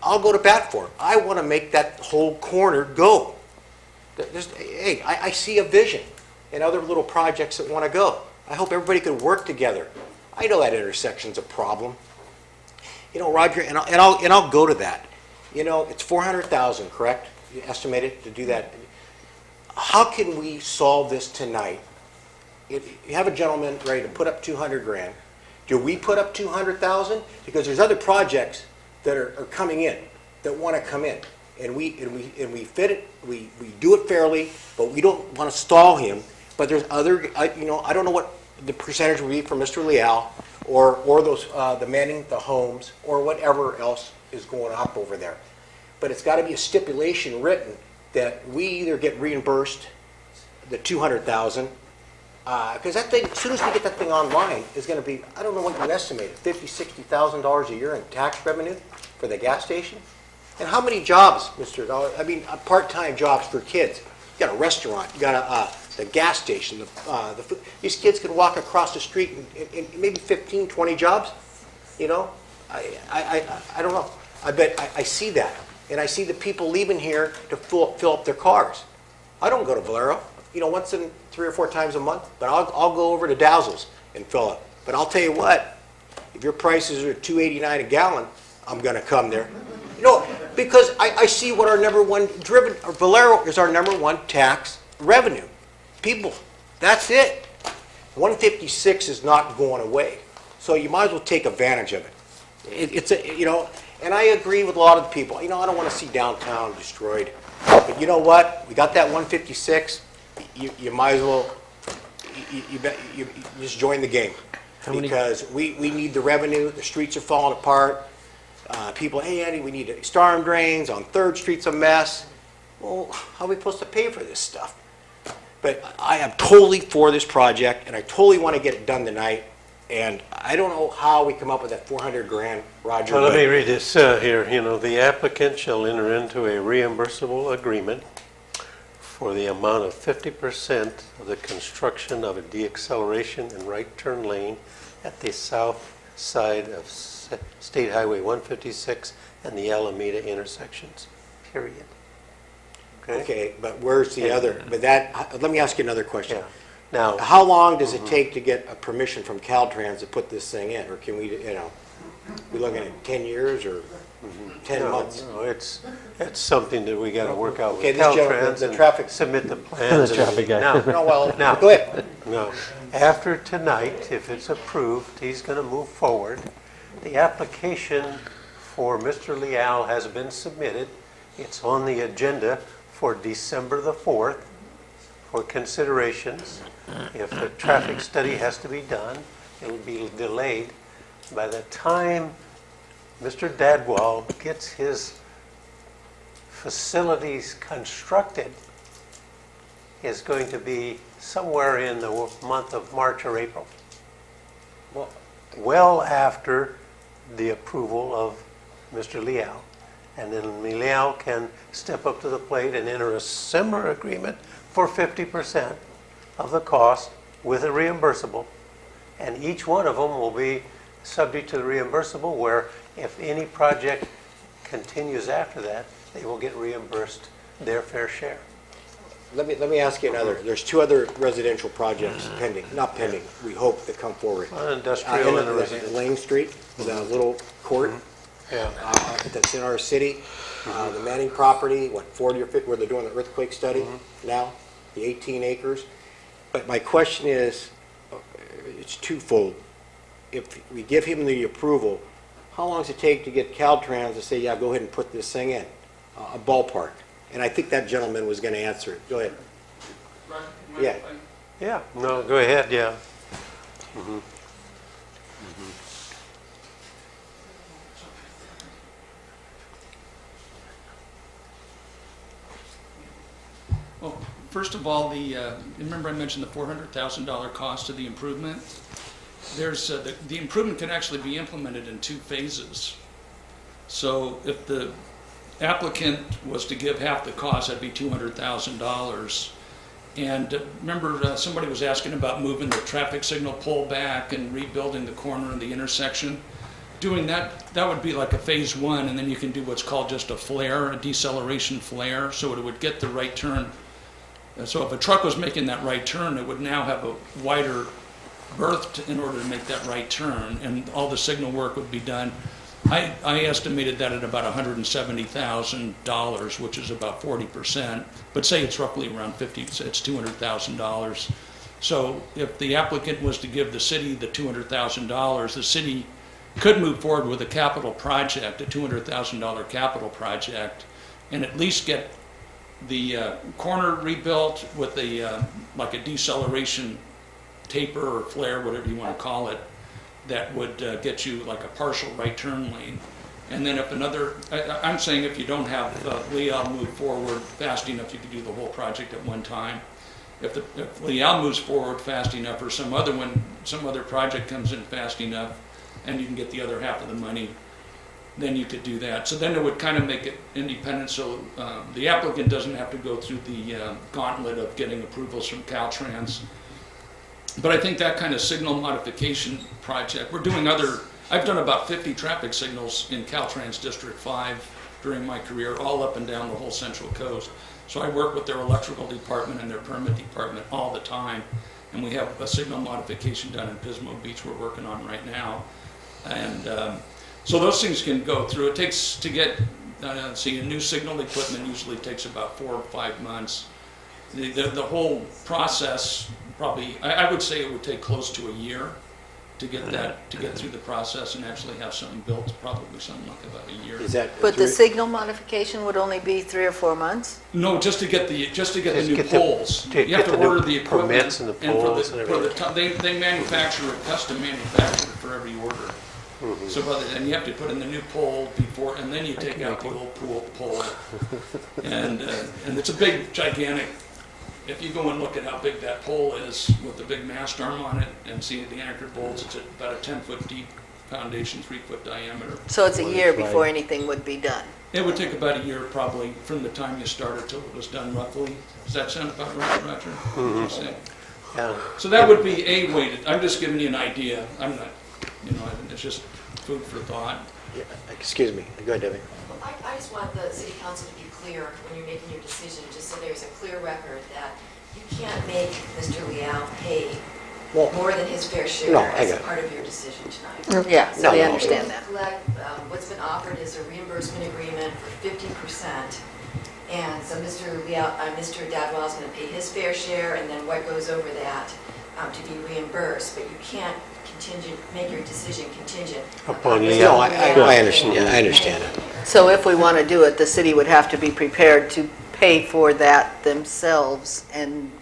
I'll go to bat for it. I want to make that whole corner go. Hey, I see a vision in other little projects that want to go. I hope everybody could work together. I know that intersection's a problem. You know, Roger, and I'll go to that. You know, it's 400,000, correct? You estimated to do that. How can we solve this tonight? If you have a gentleman ready to put up 200 grand, do we put up 200,000? Because there's other projects that are coming in, that want to come in. And we fit it, we do it fairly, but we don't want to stall him. But there's other, you know, I don't know what the percentage will be for Mr. Leal or those, the manning the homes, or whatever else is going up over there. But it's got to be a stipulation written that we either get reimbursed the 200,000, because that thing, as soon as we get that thing online, is going to be, I don't know what you estimated, $50,000, $60,000 a year in tax revenue for the gas station. And how many jobs, Mr. Dollar? I mean, part-time jobs for kids. You got a restaurant, you got the gas station, the food. These kids can walk across the street and maybe 15, 20 jobs. You know, I don't know. I bet I see that. And I see the people leaving here to fill up their cars. I don't go to Valero, you know, once in 3 or 4 times a month, but I'll go over to Dazzle's and fill up. But I'll tell you what, if your prices are $2.89 a gallon, I'm going to come there. You know, because I see what our Valero is our #1 tax revenue. People, that's it. 156 is not going away. So you might as well take advantage of it. It's a, you know, and I agree with a lot of the people. You know, I don't want to see downtown destroyed. But you know what? We got that 156. You might as well, you just join the game. Because we need the revenue. The streets are falling apart. People, hey, Eddie, we need storm drains on 3rd Street's a mess. Well, how are we supposed to pay for this stuff? But I am totally for this project, and I totally want to get it done tonight. And I don't know how we come up with that 400 grand, Roger. Well, let but- me read this here. You know, the applicant shall enter into a reimbursable agreement for the amount of 50% of the construction of a deacceleration and right turn lane at the south side of State Highway 156 and the Alameda intersections, period. Okay, but where's the other, but that, let me ask you another question. Now, how long does it take to get a permission from Caltrans to put this thing in? Or can we, we looking at 10 years or 10 months? No, it's something that we got to work out Okay, with this gentleman, Caltrans the and traffic- submit the plans. The traffic guy. Now, No, well, now, go ahead. No, after tonight, if it's approved, he's going to move forward. The application for Mr. Leal has been submitted. It's on the agenda for December the 4th for considerations. If the traffic study has to be done, it will be delayed. By the time Mr. Dadwal gets his facilities constructed, is going to be somewhere in the month of March or April. Well after the approval of Mr. Leal. And then Leal can step up to the plate and enter a similar agreement for 50% of the cost with a reimbursable. And each one of them will be subject to the reimbursable, where if any project continues after that, they will get reimbursed their fair share. Let me ask you another. There's 2 other residential projects pending, not pending, we hope to come forward. Industrial and residential. Lane Street, the little court. Yeah. That's in our city. The Manning property, 40 or 50, where they're doing the earthquake study now, the 18 acres. But my question is, it's twofold. If we give him the approval, how long does it take to get Caltrans to say, yeah, go ahead and put this thing in? A ballpark. And I think that gentleman was going to answer it. Go ahead. Yeah. Yeah, no, go ahead, yeah. Well, first of all, remember I mentioned the $400,000 cost of the improvement? There's, the improvement can actually be implemented in 2 phases. So if the applicant was to give half the cost, that'd be $200,000. And remember, somebody was asking about moving the traffic signal pole back and rebuilding the corner of the intersection. Doing that, that would be like a phase 1, and then you can do what's called just a flare, a deceleration flare, so it would get the right turn. So if a truck was making that right turn, it would now have a wider berth in order to make that right turn, and all the signal work would be done. I estimated that at about $170,000, which is about 40%, but say it's roughly around 50, it's $200,000. So if the applicant was to give the city the $200,000, the city could move forward with a capital project, a $200,000 capital project, and at least get the corner rebuilt with like a deceleration taper or flare, whatever you want to call it, that would get you like a partial right turn lane. And then if I'm saying if you don't have Leal move forward fast enough, you could do the whole project at one time. If Leal moves forward fast enough, or some other project comes in fast enough, and you can get the other half of the money, then you could do that. So then it would kind of make it independent, so the applicant doesn't have to go through the gauntlet of getting approvals from Caltrans. But I think that kind of signal modification project, I've done about 50 traffic signals in Caltrans District 5 during my career, all up and down the whole Central Coast. So I work with their electrical department and their permit department all the time. And we have a signal modification done in Pismo Beach we're working on right now. And so those things can go through. It takes to get, a new signal equipment usually takes about 4 or 5 months. The whole process, probably, I would say it would take close to a year to get through the process and actually have something built, probably something like about a year. But the signal modification would only be 3 or 4 months? No, just to get the new poles. You have to order the equipment. Permits and the poles and everything. They manufacture it, custom manufactured for every order. So and you have to put in the new pole before, and then you take out the old pole. And it's a big, gigantic, if you go and look at how big that pole is with the big mast arm on it and see the anchored bolts, it's about a 10-foot deep foundation, 3-foot diameter. So it's a year before anything would be done? It would take about a year probably from the time you started till it was done roughly. Does that sound about right, Roger? Yeah. So that would be a way to, I'm just giving you an idea. I'm not, it's just food for thought. Yeah, excuse me. Go ahead, Debbie. I just want the city council to be clear when you're making your decision, just so there's a clear record that you can't make Mr. Liao pay more than his fair share as part of your decision tonight. Yeah, so we understand that. What's been offered is a reimbursement agreement for 50%. And so Mr. Dadwell is going to pay his fair share, and then what goes over that to be reimbursed. But you can't make your decision contingent upon you. No, I understand. Yeah, I understand it. So if we want to do it, the city would have to be prepared to pay for that themselves and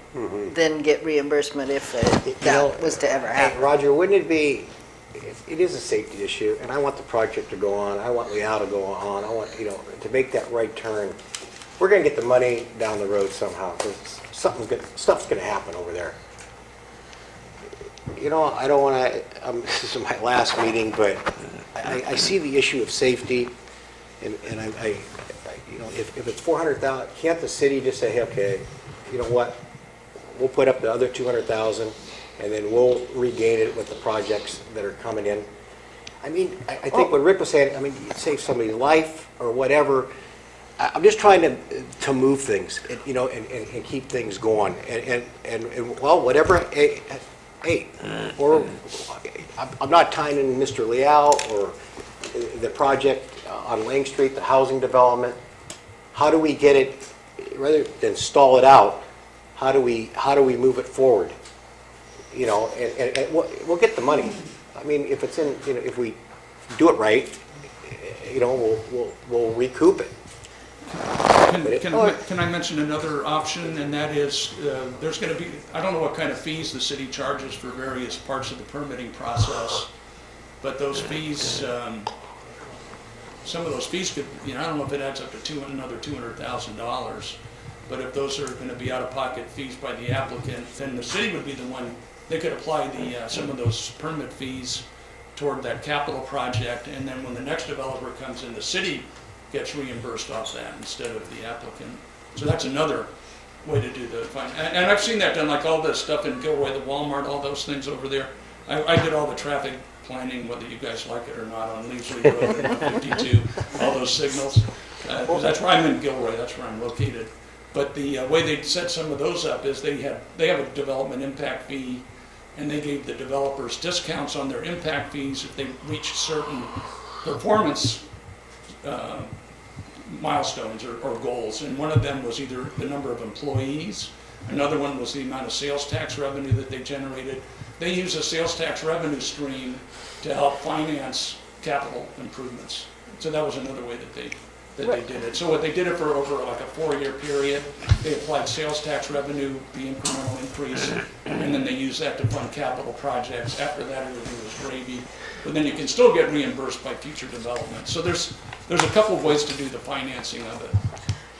then get reimbursement if that was to ever happen. Hey, Roger, wouldn't it be? It is a safety issue, and I want the project to go on. I want Leal to go on. I want to make that right turn. We're going to get the money down the road somehow, because stuff's going to happen over there. I don't want to. This is my last meeting, but I see the issue of safety, and if it's 400,000, can't the city just say, hey, okay, you know what? We'll put up the other 200,000, and then we'll regain it with the projects that are coming in. I mean, I think what Rick was saying. I mean, you save somebody's life or whatever. I'm just trying to move things, and keep things going, and well, whatever. Or I'm not tying in Mr. Liao or the project on Lang Street, the housing development. How do we get it, rather than stall it out? How do we move it forward? And we'll get the money. I mean, if it's in, if we do it right, we'll recoup it. Can I mention another option, and that is there's going to be, I don't know what kind of fees the city charges for various parts of the permitting process, but those fees, some of those fees could, I don't know if it adds up to another $200,000, but if those are going to be out-of-pocket fees by the applicant, then the city would be the one, they could apply some of those permit fees toward that capital project, and then when the next developer comes in, the city gets reimbursed off that instead of the applicant. So that's another way to do the finance. And I've seen that done, like all this stuff in Gilroy, the Walmart, all those things over there. I did all the traffic planning, whether you guys like it or not, on Leasley Road and 152, all those signals. That's where I'm in Gilroy, that's where I'm located. But the way they set some of those up is they have a development impact fee, and they gave the developers discounts on their impact fees if they reach certain performance milestones or goals, and one of them was either the number of employees, another one was the amount of sales tax revenue that they generated. They use a sales tax revenue stream to help finance capital improvements. So that was another way that they did it. So what they did it for over like a 4-year period, they applied sales tax revenue, the incremental increase, and then they used that to fund capital projects. After that, everything was gravy. But then you can still get reimbursed by future development. So there's a couple of ways to do the financing of it.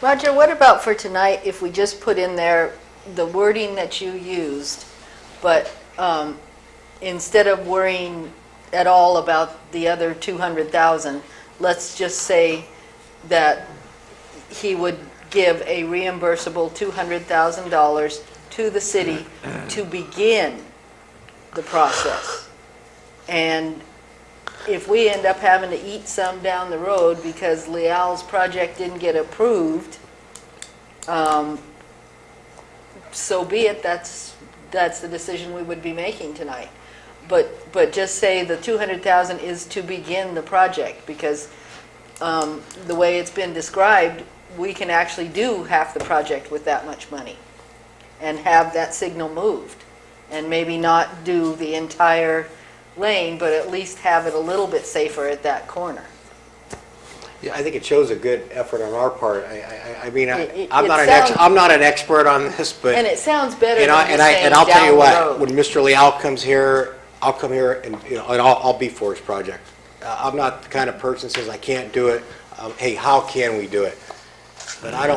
Roger, what about for tonight if we just put in there the wording that you used, but instead of worrying at all about the other 200,000, let's just say that he would give a reimbursable $200,000 to the city to begin the process. And if we end up having to eat some down the road because Leal's project didn't get approved, so be it. That's the decision we would be making tonight. But just say the 200,000 is to begin the project, because the way it's been described, we can actually do half the project with that much money and have that signal moved, and maybe not do the entire lane, but at least have it a little bit safer at that corner. Yeah, I think it shows a good effort on our part. I mean, I'm not an expert on this, but and it sounds better. And I'll tell you what, when Mr. Leal comes here, I'll come here and I'll be for his project. I'm not the kind of person that says I can't do it. Hey, how can we do it? But I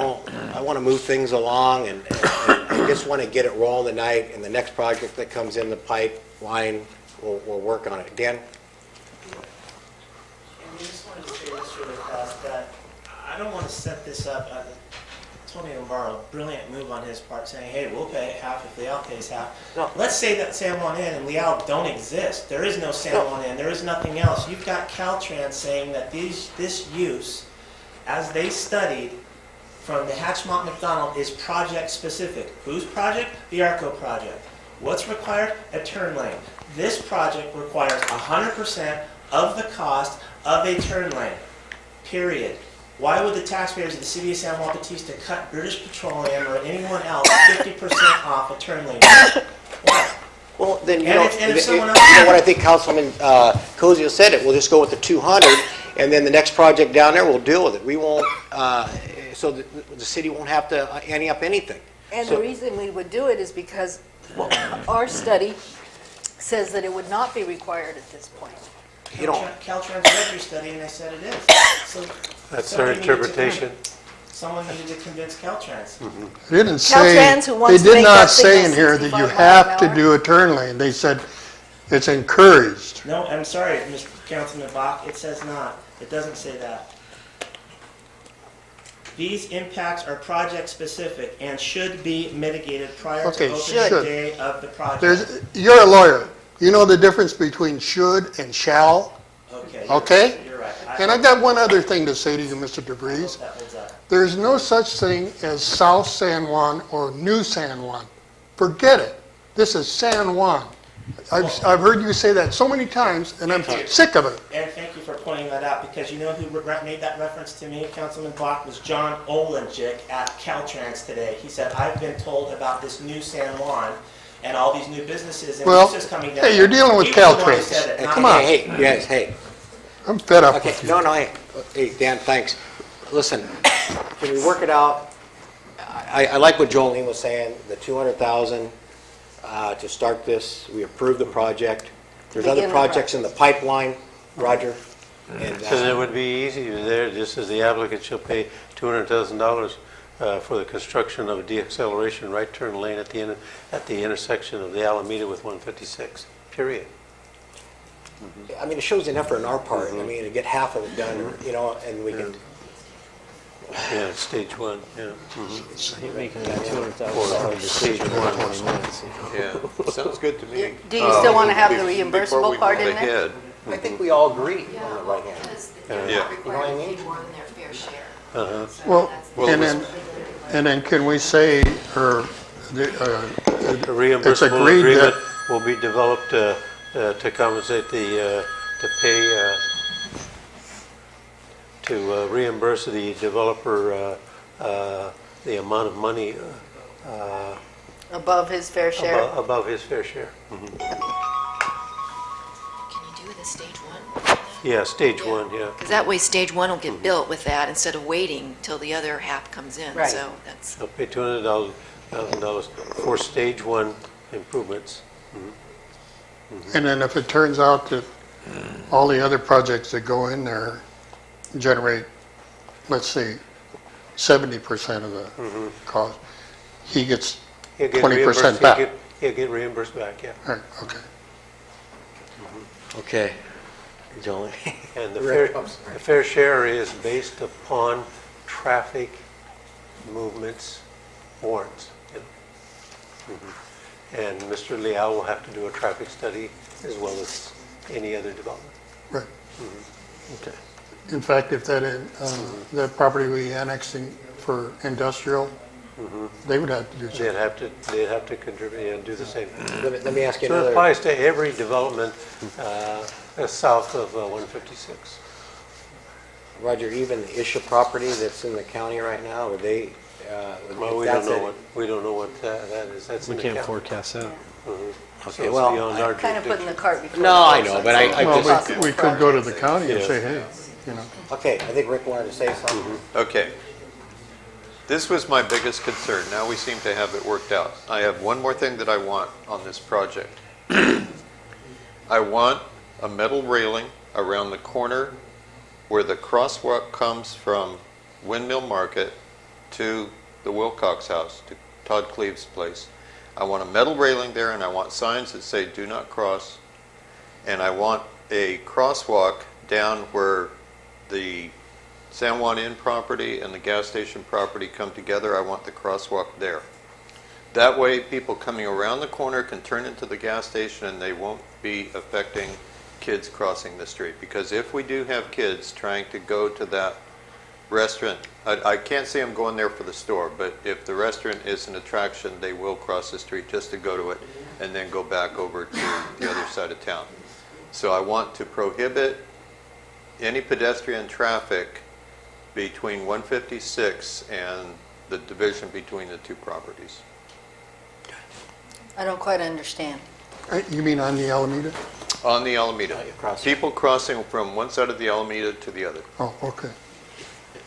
want to move things along, and I just want to get it rolling tonight, and the next project that comes in the pipeline, we'll work on it. Dan? And we just wanted to say this really fast, that I don't want to set this up as Tony Navarro, brilliant move on his part, saying, hey, we'll pay half if Leal pays half. No. Let's say that San Juan Inn and Leal don't exist. There is no San Juan Inn. There is nothing else. You've got Caltrans saying that this use, as they studied from the Hatchmont McDonald, is project specific. Whose project? The ARCO project. What's required? A turn lane. This project requires 100% of the cost of a turn lane. Period. Why would the taxpayers of the city of San Juan Bautista cut British Petroleum or anyone else 50% off a turn lane? Why? Well, then, you And know, if- and if someone else- you know what I think Councilman Cozio said it, we'll just go with the 200, and then the next project down there, we'll deal with it. We won't, so the city won't have to ante up anything. And So- the reason we would do it is because our study says that it would not be required at this point. You know, Caltrans read your study and they said it is. So That's somebody their needed to interpretation. Someone needed to convince Caltrans. They didn't say, Caltrans, who they wants to did make not that say signal in here that you 65 have miles to an hour. do a turn lane. They said it's encouraged. No, I'm sorry, Mr. Councilman Bach, it says not. It doesn't say that. These impacts are project specific and should be mitigated prior Okay, to should. opening day of the project. You're a lawyer. You know the difference between should and shall, Okay. okay? You're right. And I got one other thing to say to you, Mr. DeVries. That holds up. There's no such thing as South San Juan or New San Juan. Forget it. This is San Juan. I've heard you say that so many times, and I'm sick of it. And thank you for pointing that out, because you know who made that reference to me, Councilman Bach, was John Olenjic at Caltrans today. He said, I've been told about this new San Juan and all these new businesses and Well, uses coming down. hey, you're dealing with He was the one who Caltrans. said it, Hey, not Come me. on. Hey, yes, hey. I'm fed up Okay, with you. no, hey, Dan, thanks. Listen, can we work it out? I like what Jolene was saying, the 200,000 to start this. We approved the project. There's other Begin the projects in the pipeline, Roger. And, Because it would be easy there, just as the applicant shall pay $200,000 for the construction of a deacceleration right turn lane at the intersection of the Alameda with 156, period. I mean, it shows an effort on our part. I mean, to get half of it done, you know, and we can. Yeah, stage one, yeah. You're making that Or $200,000 stage decision in one. 20 minutes. Yeah, sounds good to me. Do you still want to have the Before we reimbursable move part in there? ahead, I think we all agree on the right hand. Because they're Yeah. not required to pay more than their fair share. Uh-huh. So Well, that's- Well, and it then can we say, or, A it's reimbursable agreed agreement that, will be developed to compensate to pay, to reimburse the developer the amount of money Above his fair share? above his fair share. Can you do the stage one? Yeah, stage one, yeah. Because that way, stage one will get built with that instead of waiting till the other half comes in. Right. So that's, They'll pay $200,000 for stage one improvements. and then if it turns out that all the other projects that go in there generate, let's say, 70% of the cost, he gets He'll get 20% reimbursed- back. He'll get reimbursed back, yeah. Right, okay. Okay. Jolene. And the fair share is based upon traffic movements warrants. You know. And Mr. Leal will have to do a traffic study as well as any other development. Right. Okay. In fact, if that property we annexing for industrial, they would have to do something. They'd have to contribute and do the same thing. Let me ask you So it another. applies to every development south of 156. Roger, even the Isha property that's in the county right now, are they? Well, we don't know what that is. That's We in the can't county. forecast that. So Okay, it's well, beyond our Kind of putting the jurisdiction. cart before the No, horse. I know, but I Well, just. we could go to the county and Yeah. say, hey, you know. Okay, I think Rick wanted to say something. Okay. This was my biggest concern. Now we seem to have it worked out. I have one more thing that I want on this project. I want a metal railing around the corner where the crosswalk comes from Windmill Market to the Wilcox house, to Todd Cleave's place. I want a metal railing there, and I want signs that say do not cross. And I want a crosswalk down where the San Juan Inn property and the gas station property come together. I want the crosswalk there. That way people coming around the corner can turn into the gas station and they won't be affecting kids crossing the street. Because if we do have kids trying to go to that restaurant, I can't see them going there for the store, but if the restaurant is an attraction, they will cross the street just to go to it and then go back over to the other side of town. So I want to prohibit any pedestrian traffic between 156 and the division between the two properties. I don't quite understand. You mean on the Alameda? On the Alameda. People crossing from one side of the Alameda to the other. Oh, okay.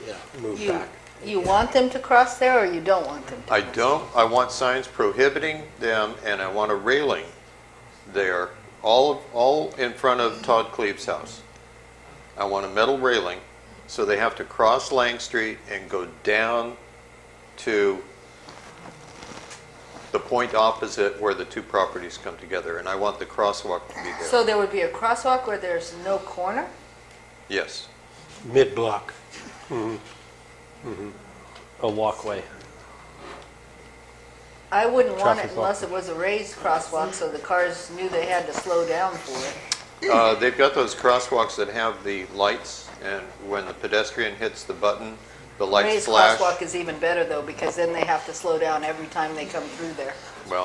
Yeah, move You, back. you want them to cross there, or you don't want them to? I don't. I want signs prohibiting them, and I want a railing there, all in front of Todd Cleave's house. I want a metal railing, so they have to cross Lang Street and go down to the point opposite where the two properties come together, and I want the crosswalk to be there. So there would be a crosswalk where there's no corner? Yes. Mid-block. A walkway. I wouldn't want it Traffic unless it was a raised crosswalk, so the cars knew they had to slow down for it. They've got those crosswalks that have the lights, and when the pedestrian hits the button, the lights Raised flash. crosswalk is even better, though, because then they have to slow down every time they come through there. Well,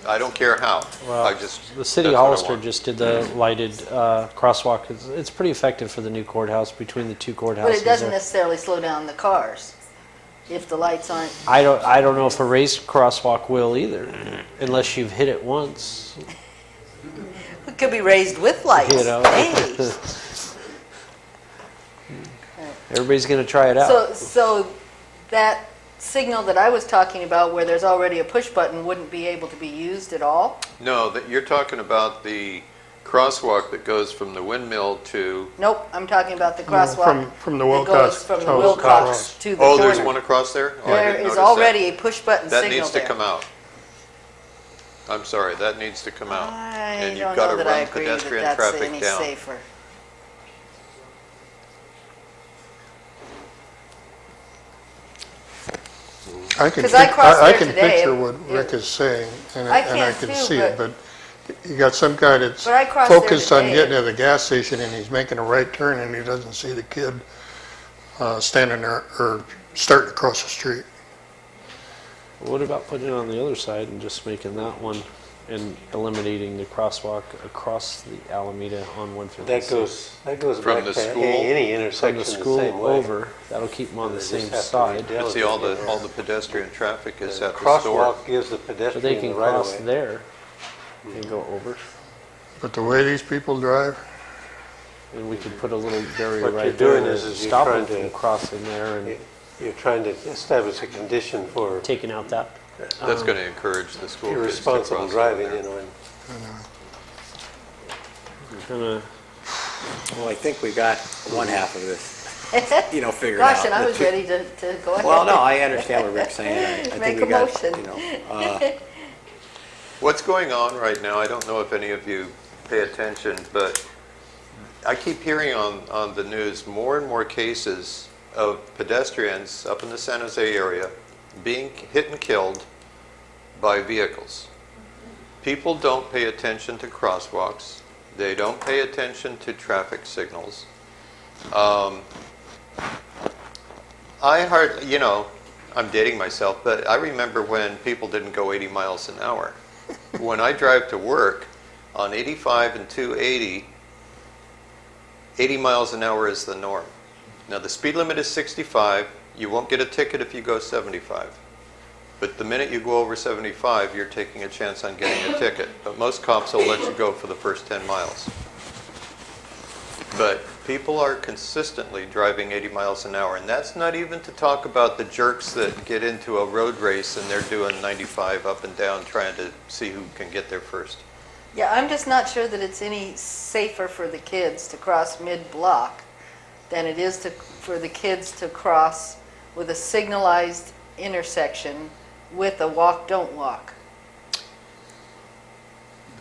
I don't care how. Well, I just the city of that's what I Hollister want. just did the lighted crosswalk. It's pretty effective for the new courthouse, between the two courthouses. But it doesn't there. necessarily slow down the cars if the lights aren't. I don't know if a raised crosswalk will either, unless you've hit it once. It could be raised with lights. You know. Hey. Everybody's going to try it out. So that signal that I was talking about, where there's already a push button, wouldn't be able to be used at all? No, that you're talking about the crosswalk that goes from the windmill to. Nope, I'm talking about the crosswalk. From the that Wilcox goes from the to Wilcox to the Oh, corner. there's one across there? Oh, I There didn't is notice already that. a push button That signal needs to there. come out. I'm sorry, that needs to come out. I And you've don't got know to that I run agree that pedestrian that's traffic any down. safer. I can 'Cause I crossed there today, picture it- what Rick is saying, and I I can can too, see it, but you got some guy that's But I crossed there focused on today. getting to the gas station, and he's making a right turn, and he doesn't see the kid standing there, or starting to cross the street. What about putting it on the other side and just making that one and eliminating the crosswalk across the Alameda on 156? That goes From back the to school? any From intersection the the school same way. over, that'll keep them on the They same just have to side. redevelop But see, all the pedestrian traffic is at the store. Crosswalk gives the But they pedestrian can the right of cross way. there and go over. But the way these people drive, And we could put a little barrier What right you're there doing to is you're stop trying them from to- crossing there and You're trying to establish a condition for taking out that. That's going to encourage the school kids to irresponsible cross over driving, there. you know, and Kinda, Well, I think we got one half of this, figured Gosh, out. and I The was two- ready to go ahead. Well, no, I understand what Rick's saying. I Make think a we got, motion. What's going on right now, I don't know if any of you pay attention, but I keep hearing on the news more and more cases of pedestrians up in the San Jose area being hit and killed by vehicles. People don't pay attention to crosswalks. They don't pay attention to traffic signals. I'm dating myself, but I remember when people didn't go 80 miles an hour. When I drive to work on 85 and 280, 80 miles an hour is the norm. Now the speed limit is 65. You won't get a ticket if you go 75. But the minute you go over 75, you're taking a chance on getting a ticket. But most cops will let you go for the first 10 miles. But people are consistently driving 80 miles an hour. And that's not even to talk about the jerks that get into a road race and they're doing 95 up and down trying to see who can get there first. Yeah, I'm just not sure that it's any safer for the kids to cross mid-block than it is for the kids to cross with a signalized intersection with a walk, don't walk.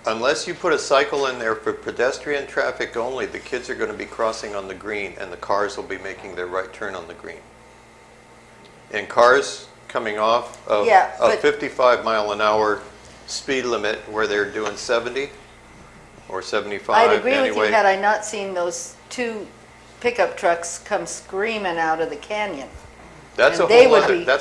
Unless you put a cycle in there for pedestrian traffic only, the kids are going to be crossing on the green and the cars will be making their right turn on the green. And cars coming off of a 55 mile an hour speed limit where they're doing 70 or 75 I'd agree anyway. with you had I not seen those two pickup trucks come screaming out of the canyon. That's And a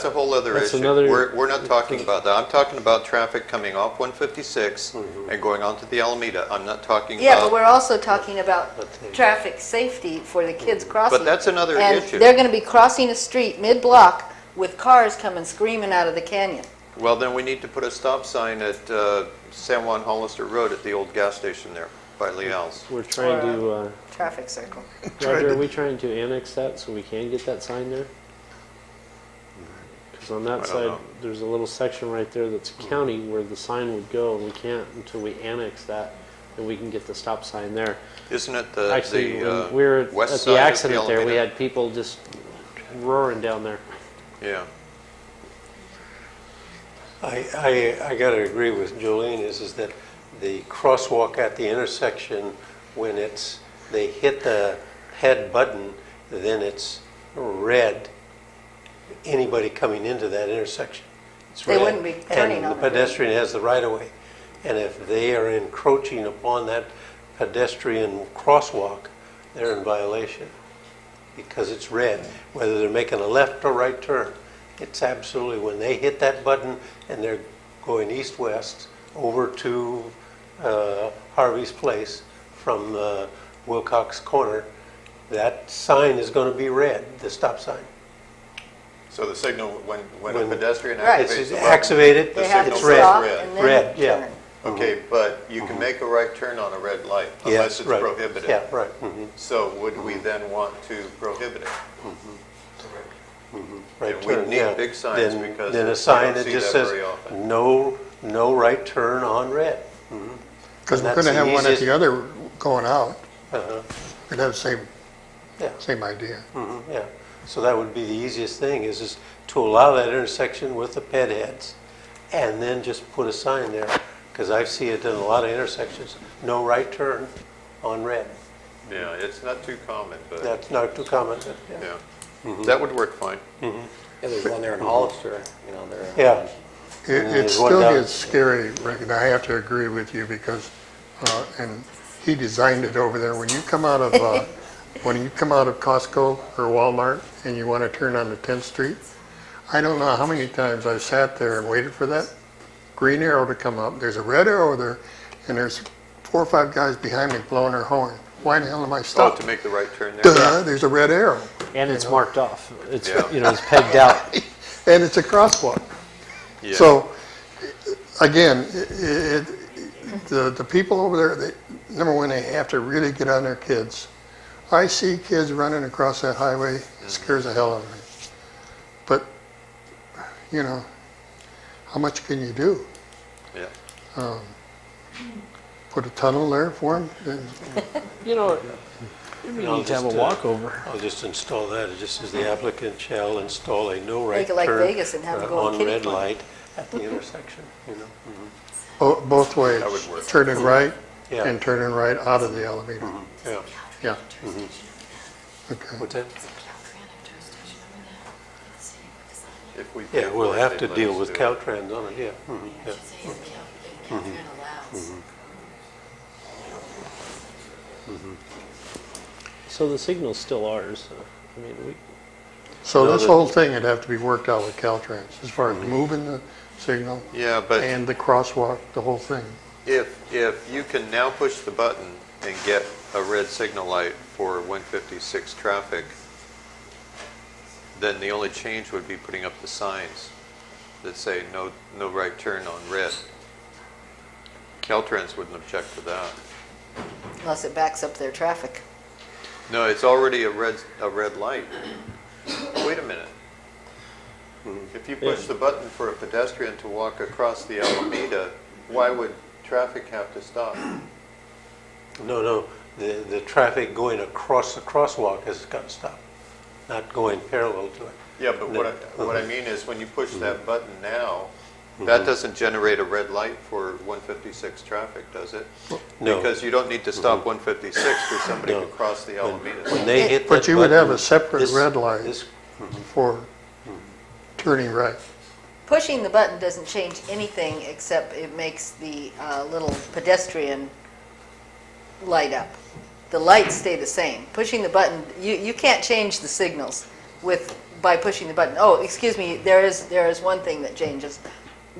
whole other That's issue. another- We're not talking about that. I'm talking about traffic coming off 156 and going onto the Alameda. I'm not talking Yeah, about. but we're also talking about traffic safety for the kids crossing. But that's another and issue. They're going to be crossing a street mid-block with cars coming screaming out of the canyon. Well, then we need to put a stop sign at San Juan Hollister Road at the old gas station there by Leal's. We're trying to, traffic circle. Roger, are we trying to annex that so we can get that sign there? Because on that side, there's a little section right there that's county where the sign would go, and we can't until we annex that, and we can get the stop sign there. Isn't it the Actually, the, when we were west at side the of the accident there, we Alameda? had people just roaring down there. Yeah. I got to agree with Jolene is that the crosswalk at the intersection, when they hit the head button, then it's red. Anybody coming into that intersection, it's They red. wouldn't be turning and on the it. pedestrian has the right of way. And if they are encroaching upon that pedestrian crosswalk, they're in violation because it's red, whether they're making a left or right turn. It's absolutely, when they hit that button and they're going east-west over to Harvey's Place from Wilcox Corner, that sign is going to be red, the stop sign. So the signal, when a pedestrian Right. activates It's the button, activated, the They have signal it's to goes stop red. and then Red, yeah. turn. Okay, but you can make a right turn on a red light Yeah, unless it's right. prohibited. Yeah, right. So would we then want to prohibit it? Right And we turn, need yeah. big signs Then- because then we a sign don't that see just that says very often. no right turn on red. Because we're That's going to the have one at easiest- the other going out. Uh-huh. We'd have the Yeah. same idea. Yeah, so that would be the easiest thing, is to allow that intersection with the ped heads, and then just put a sign there, because I see it in a lot of intersections, no right turn on red. Yeah, it's not too common, but That's not too common, but, yeah, Mhm. that would work fine. Yeah, there's one there in Hollister, there. Yeah. It There's one still down- gets scary, Rick, and I have to agree with you because, and he designed it over there. When you come out of Costco or Walmart and you want to turn on the 10th Street, I don't know how many times I've sat there and waited for that green arrow to come up. There's a red arrow there, and there's 4 or 5 guys behind me blowing their horn. Why the hell am I Oh, stopped? to make the right turn there? Duh, there's a red arrow. And it's marked off. It's, Yeah. it's pegged out. And it's a crosswalk. Yeah. So, again, the people over there, number one, they have to really get on their kids. I see kids running across that highway, it scares the hell out of me. But, how much can you do? Yeah. Put a tunnel there for them? We need to have a walkover. I'll just install that, it just says the applicant shall install a no right Make it like turn Vegas and have them go on on kitty red corner. light at the intersection, Both ways, That would work. turning right Yeah. and turning right out of the Alameda. Yeah. Yeah. Okay. What's that? If we Yeah, pay we'll for it, have they'd to let deal us with do it. Caltrans on it, yeah. Yeah. So the signal's still ours. So No, this the- whole thing would have to be worked out with Caltrans, as far as moving the signal Yeah, but and the crosswalk, the whole thing. if you can now push the button and get a red signal light for 156 traffic, then the only change would be putting up the signs that say no right turn on red. Caltrans wouldn't object to that. Unless it backs up their traffic. No, it's already a red light. Wait a minute. If you push the button for a pedestrian to walk across the Alameda, why would traffic have to stop? No, the traffic going across the crosswalk has got to stop, not going parallel to it. Yeah, but what I mean is when you push that button now, that doesn't generate a red light for 156 traffic, does it? No. Because you don't need to stop 156 for somebody to cross the Alameda. When they hit But that you would have button, a separate this- red light this- for turning right. Pushing the button doesn't change anything except it makes the little pedestrian light up. The lights stay the same. Pushing the button, you can't change the signals by pushing the button. Oh, excuse me, there is one thing that changes.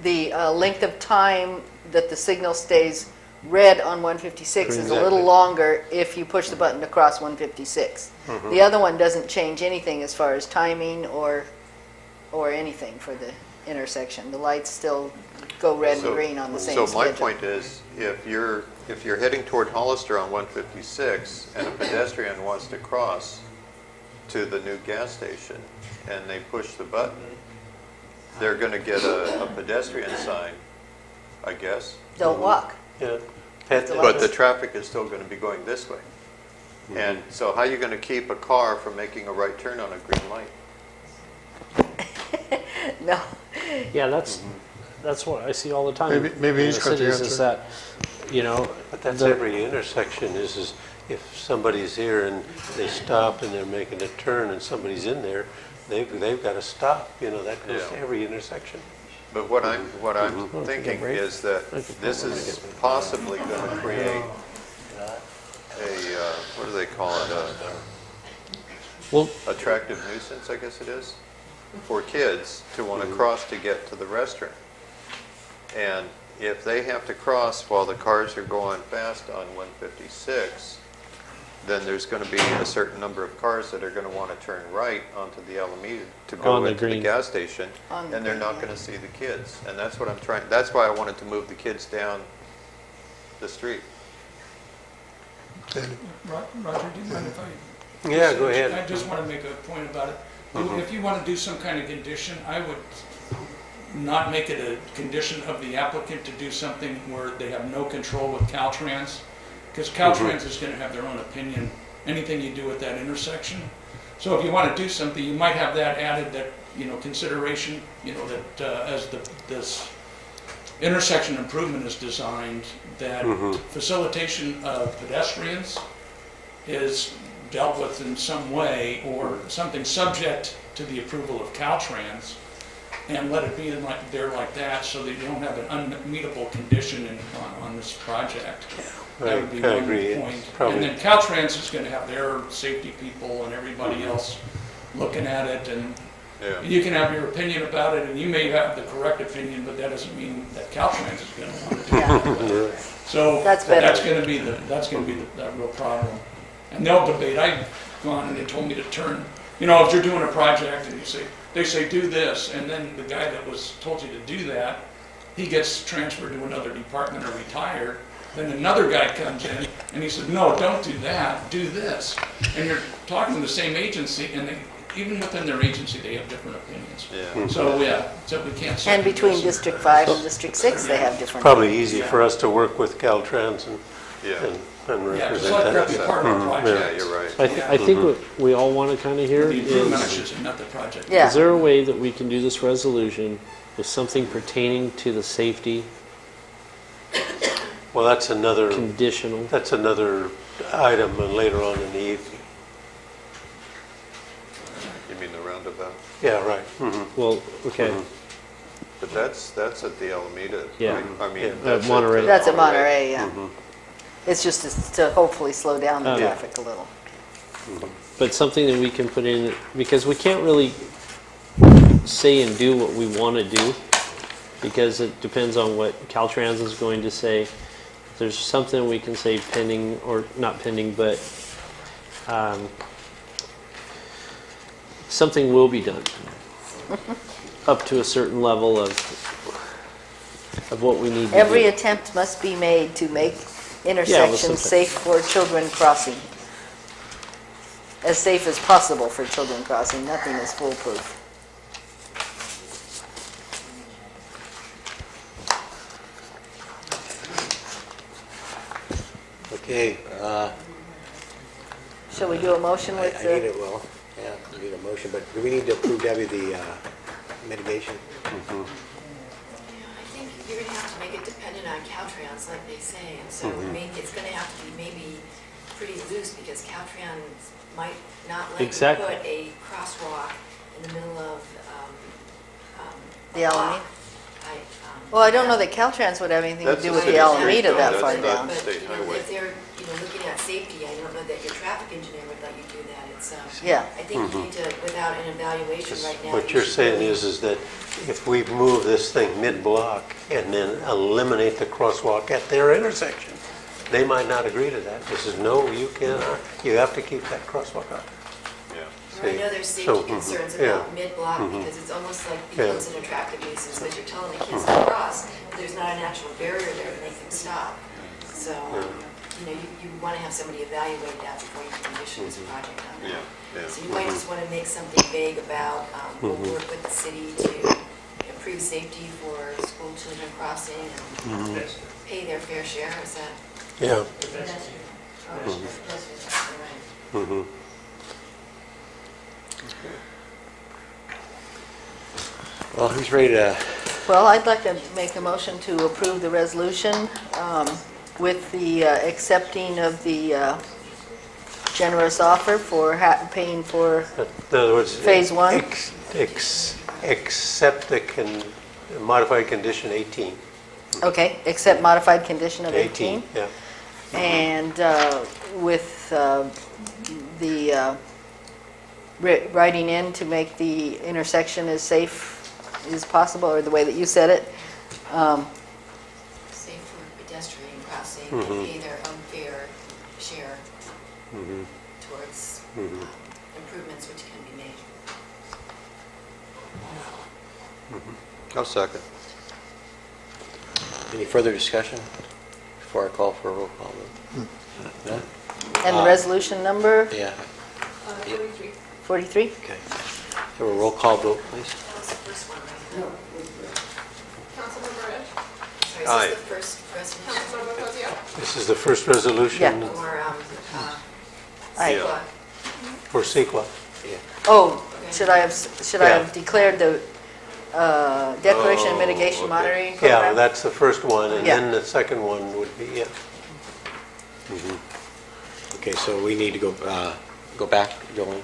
The length of time that the signal stays red on 156 is a little Exactly. longer if you push the button to cross 156. The other one doesn't change anything as far as timing or anything for the intersection. The lights still go red and green on the same schedule. So my point is, if you're heading toward Hollister on 156 and a pedestrian wants to cross to the new gas station and they push the button, they're going to get a pedestrian sign, I guess. Don't walk. Yeah. But the traffic is still going to be going this way. And so how are you going to keep a car from making a right turn on a green light? No. Yeah, that's what I see all the time. Maybe in he's the got the cities, answer. is that, you know, But that's every intersection is if somebody's here and they stop and they're making a turn and somebody's in there, they've got to stop. You know, that goes to every intersection. But what I'm thinking is that this is possibly going to create a what do they call it? Attractive nuisance, I guess it is, for kids to want to cross to get to the restroom. And if they have to cross while the cars are going fast on 156, then there's going to be a certain number of cars that are going to want to turn right onto the Alameda to go into the gas station, and they're not going to see the kids. And that's what I'm trying. That's why I wanted to move the kids down the street. Roger, do you mind if I? Yeah, go ahead. I just want to make a point about it. If you want to do some kind of condition, I would not make it a condition of the applicant to do something where they have no control with Caltrans, because Caltrans is going to have their own opinion, anything you do with that intersection. So if you want to do something, you might have that added, that, you know, consideration, you know, that as this intersection improvement is designed, that facilitation of pedestrians is dealt with in some way, or something subject to the approval of Caltrans, and let it be in there like that, so that you don't have an unmeetable condition on this project. That would be one point. And then Caltrans is going to have their safety people and everybody else looking at it, and you can have your opinion about it, and you may have the correct opinion, but that doesn't mean that Caltrans is going to want to do it. So that's going to be the real problem. And they'll debate. I've gone and they told me to turn. You know, if you're doing a project and they say do this, and then the guy that told you to do that, he gets transferred to another department or retired. Then another guy comes in and he says, no, don't do that, do this. And you're talking to the same agency, and even within their agency, they have different opinions. So we can't. And between District 5 and District 6, they have different. Probably easy for us to work with Caltrans and represent that. Yeah, you're right. I think what we all want to kind of hear The improvement, I should say, not the project. is there a way that we can do this resolution with something pertaining to the safety? Well, that's another conditional. That's another item later on in the evening. You mean the roundabout? Yeah, right. Well, okay. But that's at the Alameda. Yeah. Right? I mean, At Monterey. That's at Monterey, yeah. It's just to hopefully slow down the Okay. traffic a little. But something that we can put in, because we can't really say and do what we want to do, because it depends on what Caltrans is going to say. There's something we can say pending, or not pending, but something will be done up to a certain level of what we need to Every do. attempt must be made to make intersections safe for children crossing. As safe as possible for children crossing. Nothing is foolproof. Okay, Shall we do a motion I with need the, it, well, yeah, we need a motion, but do we need to approve, Debbie, the mitigation? I think you're gonna have to make it dependent on Caltrans, like they say, and so maybe it's gonna have to be maybe pretty loose, because Caltrans might not let you Exactly. put a crosswalk in the middle of, the a Alameda? block. Well, I don't know that Caltrans would have anything to That's do the with city the street, Alameda though. that That's far the- down. But, State you know, highway. if they're, looking at safety, I don't know that your traffic engineer would let you do that. It's, Yeah. I think you need to, without an evaluation right now. What you you're should saying really- is that if we move this thing mid-block and then eliminate the crosswalk at their intersection, they might not agree to that. This is, no, you cannot, you have to keep that crosswalk on. I know there's So, safety concerns yeah. about mid-block because it's almost like Yeah. becomes an attractive nuisance, because you're telling the kids to cross, but there's not an actual barrier there to make them stop. So, you want to have somebody evaluate that before you can issue this project on that. So you might just want to make something vague about, we'll work with the city to improve safety for school children crossing and pay their fair share, is that? Yeah. Right. Well, who's ready to, Well, I'd like to make a motion to approve the resolution with the accepting of the generous offer for paying for In other words, Phase 1? Accept the modified condition 18. Okay, accept modified condition of 18. Yeah. And with the writing in to make the intersection as safe as possible, or the way that you said it. Safe for pedestrian crossing and pay their own fair share towards improvements which can be made. I'll second. any further discussion before I call for a roll call vote? No? And the resolution number Yeah, 43. 43? okay. So a roll call vote, please. That was the first one, right? Councilmember Edge. Sorry, is Aye. this the first resolution? Councilmember Cosio. This is the first resolution Yeah. Or, Aye. CEQA? for CEQA. Oh, should I have Yeah. declared the Declaration of Mitigation okay. Monitoring Yeah, Program? that's the first one, and Yeah. then the second one would be, yeah. Okay, so we need to go back, Joel,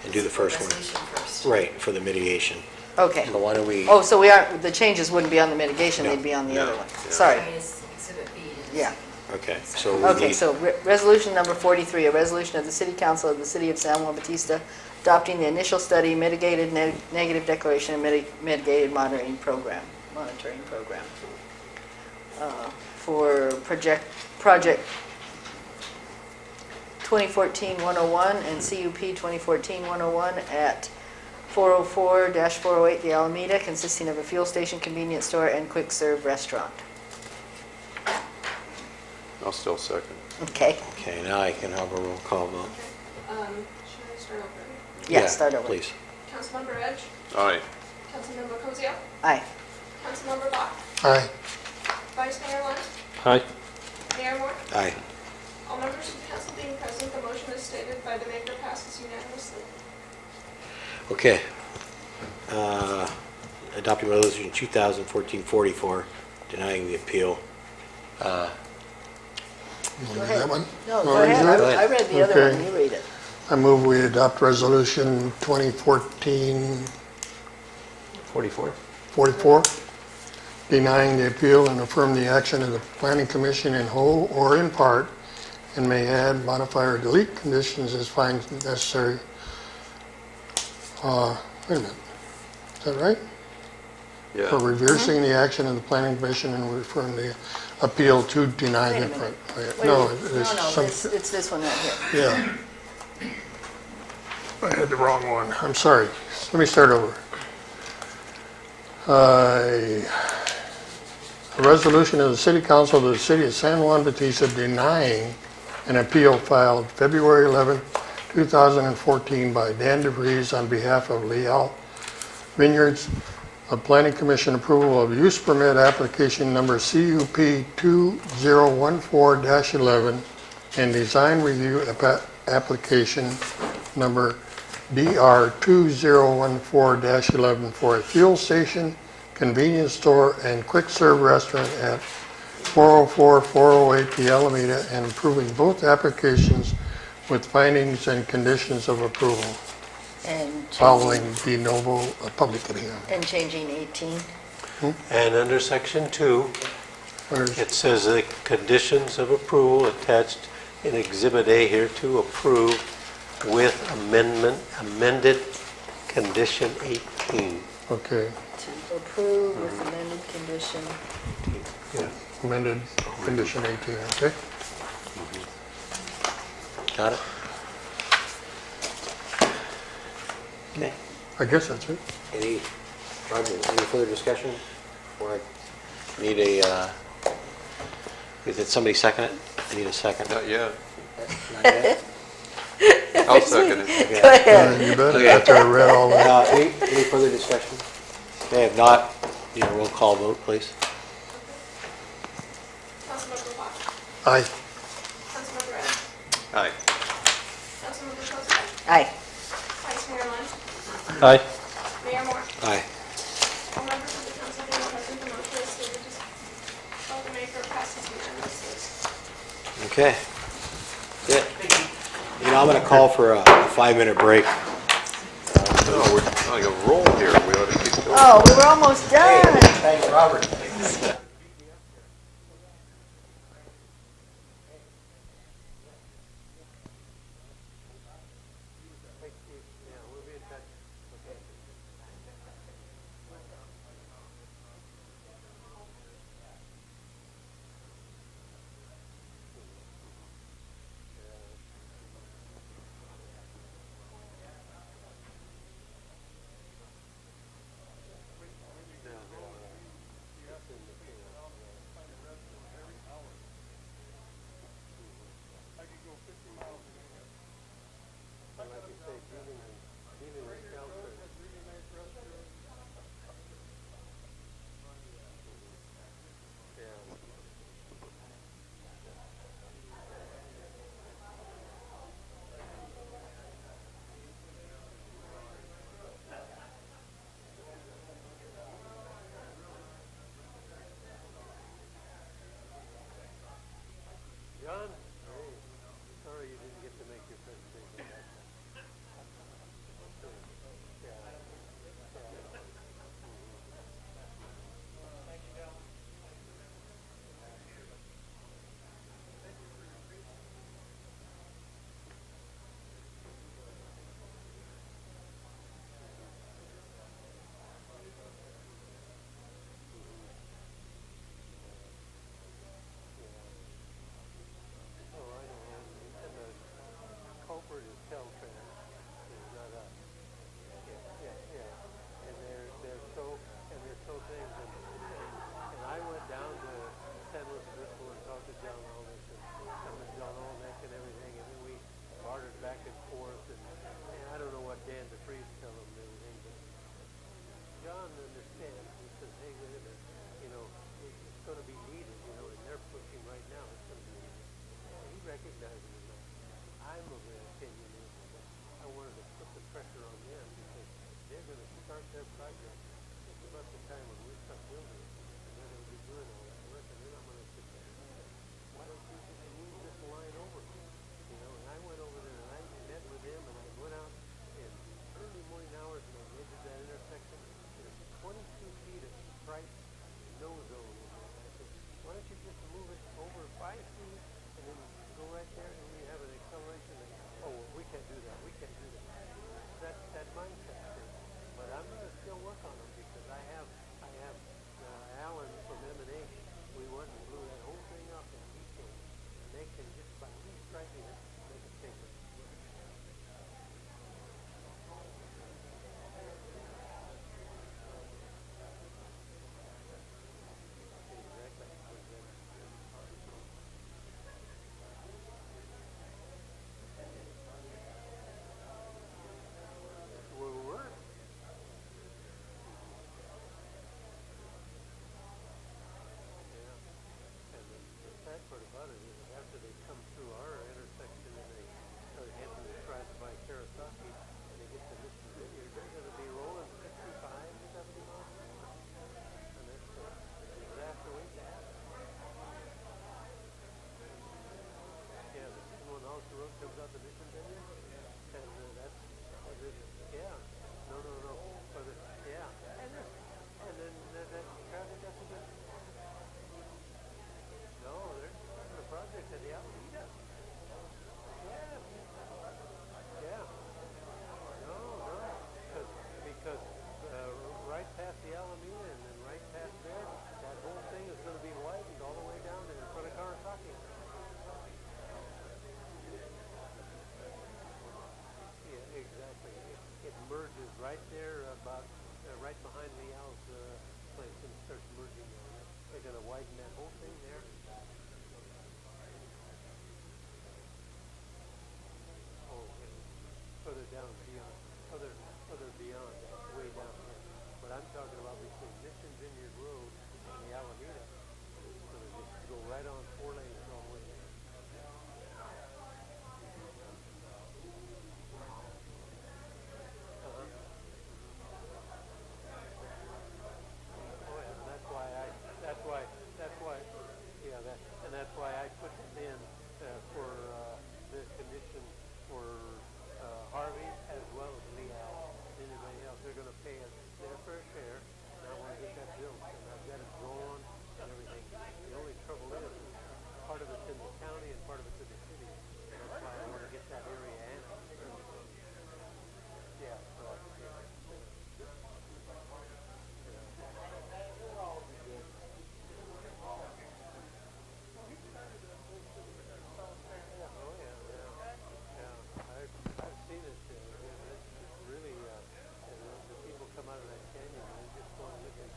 and do the first one. Resolution first. Right, for the mitigation. Okay. So why don't we, Oh, so we aren't, the changes wouldn't be on the mitigation, No. they'd be on the No. other one. Yeah. Sorry. Sorry, it's Exhibit B. to this. Yeah. okay, so we Okay, need, so resolution number 43, a resolution of the City Council of the City of San Juan Bautista adopting the initial study mitigated negative declaration and mitigated monitoring program for project 2014-101 and CUP 2014-101 at 404-408 the Alameda, consisting of a fuel station, convenience store, and quick serve restaurant. I'll still second. Okay, okay, now I can have a roll call vote. Should I start over? yeah, start over. Please. Councilmember Edge. Aye. Councilmember Cosio. Aye. Councilmember Bach. Aye. Vice Mayor Lund. Hi. Mayor Moore. Aye. All members of the council being present, the motion is stated by the maker passes unanimously. Okay. Adopting resolution 2014-44, denying the appeal. You want to do that one? No, Oh, go ahead. you do it? I read the other Okay. one, you read it. I move we adopt resolution 2014-44, 44? denying the appeal and affirm the action of the planning commission in whole or in part, and may add, modify, or delete conditions as finds necessary. Wait a minute, is that right? Yeah. For reversing the action of the planning commission and referring the appeal to deny Wait a the... minute. No, Wait, there's some... it's this one right here. Yeah. I had the wrong one. I'm sorry. Let me start over. A resolution of the City Council of the City of San Juan Bautista denying an appeal filed February 11, 2014 by Dan DeVries on behalf of Leal Vineyards of Planning Commission approval of use permit application number CUP 2014-11 and design review application number DR 2014-11 for a fuel station, convenience store, and quick serve restaurant at 404-408 The Alameda, and approving both applications with findings and conditions of approval And following de novo public hearing. And changing 18. And under section 2, it says the conditions of approval attached in Exhibit A here to approve with amended condition 18. Okay. To approve with amended condition. Yeah, amended condition 18, okay? Got it? Okay. I guess that's it. Roger, any further discussion? Or I need a, did somebody second it? I need a second. Not yet. Not yet? I'll second it. Okay. Go ahead. You bet, after I read all that. Any further discussion? Okay, if not, need a roll call vote, please. Councilmember Watt. Aye. Councilmember Ed. Aye. Councilmember Cosar. Aye. Vice Mayor Lund. Aye. Mayor Moore. Aye. All members of the council being present, the motion is stated as the maker passes unanimously. Okay. Good. You know, I'm going to call for a 5-minute break. No, we're on a roll here. We ought to keep going. Oh, we were almost done. Thanks, Robert. John? Sorry you didn't get to make your presentation. Culprit is Caltrans. It's not us. Yeah. And they're so things. And I went down to San Luis Obispo and talked to John Olnick and John Olnick and everything, and then we bartered back and forth. And I don't know what Dan DeFreeze tell him and everything, but John understands. He says, hey, wait a minute, you know, it's going to be needed, you know, and they're pushing right now. It's going to be needed. He recognizes it. I'm of the opinion that I wanted to put the pressure on them because they're going to start their project. It's about the time when we start building it, and they're going to be doing all that work, and they're not going to sit there and say, why don't you just move this line over? You know, and I went over there and I met with them, and I went out in early morning hours and I measured that intersection. There's 22 feet of striped no zone in there. I said, why don't you just move it over 5 feet and then go right there and you have an acceleration and, oh, well, we can part about it is after they come through our intersection and they start heading to try to buy Karasaki and they get to Mission Vineyard, they're going to be rolling 65, 70 miles an hour. And that's a disaster waiting to happen. Yeah, the second one off the road comes out to Mission Vineyard, and that's it. Yeah. No. Further, yeah. And then that traffic doesn't get. No, they're starting a project at the Alameda. Yeah. Yeah. No. Because right past the Alameda and then right past there, that whole thing is going to be widened all the way down to in front of Karasaki. Yeah, exactly. It merges right there about right behind Leal's place and starts merging there. They're going to widen that whole thing there. Oh, further down beyond, further beyond, way down here. But I'm talking about between Mission Vineyard Road and the Alameda. So they just go right on 4 lanes all the way there. That's why I put it in for the condition for Harvey as well as Leal. Anybody else, they're going to pay us their fair share, and I want to get that built, and I've got it drawn and everything. The only trouble is part of it's in the county and part of it's in the city. And that's why I want to get that area annexed. Yeah, right. I've seen it. It's really, the people come out of that canyon and they just go and look at it.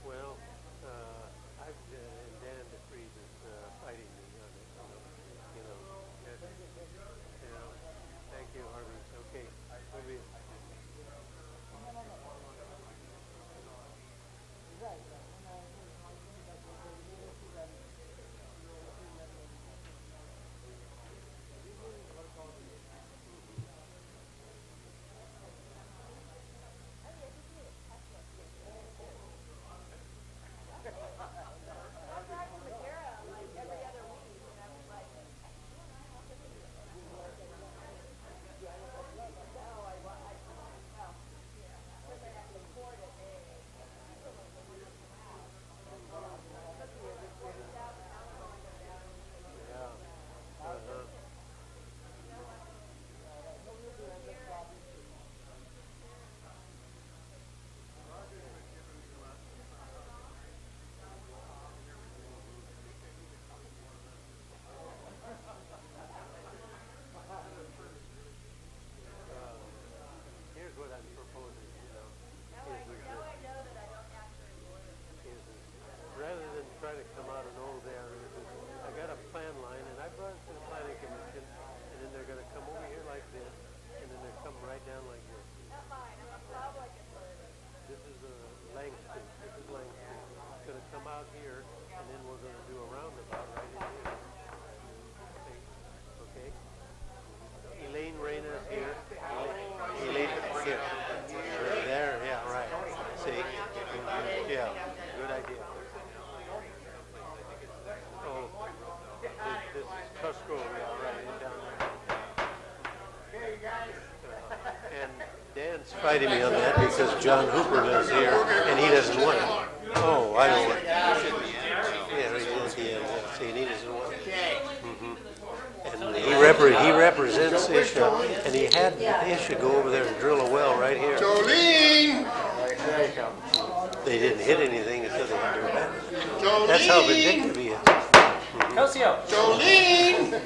Well, and Dan DeFries is fighting me on it. You know. Thank you, Harvey. Okay, maybe. Fighting me on that because John Hooper lives here and he doesn't want it. Oh, I don't want it. Yeah, see, and he doesn't want it. And he represents Isha, and he had Isha go over there and drill a well right here. Jolene! They didn't hit anything until they had to abandon it. That's how vindictive he is. Kelsey-o. Jolene!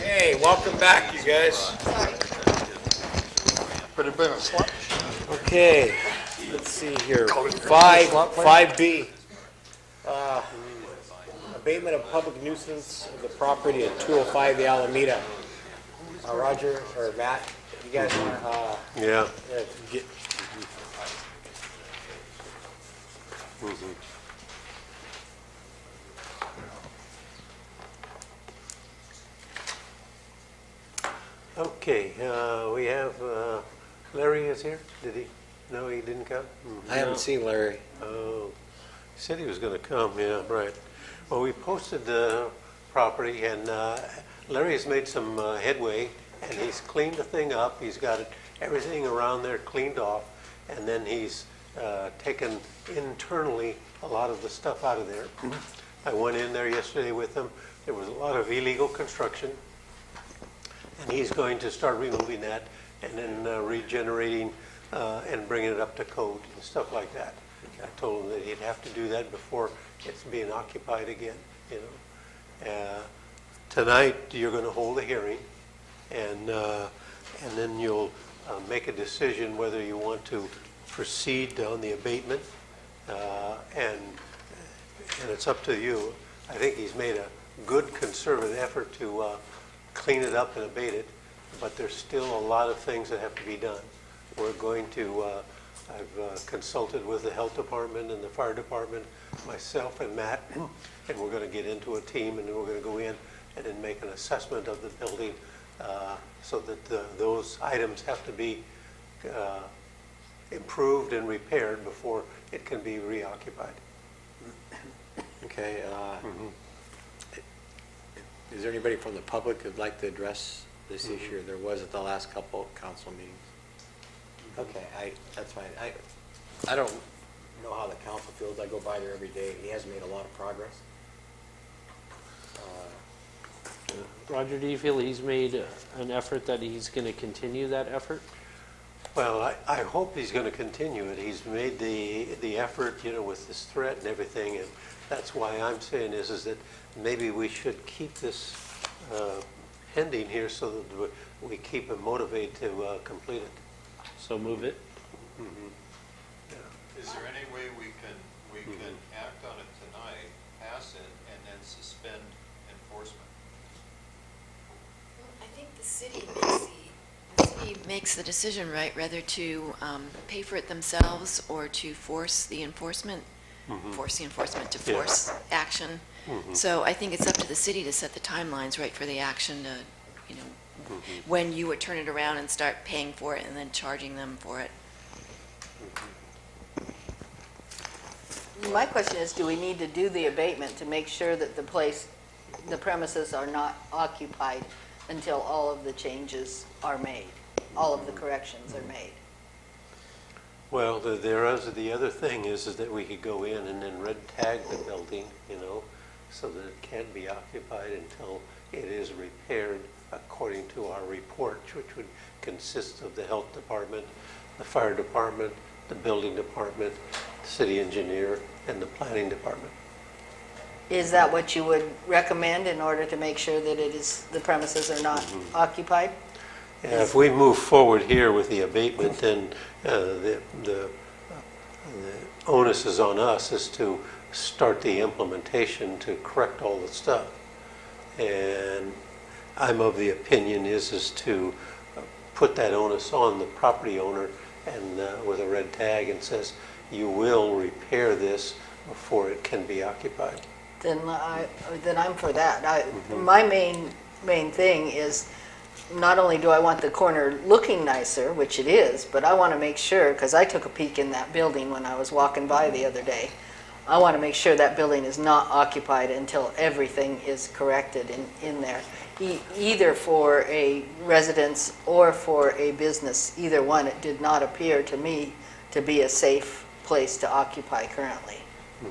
Hey, welcome back, you guys. Could have been a slap. Okay, let's see here. 5B. abatement of public nuisance of the property at 205 the Alameda. Roger or Matt, you guys want to Yeah. get... Okay, we have, Larry is here? Did he? No, he didn't come? I haven't seen Larry. Oh, he said he was going to come, yeah, right. Well, we posted the property, and Larry's made some headway, and he's cleaned the thing up. He's got everything around there cleaned off, and then he's taken internally a lot of the stuff out of there. I went in there yesterday with him. There was a lot of illegal construction, and he's going to start removing that and then regenerating and bringing it up to code and stuff like that. I told him that he'd have to do that before it's being occupied again, you know. Tonight, you're going to hold a hearing, and then you'll make a decision whether you want to proceed on the abatement, and it's up to you. I think he's made a good conservative effort to clean it up and abate it, but there's still a lot of things that have to be done. We're going to, I've consulted with the health department and the fire department, myself and Matt, and we're going to get into a team, and then we're going to go in and then make an assessment of the building so that those items have to be improved and repaired before it can be reoccupied. Okay. Is there anybody from the public who'd like to address this issue? There was at the last couple council meetings. Okay, that's fine. I don't know how the council feels. I go by there every day. He has made a lot of progress. Roger, do you feel he's made an effort that he's going to continue that effort? Well, I hope he's going to continue it. He's made the effort, you know, with this threat and everything, and that's why I'm saying is that maybe we should keep this pending here so that we keep him motivated to complete it. So move it. Is there any way we can act on it tonight, pass it, and then suspend enforcement? I think the city makes the decision, right, whether to pay for it themselves or to force the enforcement, to force action. So I think it's up to the city to set the timelines, right, for the action to, you know, when you would turn it around and start paying for it and then charging them for it. My question is, do we need to do the abatement to make sure that the premises are not occupied until all of the changes are made, all of the corrections are made? Well, the other thing is that we could go in and then red tag the building, you know, so that it can't be occupied until it is repaired according to our report, which would consist of the health department, the fire department, the building department, the city engineer, and the planning department. Is that what you would recommend in order to make sure that the premises are not occupied? Yeah, if we move forward here with the abatement, then the onus is on us is to start the implementation to correct all the stuff. And I'm of the opinion is to put that onus on the property owner and with a red tag and says, you will repair this before it can be occupied. Then I'm for that. My main thing is, not only do I want the corner looking nicer, which it is, but I want to make sure, because I took a peek in that building when I was walking by the other day, I want to make sure that building is not occupied until everything is corrected in there, either for a residence or for a business. Either one, it did not appear to me to be a safe place to occupy currently.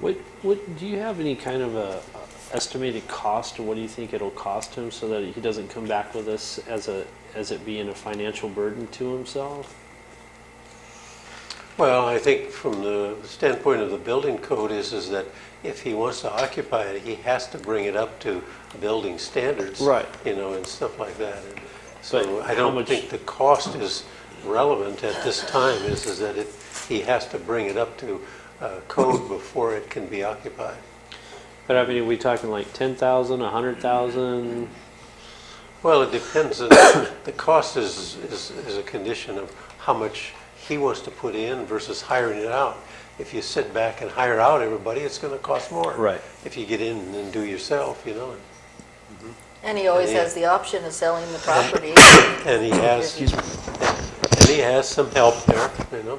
Do you have any kind of a estimated cost, or what do you think it'll cost him so that he doesn't come back with this as it being a financial burden to himself? Well, I think from the standpoint of the building code is that if he wants to occupy it, he has to bring it up to building standards, right? You know, and stuff like that. And so I don't think the cost is relevant at this time. Is that he has to bring it up to code before it can be occupied. But I mean, are we talking like 10,000, 100,000? Well, it depends. The cost is a condition of how much he wants to put in versus hiring it out. If you sit back and hire out everybody, it's going to cost more. Right. If you get in and do yourself, you know. And he always has the option of selling the property. And he has, some help there, you know.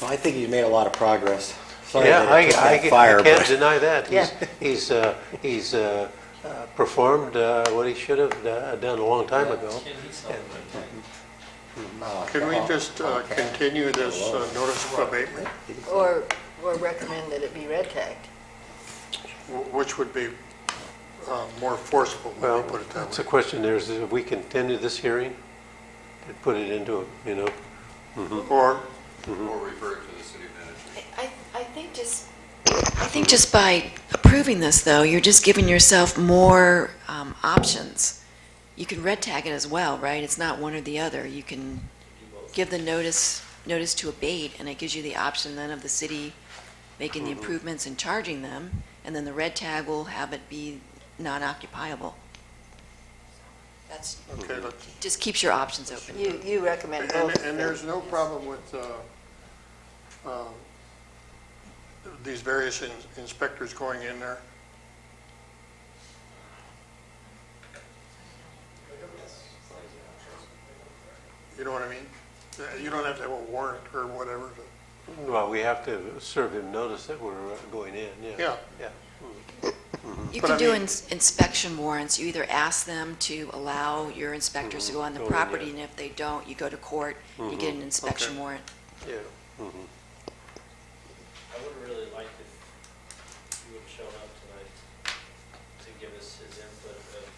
Well, I think he's made a lot of progress. Sorry Yeah, that it took that fire, I can't but- deny that. Yeah. He's performed what he should have done a long time ago. Can we just continue this notice of abatement, Or recommend that it be red tagged. which would be more forceful, let Well, me put it that that's way. the question there, is if we continue this hearing, and put it into, you know. Or refer it to the city manager. I think just by approving this, though, you're just giving yourself more options. You can red tag it as well, right? It's not one or the other. You can give the notice to abate, and it gives you the option then of the city making the improvements and charging them, and then the red tag will have it be non-occupiable. That's, Okay, let's, just keeps your options open. You recommend both. and there's no problem with these various inspectors going in there? You know what I mean? You don't have to have a warrant or whatever. Well, we have to serve him notice that we're going in, yeah. Yeah. You But can I do mean- inspection warrants. You either ask them to allow your inspectors to go on the Go in, property, yeah. and if they don't, you go to court, you get an inspection Okay. warrant. Yeah. I would really like if you would have shown up tonight to give us his input of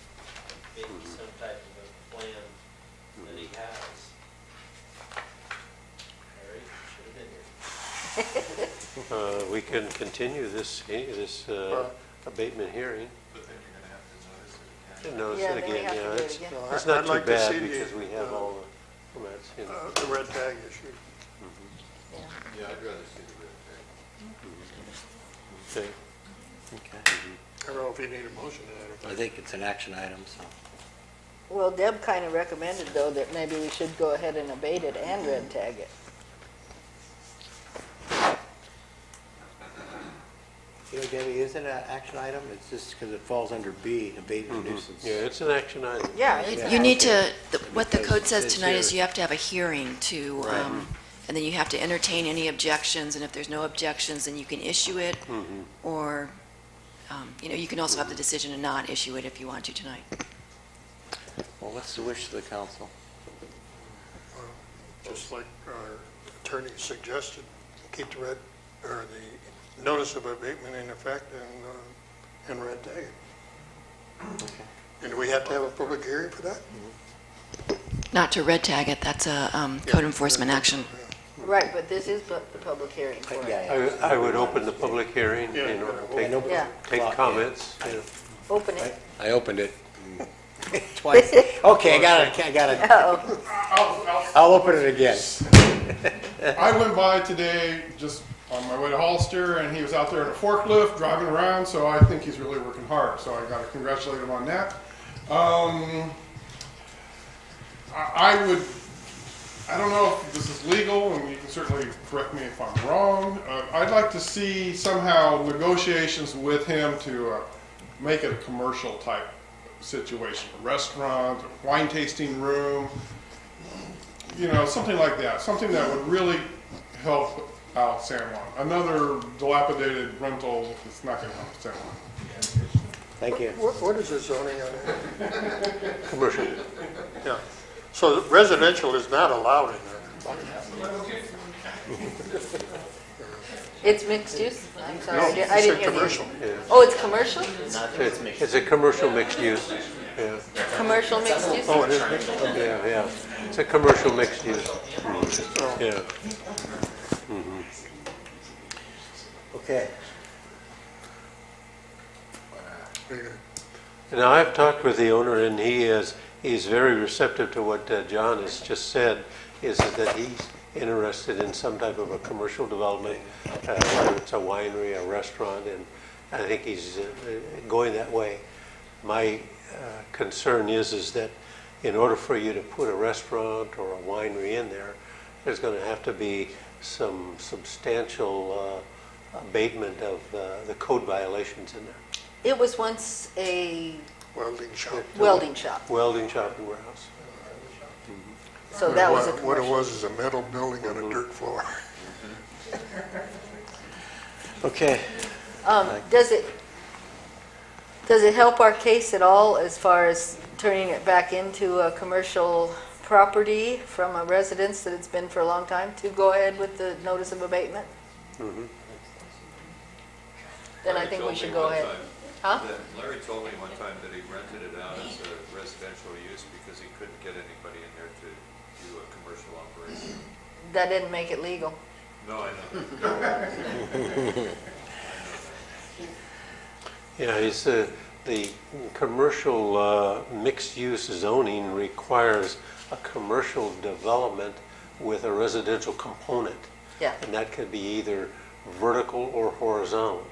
maybe some type of a plan that he has. Harry, should have been here. We can continue this abatement hearing. But then you're going to have to notice it again. And notice Yeah, it then we again, have to yeah. do it It's again. it's I'd not too like to bad see the, because we have all the permits, you know. The red tag issue. Yeah, I'd rather see the red tag. Okay. Okay. I don't know if you need a motion to that. I think it's an action item, so. Well, Deb kind of recommended, though, that maybe we should go ahead and abate it and red tag it. You know, Debbie, is it an action item? It's just because it falls under B, abatement nuisance. Yeah, it's an action item. Yeah. You need to, what the Because code says it's tonight is here. you have to have a hearing to, and then you have to entertain any objections, and if there's no objections, then you can issue it, or, you can also have the decision to not issue it if you want to tonight. Well, what's the wish of the council? Just like our attorney suggested, keep the red, or the notice of abatement in effect and red tag it. And do we have to have a public hearing for that? Not to red tag it, that's a code enforcement action. Right, but this is the public hearing for it. I would open the public hearing, you know, Yeah, take comments. you know. open it. I opened it twice. Okay, I got it. Uh-oh. I'll open it again. I went by today just on my way to Hollister, and he was out there in a forklift driving around, so I think he's really working hard. So I got to congratulate him on that. I don't know if this is legal, and you can certainly correct me if I'm wrong. I'd like to see somehow negotiations with him to make it a commercial type situation, a restaurant, a wine tasting room, something like that, something that would really help out San Juan. Another dilapidated rental is not going to help San Juan. Thank you. What is the zoning on that? Commercial. Yeah. So residential is not allowed in there. It's mixed use? I'm sorry, No, I it's didn't a hear commercial. Yeah. Oh, it's commercial? It's a commercial mixed use. Yeah. Commercial mixed use? Oh, it is mixed. Yeah. It's a commercial mixed use. Yeah. Okay. Now, I've talked with the owner, and he's very receptive to what John has just said, is that he's interested in some type of a commercial development, whether it's a winery, a restaurant, and I think he's going that way. My concern is that in order for you to put a restaurant or a winery in there, there's going to have to be some substantial abatement of the code violations in there. It was once a Welding shop. welding shop, Welding shop and warehouse. so that was a What it commercial. was is a metal building on a dirt floor. Okay. Does it help our case at all as far as turning it back into a commercial property from a residence that it's been for a long time to go ahead with the notice of abatement? Then I think we should go ahead. Huh? Larry told me one time that he rented it out as a residential use because he couldn't get anybody in there to do a commercial operation. That didn't make it legal. No, I know. Yeah, it's the commercial mixed-use zoning requires a commercial development with a residential component. Yeah. And that could be either vertical or horizontal.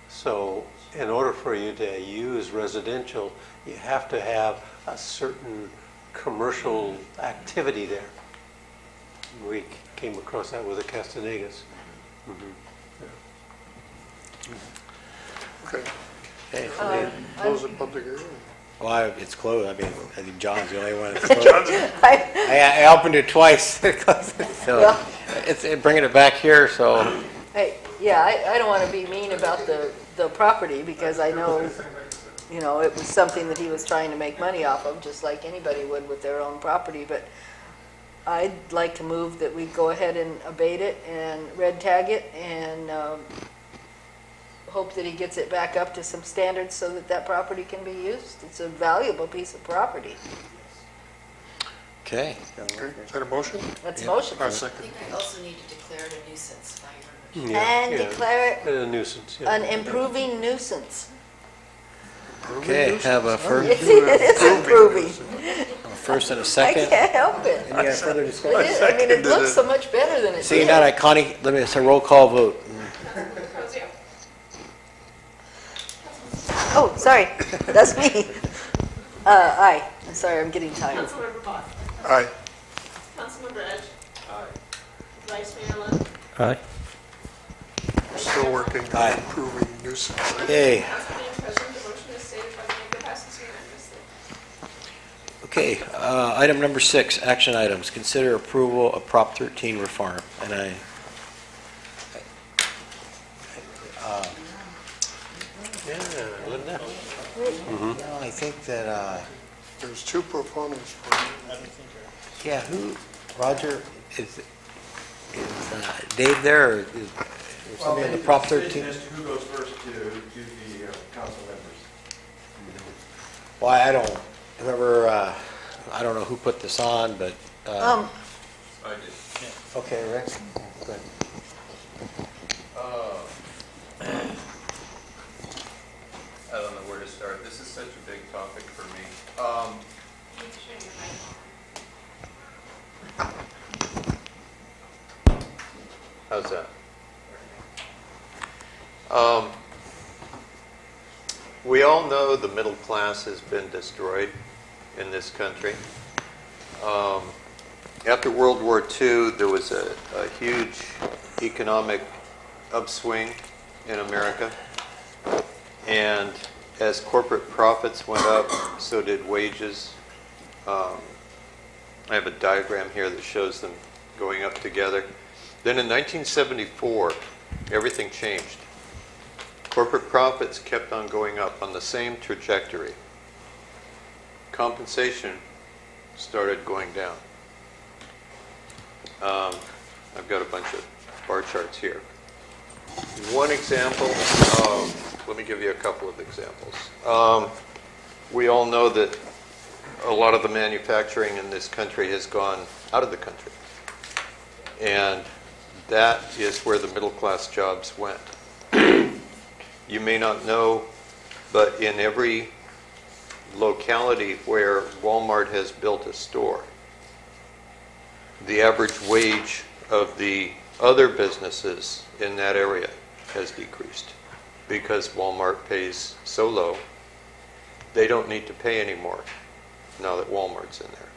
So in order for you to use residential, you have to have a certain commercial activity there. We came across that with the Castanegas. Okay. Hey, Close the public hearing. well, it's closed. I mean, I think John's the only one that's closed. I opened it twice. So it's bringing it back here, so. Hey, yeah, I don't want to be mean about the property because I know, it was something that he was trying to make money off of, just like anybody would with their own property, but I'd like to move that we go ahead and abate it and red tag it and hope that he gets it back up to some standards so that that property can be used. It's a valuable piece of property. Okay. Okay, is that a motion? That's a motion. I I second. think I also need to declare it a nuisance by your motion. And declare it A nuisance, yeah. an improving nuisance. Okay, have a first, It is improving. first and a I second. can't help it. Any further It discussion? is. I mean, it looks so much better than it Seeing did. that, Connie, let me, it's a roll call vote. Rosio. Oh, sorry, that's me. Aye. I'm sorry, I'm getting tired. Councilmember Bott. Aye. Councilmember Edge. Vice Mayor Lund. Aye. We're still working on Aye. improving nuisance. Okay. Council being present, the motion is stated by the mayor passes unanimously. Okay, item number 6, action items. Consider approval of Prop 13 reform. And Yeah, Linda? I think that, There's two proponents for it. yeah, who, Roger, is Dave there, or is somebody on the Prop 13? As to who goes first to do the council members. Well, I don't remember, I don't know who put this on, but, I did. okay, Rick, go ahead. I don't know where to start. This is such a big topic for me. How's that? We all know the middle class has been destroyed in this country. After World War II, there was a huge economic upswing in America. And as corporate profits went up, so did wages. I have a diagram here that shows them going up together. Then in 1974, everything changed. Corporate profits kept on going up on the same trajectory. Compensation started going down. I've got a bunch of bar charts here. One example, let me give you a couple of examples. We all know that a lot of the manufacturing in this country has gone out of the country. And that is where the middle class jobs went. You may not know, but in every locality where Walmart has built a store, the average wage of the other businesses in that area has decreased. because Walmart pays so low, they don't need to pay anymore now that Walmart's in there.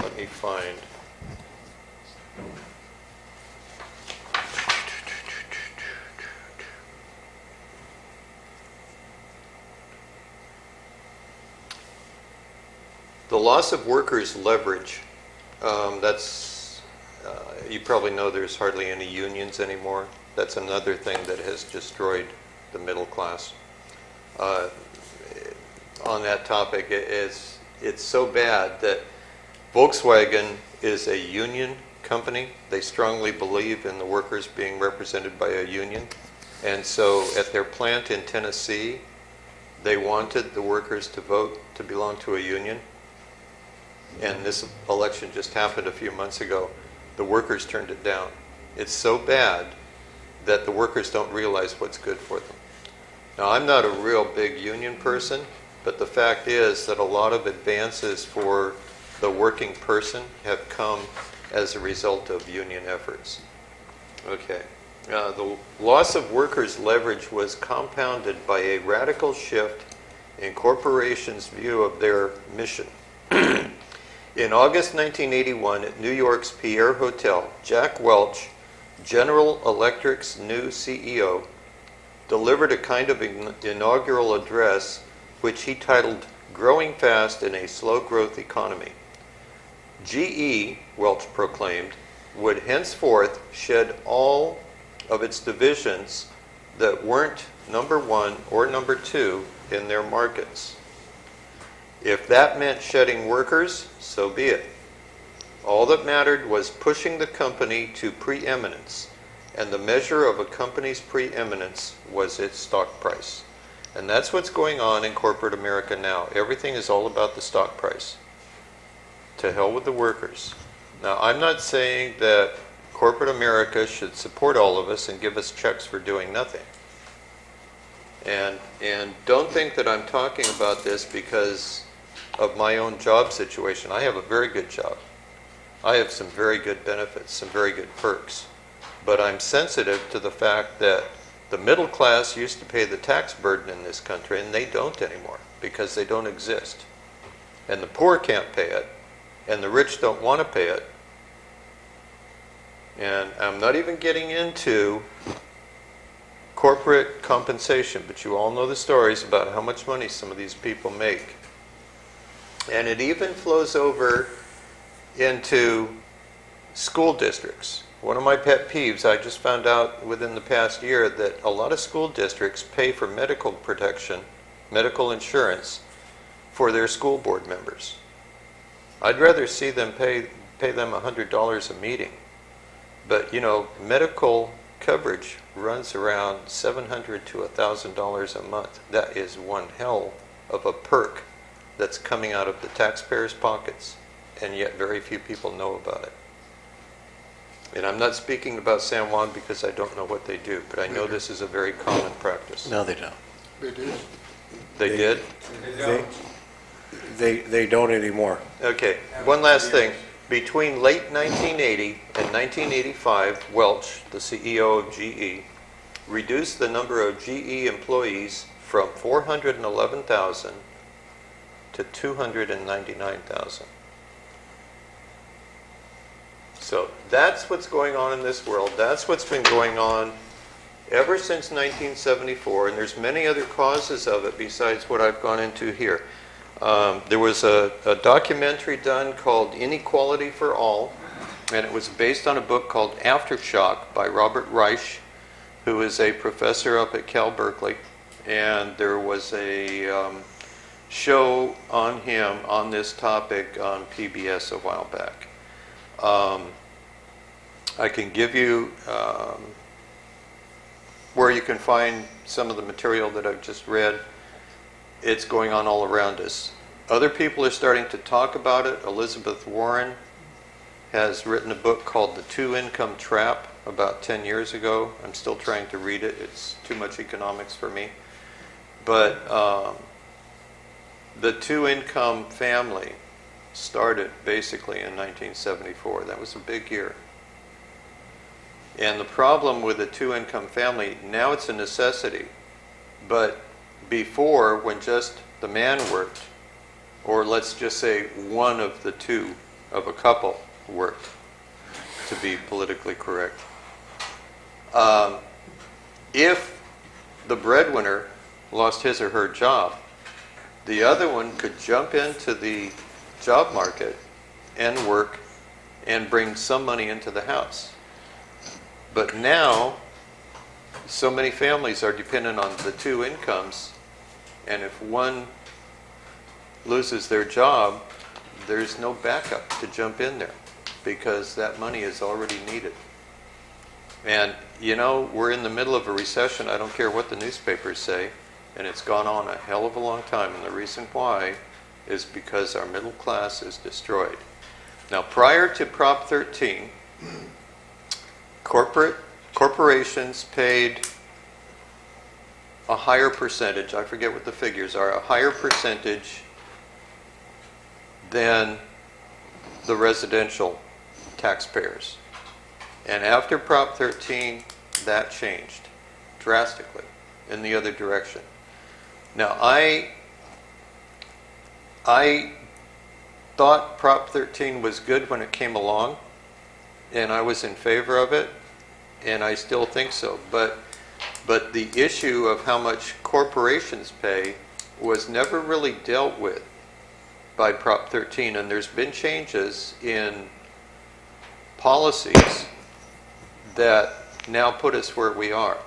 Let me find. The loss of workers' leverage, you probably know there's hardly any unions anymore. That's another thing that has destroyed the middle class. On that topic, it's so bad that Volkswagen is a union company. They strongly believe in the workers being represented by a union. And so at their plant in Tennessee, they wanted the workers to vote to belong to a union. And this election just happened a few months ago. The workers turned it down. It's so bad that the workers don't realize what's good for them. Now, I'm not a real big union person, but the fact is that a lot of advances for the working person have come as a result of union efforts. Okay. The loss of workers' leverage was compounded by a radical shift in corporations' view of their mission. In August 1981, at New York's Pierre Hotel, Jack Welch, General Electric's new CEO, delivered a kind of inaugural address which he titled Growing Fast in a Slow Growth Economy. GE, Welch proclaimed, would henceforth shed all of its divisions that weren't number one or number two in their markets. If that meant shedding workers, so be it. All that mattered was pushing the company to preeminence, and the measure of a company's preeminence was its stock price. And that's what's going on in corporate America now. Everything is all about the stock price. To hell with the workers. Now, I'm not saying that corporate America should support all of us and give us checks for doing nothing. And don't think that I'm talking about this because of my own job situation. I have a very good job. I have some very good benefits, some very good perks. But I'm sensitive to the fact that the middle class used to pay the tax burden in this country, and they don't anymore because they don't exist. And the poor can't pay it, and the rich don't want to pay it. And I'm not even getting into corporate compensation, but you all know the stories about how much money some of these people make. And it even flows over into school districts. One of my pet peeves, I just found out within the past year that a lot of school districts pay for medical protection, medical insurance for their school board members. I'd rather see them pay them $100 a meeting. But, you know, medical coverage runs around $700 to $1,000 a month. That is one hell of a perk that's coming out of the taxpayers' pockets, and yet very few people know about it. And I'm not speaking about San Juan because I don't know what they do, but I know this is a very common practice. No, they don't. They do. They did? They don't anymore. Okay, one last thing. Between late 1980 and 1985, Welch, the CEO of GE, reduced the number of GE employees from 411,000 to 299,000. So that's what's going on in this world. That's what's been going on ever since 1974, and there's many other causes of it besides what I've gone into here. There was a documentary done called Inequality for All, and it was based on a book called Aftershock by Robert Reich, who is a professor up at Cal Berkeley. And there was a show on him on this topic on PBS a while back. I can give you where you can find some of the material that I've just read. It's going on all around us. Other people are starting to talk about it. Elizabeth Warren has written a book called The Two-Income Trap about 10 years ago. I'm still trying to read it. It's too much economics for me. But the two-income family started basically in 1974. That was a big year. And the problem with a two-income family, now it's a necessity. But before, when just the man worked, or let's just say one of the two of a couple worked, to be politically correct, if the breadwinner lost his or her job, the other one could jump into the job market and work and bring some money into the house. But now, so many families are dependent on the two incomes, and if one loses their job, there's no backup to jump in there because that money is already needed. And you know, we're in the middle of a recession. I don't care what the newspapers say, and it's gone on a hell of a long time. And the reason why is because our middle class is destroyed. Now, prior to Prop 13, corporations paid a higher percentage, I forget what the figures are, a higher percentage than the residential taxpayers. And after Prop 13, that changed drastically in the other direction. Now, I thought Prop 13 was good when it came along, and I was in favor of it, and I still think so. But the issue of how much corporations pay was never really dealt with by Prop 13, and there's been changes in policies that now put us where we are.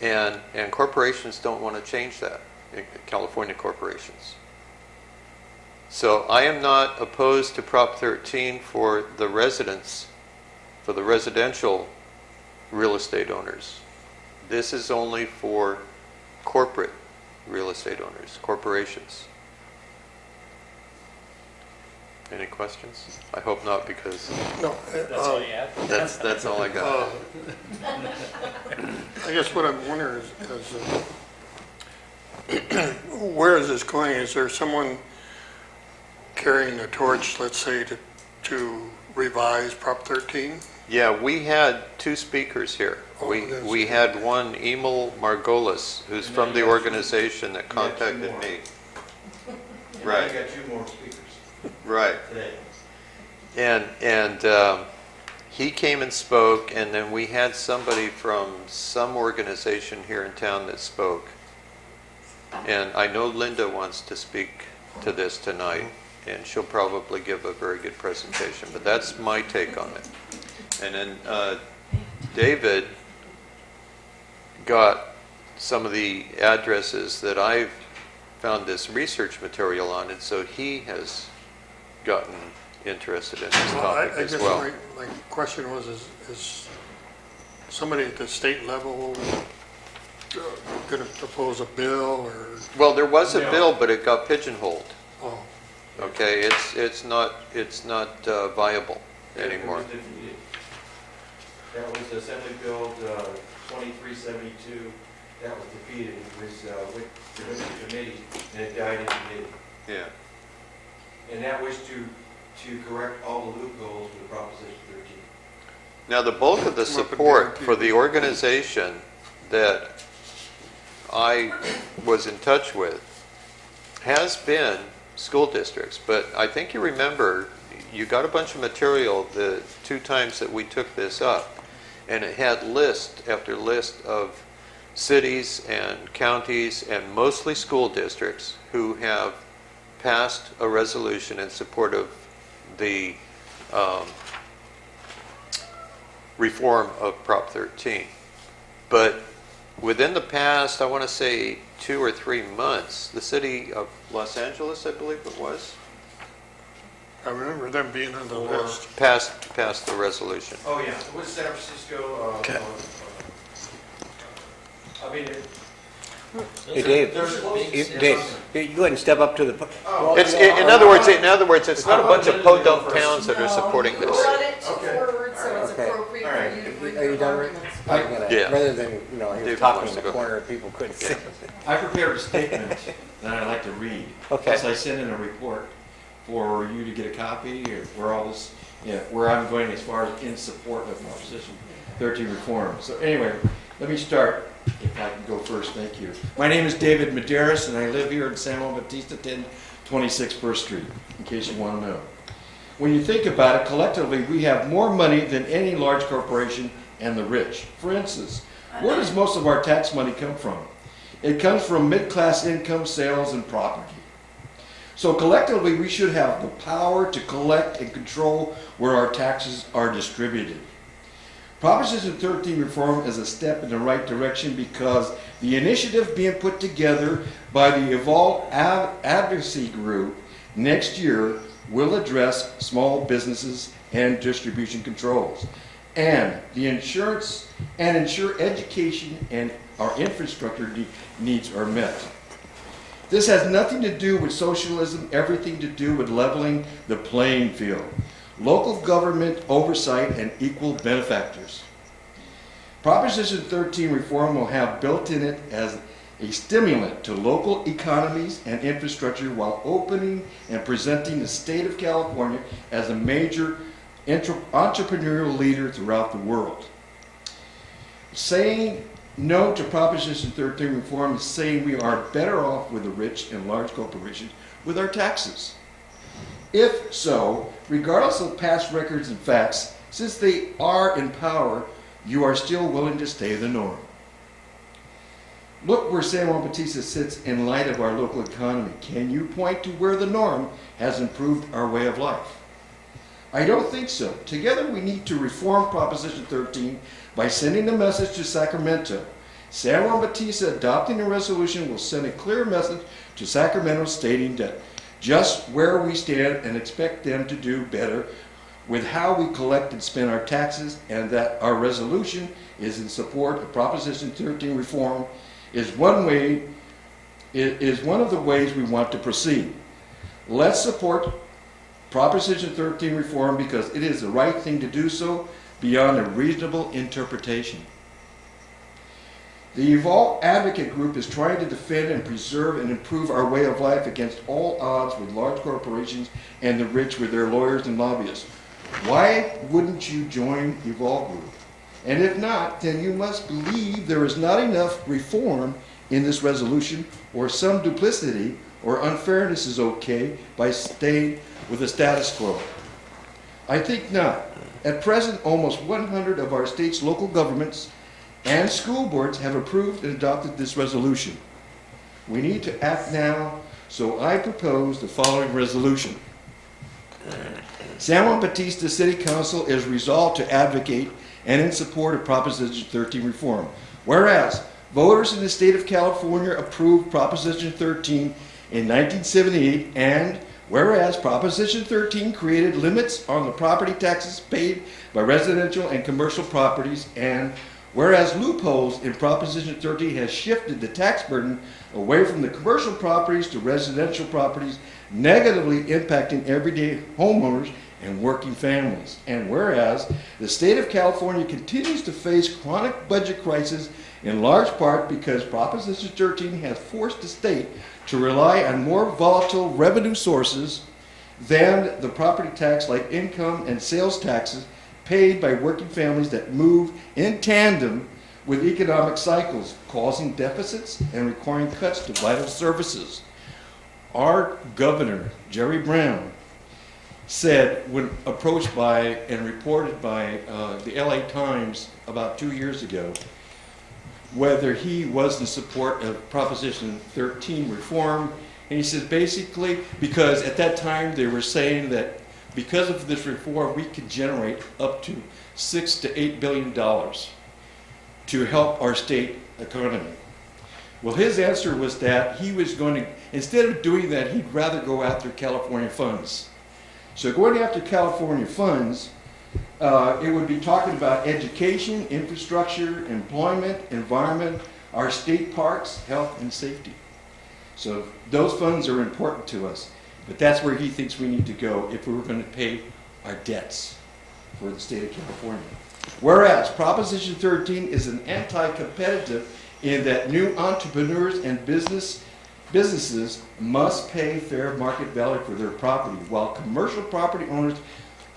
And corporations don't want to change that, California corporations. So I am not opposed to Prop 13 for the residents, for the residential real estate owners. This is only for corporate real estate owners, corporations. Any questions? I hope not, because No. That's all you have? that's all I got. I guess what I'm wondering is where is this going? Is there someone carrying the torch, let's say, to revise Prop 13? Yeah, we had two speakers here. We had one, Emil Margolis, who's from the organization that contacted me. Right. I got two more speakers. Right. Today. And he came and spoke, and then we had somebody from some organization here in town that spoke. And I know Linda wants to speak to this tonight, and she'll probably give a very good presentation, but that's my take on it. And then David got some of the addresses that I've found this research material on, and so he has gotten interested in this topic as well. My question was, is somebody at the state level going to propose a bill, or? Well, there was a bill, but it got pigeonholed. Oh. Okay, it's not viable anymore. That was Assembly Bill 2372. That was defeated. It was with the committee, and it died in committee. Yeah. And that was to correct all the loopholes with Proposition 13. Now, the bulk of the support for the organization that I was in touch with has been school districts. But I think you remember, you got a bunch of material the two times that we took this up, and it had list after list of cities and counties and mostly school districts who have passed a resolution in support of the reform of Prop 13. But within the past, I want to say 2 or 3 months, the city of Los Angeles, I believe it was, I remember them being on the list. passed the resolution. Oh, yeah. It was San Francisco. Okay. I mean, Hey, Dave, Dave, you go ahead and step up to the. In other words, it's not a bunch of podunk towns that are supporting this. Run it forward so it's appropriate for you to bring Are you done, Rick? Yeah. Rather than, he was David talking wants in to the go. corner and people couldn't see. I prepared a statement that I like to read. Okay. Plus, I sent in a report. for you to get a copy, or where all this, where I'm going as far as in support of Proposition 13 reform. So anyway, let me start. If I can go first, thank you. My name is David Medeiros, and I live here in San Juan Bautista, 1026 First Street, in case you want to know. When you think about it, collectively, we have more money than any large corporation and the rich. For instance, where does most of our tax money come from? It comes from mid-class income, sales, and property. So collectively, we should have the power to collect and control where our taxes are distributed. Proposition 13 reform is a step in the right direction because the initiative being put together by the Evolve Advocacy Group next year will address small businesses and distribution controls, and ensure education and our infrastructure needs are met. This has nothing to do with socialism, everything to do with leveling the playing field, local government oversight, and equal benefactors. Proposition 13 reform will have built in it as a stimulant to local economies and infrastructure while opening and presenting the state of California as a major entrepreneurial leader throughout the world. Saying no to Proposition 13 reform is saying we are better off with the rich and large corporations with our taxes. If so, regardless of past records and facts, since they are in power, you are still willing to stay the norm. Look where San Juan Bautista sits in light of our local economy. Can you point to where the norm has improved our way of life? I don't think so. Together we need to reform Proposition 13 by sending a message to Sacramento. San Juan Bautista adopting a resolution will send a clear message to Sacramento stating that just where we stand and expect them to do better with how we collect and spend our taxes, and that our resolution is in support of Proposition 13 reform is one of the ways we want to proceed. Let's support Proposition 13 reform because it is the right thing to do so beyond a reasonable interpretation. The Evolve Advocate Group is trying to defend and preserve and improve our way of life against all odds with large corporations and the rich with their lawyers and lobbyists. Why wouldn't you join Evolve Group? And if not, then you must believe there is not enough reform in this resolution, or some duplicity or unfairness is okay by staying with the status quo. I think not. At present, almost 100 of our state's local governments and school boards have approved and adopted this resolution. We need to act now, so I propose the following resolution. San Juan Bautista City Council is resolved to advocate and in support of Proposition 13 reform. Whereas voters in the state of California approved Proposition 13 in 1978, and whereas Proposition 13 created limits on the property taxes paid by residential and commercial properties, and whereas loopholes in Proposition 13 has shifted the tax burden away from the commercial properties to residential properties, negatively impacting everyday homeowners and working families. And whereas the state of California continues to face chronic budget crisis in large part because Proposition 13 has forced the state to rely on more volatile revenue sources than the property tax like income and sales taxes paid by working families that move in tandem with economic cycles, causing deficits and requiring cuts to vital services. Our governor, Jerry Brown, said when approached by and reported by the LA Times about 2 years ago whether he was in support of Proposition 13 reform, and he said basically because at that time they were saying that because of this reform we could generate up to $6 to $8 billion to help our state economy. Well, his answer was that he was going to, instead of doing that, he'd rather go after California funds. So going after California funds, it would be talking about education, infrastructure, employment, environment, our state parks, health, and safety. So those funds are important to us, but that's where he thinks we need to go if we were going to pay our debts for the state of California. Whereas Proposition 13 is an anti-competitive in that new entrepreneurs and business businesses must pay fair market value for their property, while commercial property owners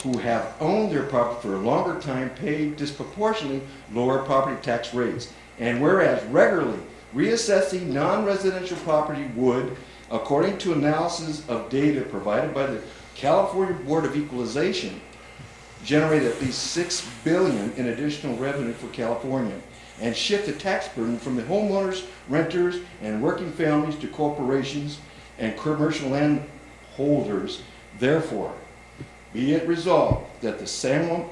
who have owned their property for a longer time pay disproportionately lower property tax rates. And whereas regularly reassessing non-residential property would, according to analysis of data provided by the California Board of Equalization, generate at least $6 billion in additional revenue for California, and shift the tax burden from the homeowners, renters, and working families to corporations and commercial landholders. Therefore, be it resolved that the San Juan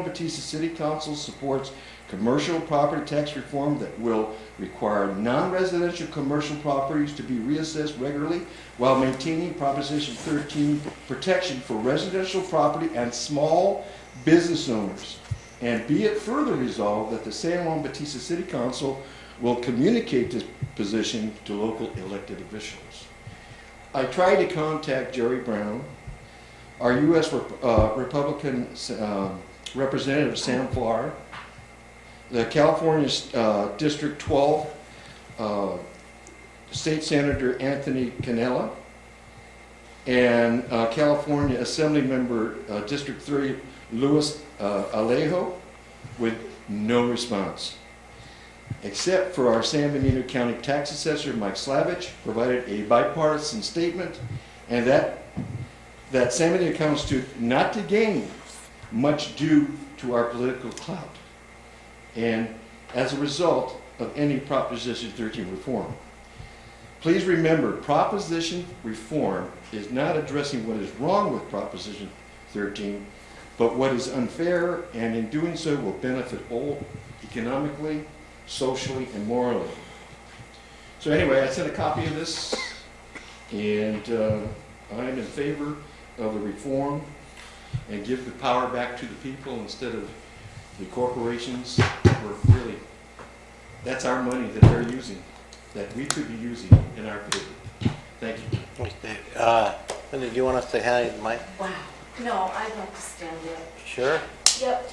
Bautista City Council supports commercial property tax reform that will require non-residential commercial properties to be reassessed regularly while maintaining Proposition 13 protection for residential property and small business owners. And be it further resolved that the San Juan Bautista City Council will communicate this position to local elected officials. I tried to contact Jerry Brown, our U.S. Republican Representative Sam Farr, the California District 12 State Senator Anthony Canella, and California Assembly Member District 3 Luis Alejo, with no response. Except for our San Benito County Tax Assessor Mike Slavich provided a bipartisan statement, and that San Benito County stood not to gain much due to our political clout, and as a result of any Proposition 13 reform. Please remember, Proposition reform is not addressing what is wrong with Proposition 13, but what is unfair, and in doing so will benefit all economically, socially, and morally. So anyway, I sent a copy of this, and I am in favor of the reform and give the power back to the people instead of the corporations. Really, that's our money that they're using, that we could be using in our favor. Thank you. Linda, do you want us to hand Mike? Wow. No, I'd like to stand there. Sure. Yep.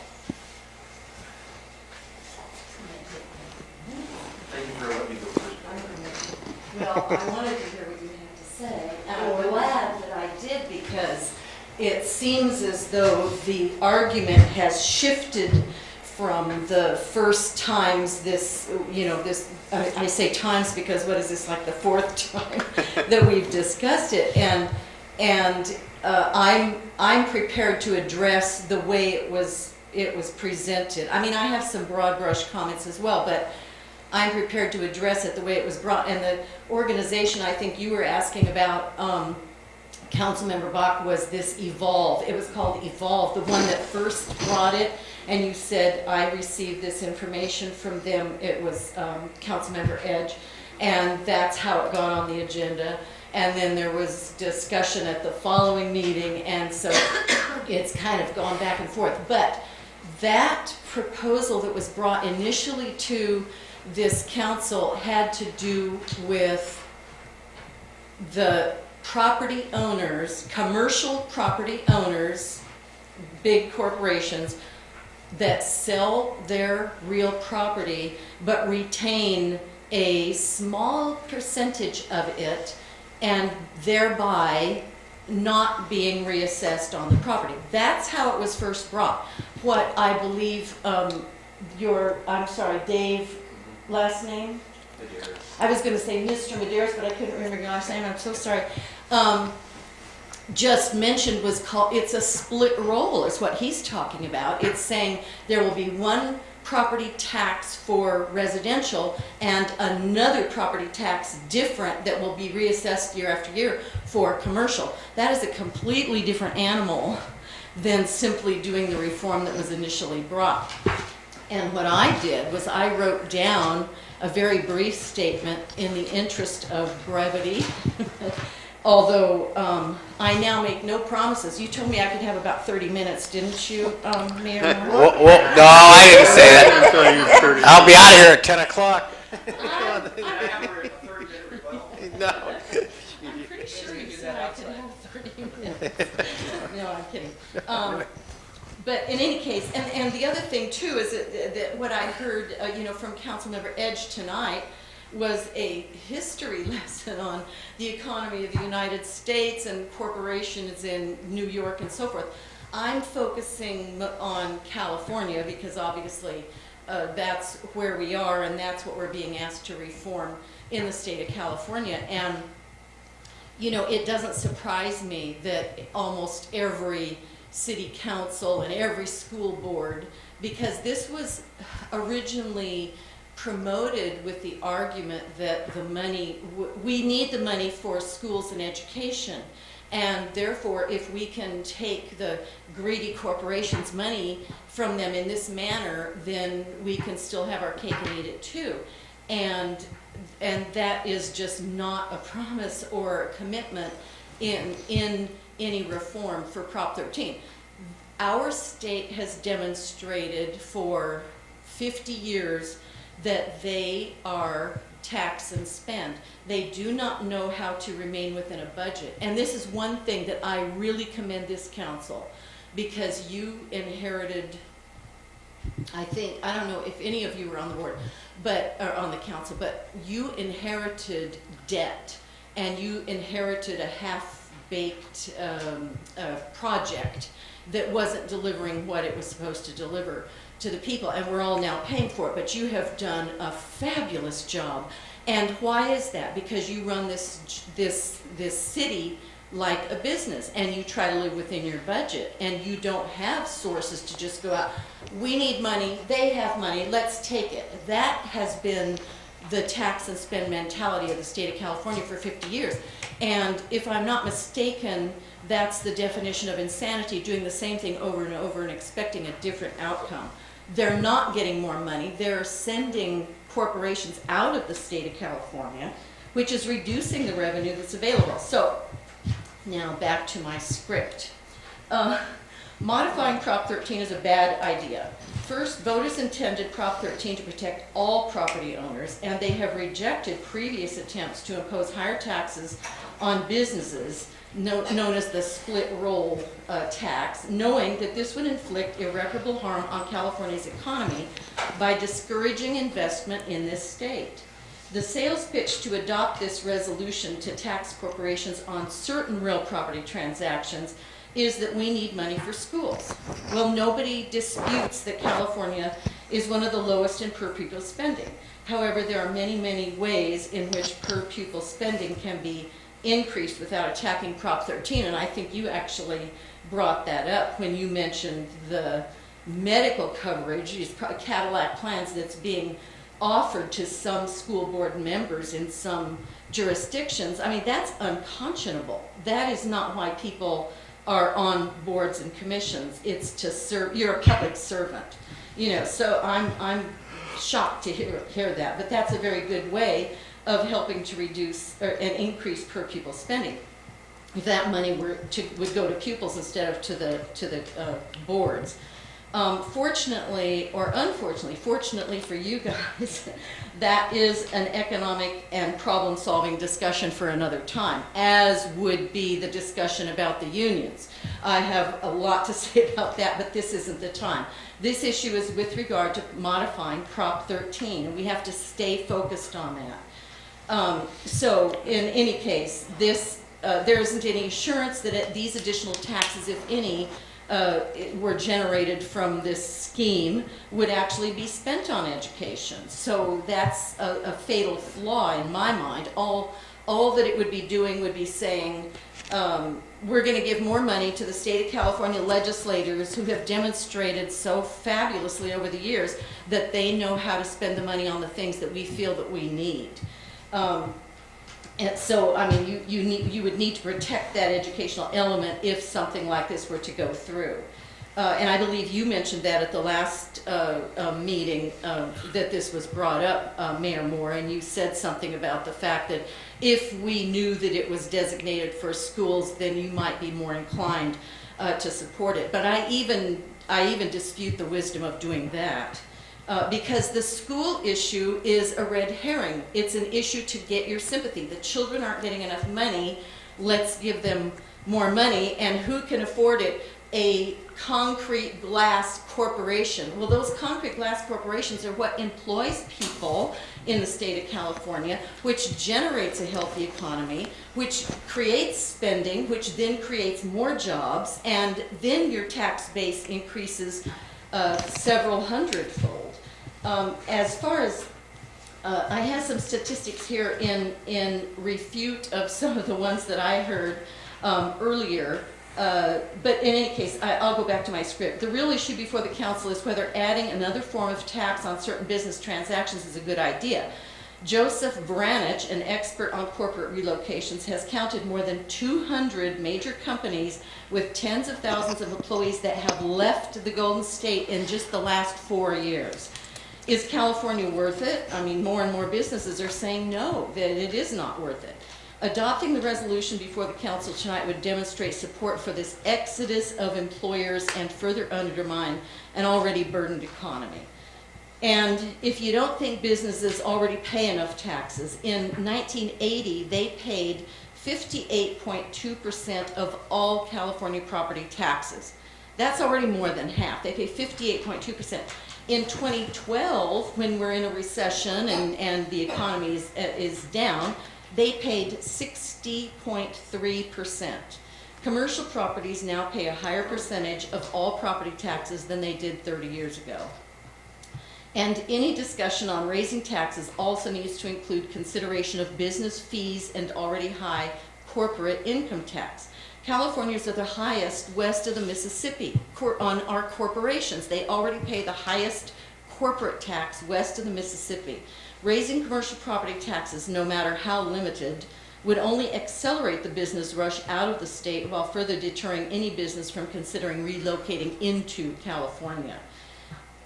Thank you for letting me go first. Well, I wanted to hear what you had to say, and I'm glad that I did, because it seems as though the argument has shifted from the first times this, I say times because what is this, like the fourth time that we've discussed it, and I'm prepared to address the way it was presented. I mean, I have some broad brush comments as well, but I'm prepared to address it the way it was brought. And the organization I think you were asking about, Councilmember Bach, was this Evolve. It was called Evolve, the one that first brought it. And you said, I received this information from them. It was Councilmember Edge. And that's how it got on the agenda. And then there was discussion at the following meeting. And so it's kind of gone back and forth. But that proposal that was brought initially to this council had to do with the property owners, commercial property owners, big corporations that sell their real property but retain a small percentage of it, and thereby not being reassessed on the property. That's how it was first brought. What I believe I'm sorry, Dave, last name? Medeiros. I was going to say Mr. Medeiros, but I couldn't remember your last name. I'm so sorry. Just mentioned was called, it's a split roll is what he's talking about. It's saying there will be one property tax for residential and another property tax different that will be reassessed year after year for commercial. That is a completely different animal than simply doing the reform that was initially brought. And what I did was I wrote down a very brief statement in the interest of brevity, although I now make no promises. You told me I could have about 30 minutes, didn't you, Mayor Moore? No, I didn't say that. I'll be out of here at 10 o'clock. No. I'm pretty sure you said I could have 30 minutes. No, I'm kidding. But in any case, and the other thing too is that what I heard, from Councilmember Edge tonight was a history lesson on the economy of the United States and corporations in New York and so forth. I'm focusing on California because obviously that's where we are and that's what we're being asked to reform in the state of California. And, you know, it doesn't surprise me that almost every city council and every school board, because this was originally promoted with the argument that the money, we need the money for schools and education. And therefore, if we can take the greedy corporations' money from them in this manner, then we can still have our cake and eat it too. And that is just not a promise or a commitment in any reform for Prop 13. Our state has demonstrated for 50 years that they are tax and spend. They do not know how to remain within a budget. And this is one thing that I really commend this council, because you inherited, I don't know if any of you were on the board, or on the council, but you inherited debt, and you inherited a half-baked project that wasn't delivering what it was supposed to deliver to the people, and we're all now paying for it. But you have done a fabulous job. And why is that? Because you run this city like a business, and you try to live within your budget, and you don't have sources to just go out. We need money, they have money, let's take it. That has been the tax and spend mentality of the state of California for 50 years. And if I'm not mistaken, that's the definition of insanity, doing the same thing over and over and expecting a different outcome. They're not getting more money, they're sending corporations out of the state of California, which is reducing the revenue that's available. So, now back to my script. Modifying Prop 13 is a bad idea. First, voters intended Prop 13 to protect all property owners, and they have rejected previous attempts to impose higher taxes on businesses, known as the split roll tax, knowing that this would inflict irreparable harm on California's economy by discouraging investment in this state. The sales pitch to adopt this resolution to tax corporations on certain real property transactions is that we need money for schools. Well, nobody disputes that California is one of the lowest in per pupil spending. However, there are many, many ways in which per pupil spending can be increased without attacking Prop 13, and I think you actually brought that up when you mentioned the medical coverage, these Cadillac plans that's being offered to some school board members in some jurisdictions. I mean, that's unconscionable. That is not why people are on boards and commissions. It's to serve. You're a public servant, you know. So I'm shocked to hear that. But that's a very good way of helping to reduce and increase per pupil spending. If that money would go to pupils instead of to the boards. Fortunately or unfortunately, fortunately for you guys, that is an economic and problem-solving discussion for another time, as would be the discussion about the unions. I have a lot to say about that, but this isn't the time. This issue is with regard to modifying Prop 13, and we have to stay focused on that. So in any case, there isn't any assurance that these additional taxes, if any, were generated from this scheme would actually be spent on education. So that's a fatal flaw in my mind. All that it would be doing would be saying, we're going to give more money to the state of California legislators who have demonstrated so fabulously over the years that they know how to spend the money on the things that we feel that we need. And so, I mean, you would need to protect that educational element if something like this were to go through. And I believe you mentioned that at the last meeting that this was brought up, Mayor Moore, and you said something about the fact that if we knew that it was designated for schools, then you might be more inclined to support it. But I even dispute the wisdom of doing that. Because the school issue is a red herring. It's an issue to get your sympathy. The children aren't getting enough money. Let's give them more money. And who can afford it? a concrete glass corporation. Well, those concrete glass corporations are what employs people in the state of California, which generates a healthy economy, which creates spending, which then creates more jobs, and then your tax base increases several hundredfold. As far as I have some statistics here in refute of some of the ones that I heard earlier. But in any case, I'll go back to my script. The real issue before the council is whether adding another form of tax on certain business transactions is a good idea. Joseph Branich, an expert on corporate relocations, has counted more than 200 major companies with tens of thousands of employees that have left the Golden State in just the last 4 years. Is California worth it? I mean, more and more businesses are saying no, that it is not worth it. Adopting the resolution before the council tonight would demonstrate support for this exodus of employers and further undermine an already burdened economy. And if you don't think businesses already pay enough taxes, in 1980 they paid 58.2% of all California property taxes. That's already more than half. They pay 58.2%. In 2012, when we're in a recession and the economy is down, they paid 60.3%. Commercial properties now pay a higher percentage of all property taxes than they did 30 years ago. And any discussion on raising taxes also needs to include consideration of business fees and already high corporate income tax. Californians are the highest west of the Mississippi on our corporations. They already pay the highest corporate tax west of the Mississippi. Raising commercial property taxes, no matter how limited, would only accelerate the business rush out of the state while further deterring any business from considering relocating into California.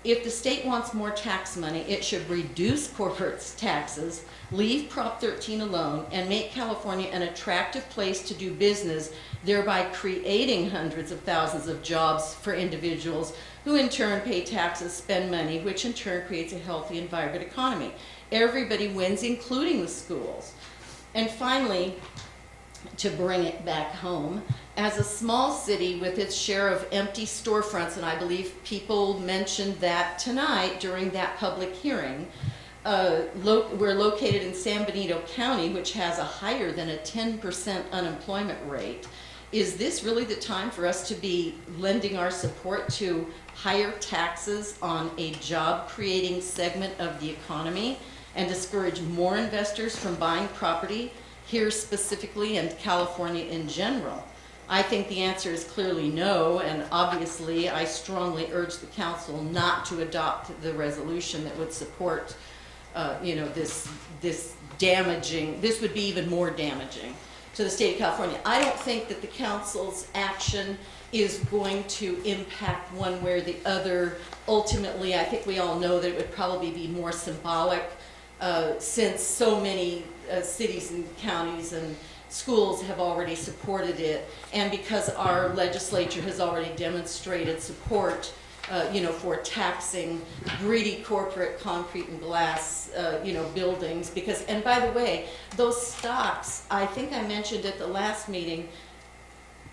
If the state wants more tax money, it should reduce corporate taxes, leave Prop 13 alone, and make California an attractive place to do business, thereby creating hundreds of thousands of jobs for individuals who in turn pay taxes, spend money, which in turn creates a healthy and vibrant economy. Everybody wins, including the schools. And finally, to bring it back home, as a small city with its share of empty storefronts, and I believe people mentioned that tonight during that public hearing, we're located in San Benito County, which has a higher than a 10% unemployment rate. Is this really the time for us to be lending our support to higher taxes on a job-creating segment of the economy and discourage more investors from buying property here specifically and California in general? I think the answer is clearly no, and obviously I strongly urge the council not to adopt the resolution that would support this damaging, this would be even more damaging to the state of California. I don't think that the council's action is going to impact one way or the other. Ultimately, I think we all know that it would probably be more symbolic since so many cities and counties and schools have already supported it, and because our legislature has already demonstrated support for taxing greedy corporate concrete and glass, buildings. Because, and by the way, those stocks, I think I mentioned at the last meeting,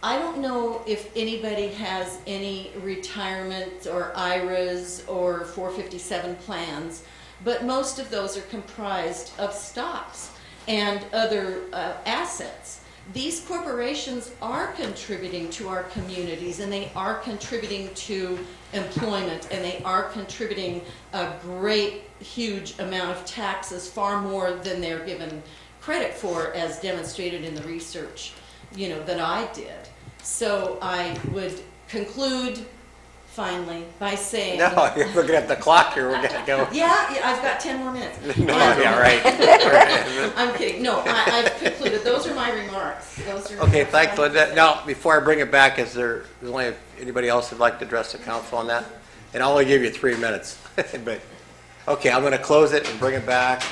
I don't know if anybody has any retirement or IRAs or 457 plans, but most of those are comprised of stocks and other assets. These corporations are contributing to our communities, and they are contributing to employment, and they are contributing a great, huge amount of taxes, far more than they're given credit for, as demonstrated in the research, that I did. So I would conclude finally by saying... No, you're looking at the clock here, we're gonna go. Yeah, I've got 10 more minutes. No, yeah, right. I'm kidding. No, I've concluded. Those are my remarks. Okay, thanks, Linda. Now, before I bring it back, is there only anybody else who'd like to address the council on that? And I'll only give you 3 minutes. But okay, I'm going to close it and bring it back.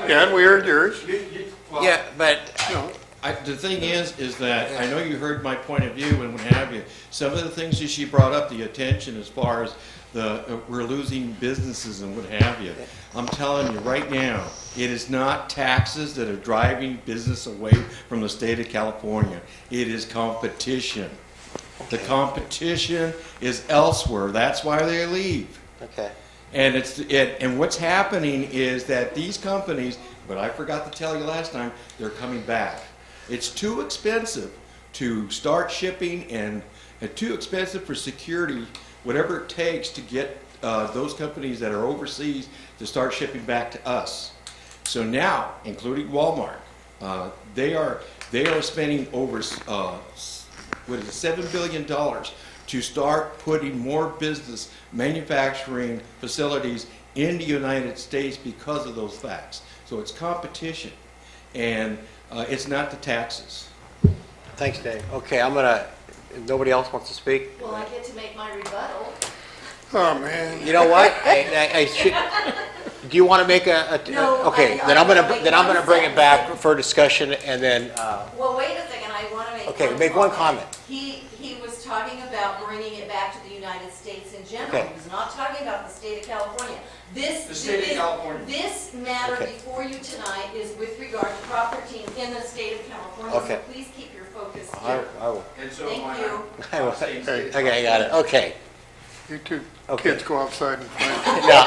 Yeah, we heard yours. Yeah, but... The thing is that I know you heard my point of view and what have you. Some of the things that she brought up, the attention as far as we're losing businesses and what have you. I'm telling you right now, it is not taxes that are driving business away from the state of California. It is competition. The competition is elsewhere. That's why they leave. Okay. And and what's happening is that these companies, but I forgot to tell you last time, they're coming back. It's too expensive to start shipping and too expensive for security, whatever it takes to get those companies that are overseas to start shipping back to us. So now, including Walmart, they are spending over $7 billion to start putting more business manufacturing facilities in the United States because of those facts. So it's competition, and it's not the taxes. Thanks, Dave. Okay, nobody else wants to speak? Well, I get to make my rebuttal. Oh, man. You know what? I should. Do you want to make No, okay, I then I'm wanna gonna make then I'm one gonna bring it sentence. back for discussion, and then. Well, wait a second, I want to make Okay, make one comment. He was talking about bringing it back to the United States in general. Okay. He was not talking about the state of California. This matter Okay. before you tonight is with regard to Prop 13 in the state of California. Okay. So please keep your focus I here. will. Thank you. I will. Okay, I got it. Okay. You two Okay. kids go outside and find. Yeah.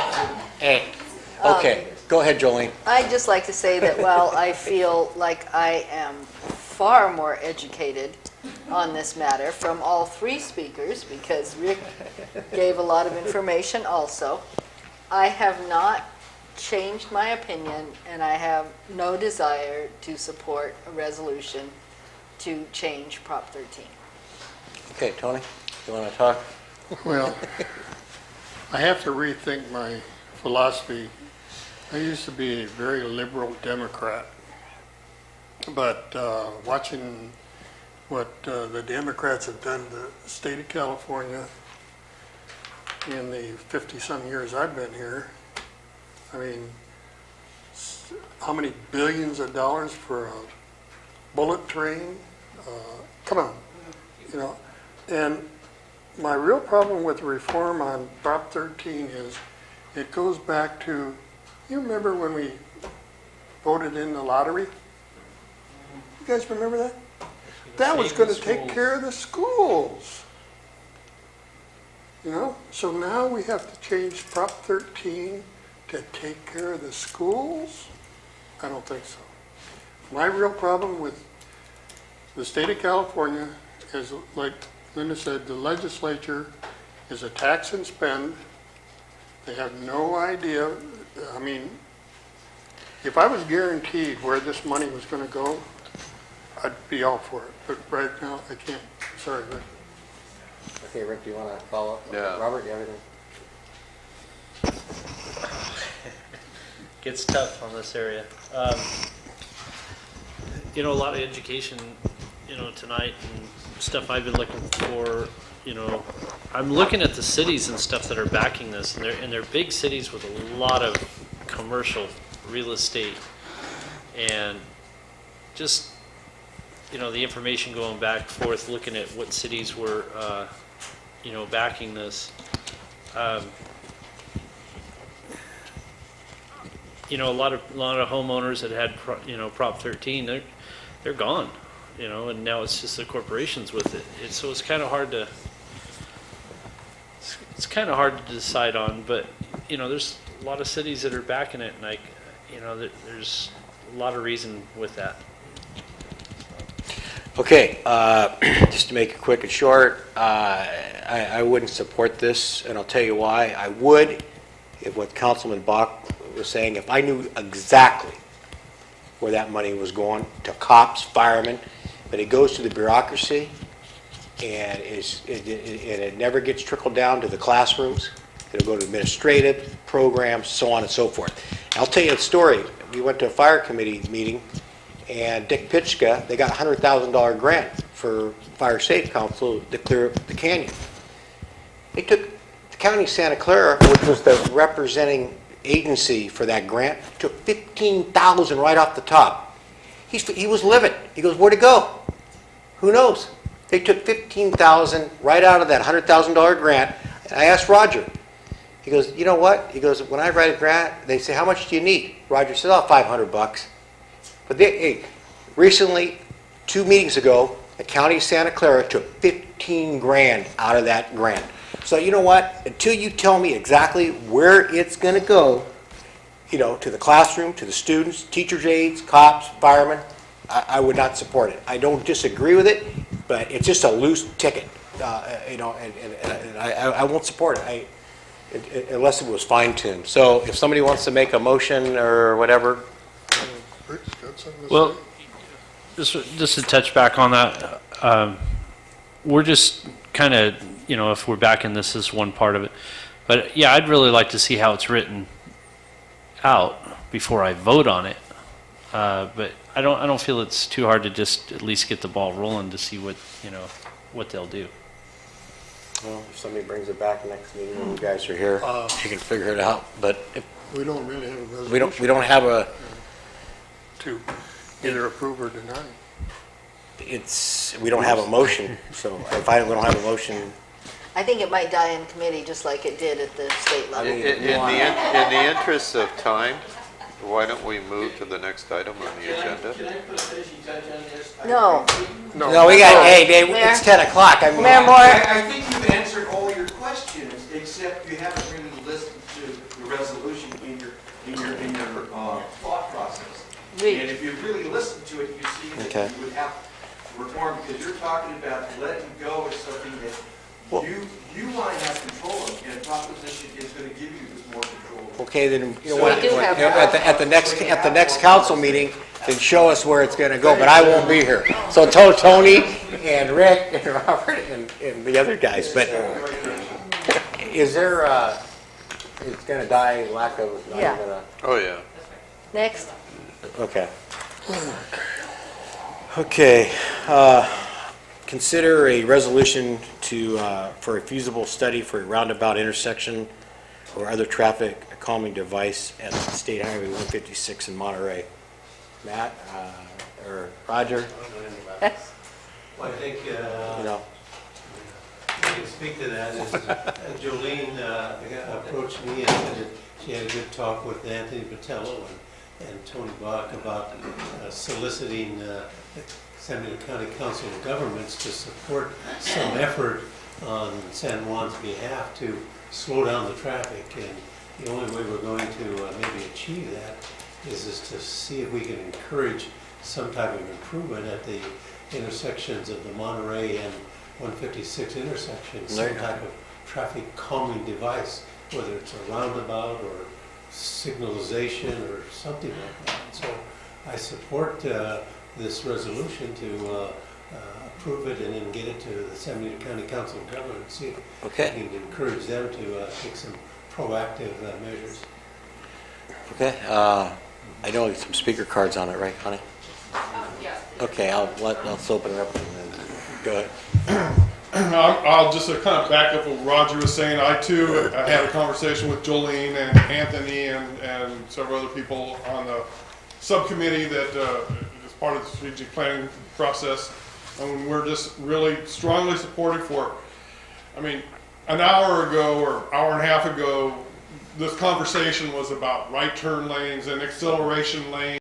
Hey. Okay. Go ahead, Jolene. I'd just like to say that while I feel like I am far more educated on this matter from all three speakers, because Rick gave a lot of information also, I have not changed my opinion, and I have no desire to support a resolution to change Prop 13. Okay, Tony, you want to talk? Well, I have to rethink my philosophy. I used to be a very liberal Democrat, but watching what the Democrats have done to the state of California in the 50-some years I've been here, I mean, how many billions of dollars for a bullet train? Come on, you know. And my real problem with reform on Prop 13 is it goes back to, you remember when we voted in the lottery? You guys remember that? That was going to take care of the schools. You know, so now we have to change Prop 13 to take care of the schools? I don't think so. My real problem with the state of California is, like Linda said, the legislature is a tax and spend. They have no idea. I mean, if I was guaranteed where this money was going to go, I'd be all for it. But right now, I can't. Sorry, Rick. Okay, Rick, do you want to follow up? Yeah. Robert, do you have anything? Gets tough on this area. You know, a lot of education, you know, tonight and stuff I've been looking for, you know, I'm looking at the cities and stuff that are backing this, and they're big cities with a lot of commercial real estate, and just, you know, the information going back and forth, looking at what cities were, you know, backing this. You know, a lot of homeowners that had, you know, Prop 13, they're gone, you know, and now it's just the corporations with it. So it's kind of hard to decide on. But you know, there's a lot of cities that are backing it, and you know, there's a lot of reason with that. Okay, just to make it quick and short, I wouldn't support this, and I'll tell you why. I would, if what Councilman Bach was saying, if I knew exactly where that money was going, to cops, firemen, but it goes to the bureaucracy, and it never gets trickled down to the classrooms. It'll go to administrative programs, so on and so forth. I'll tell you a story. We went to a fire committee meeting, and Dick Pitchka, they got a $100,000 grant for Fire Safe Council to clear up the canyon. They took the county of Santa Clara, which was the representing agency for that grant, took $15,000 right off the top. He was livid. He goes, where'd it go? Who knows? They took $15,000 right out of that $100,000 grant. And I asked Roger, He goes, you know what? He goes, when I write a grant, they say, how much do you need? Roger says, oh, $500. But hey, recently, 2 meetings ago, the county of Santa Clara took 15 grand out of that grant. So you know what? Until you tell me exactly where it's going to go, to the classroom, to the students, teachers' aides, cops, firemen, I would not support it. I don't disagree with it, but it's just a loose ticket, and I won't support it. Unless it was fine-tuned. So if somebody wants to make a motion or whatever. Well, just to touch back on that, we're just kind of, if we're backing this as one part of it. But yeah, I'd really like to see how it's written out before I vote on it. But I don't feel it's too hard to just at least get the ball rolling to see what they'll do. Well, if somebody brings it back next meeting when you guys are here, you can figure it out. But if we don't really have a resolution. We don't have a to either approve or deny. We don't have a motion. So if we don't have a motion. I think it might die in committee just like it did at the state level. In the interest of time, why don't we move to the next item on the agenda? Can I put a finishing touch on this? No, we got, hey, Dave, it's 10 o'clock. Mayor Moore. I think you've answered all your questions, except you haven't really listened to the resolution in your thought process. And if you really listen to it, you see that you would have reform, because you're talking about letting go of something that you want to have control of, and a proposition is going to give you this more control. Okay, then at the next council meeting, then show us where it's going to go. But I won't be here. So tell Tony and Rick and Robert and the other guys. But is there? It's going to die. Lack of. Yeah. Oh yeah. Next. Okay. Okay. Consider a resolution for a feasible study for a roundabout intersection or other traffic calming device at State Highway 156 in Monterey. Matt or Roger? Well, I think, I can speak to that. Jolene approached me and said that she had a good talk with Anthony Patello and Tony Bach about soliciting San Diego County Council of Governments to support some effort on San Juan's behalf to slow down the traffic. And the only way we're going to maybe achieve that is to see if we can encourage some type of improvement at the intersections of the Monterey and 156 intersections, some type of traffic calming device, whether it's a roundabout or signalization or something like that. So I support this resolution to approve it and then get it to the San Diego County Council of Government and see if we can encourage them to take some proactive measures. Okay. I know some speaker cards on it, right, Connie? Yes. Okay, let's open it up and then go ahead. I'll just kind of back up what Roger was saying. I too had a conversation with Jolene and Anthony and several other people on the subcommittee that is part of the strategic planning process. And we're just really strongly supportive for, I mean, an hour ago or hour and a half ago, this conversation was about right turn lanes and acceleration lanes.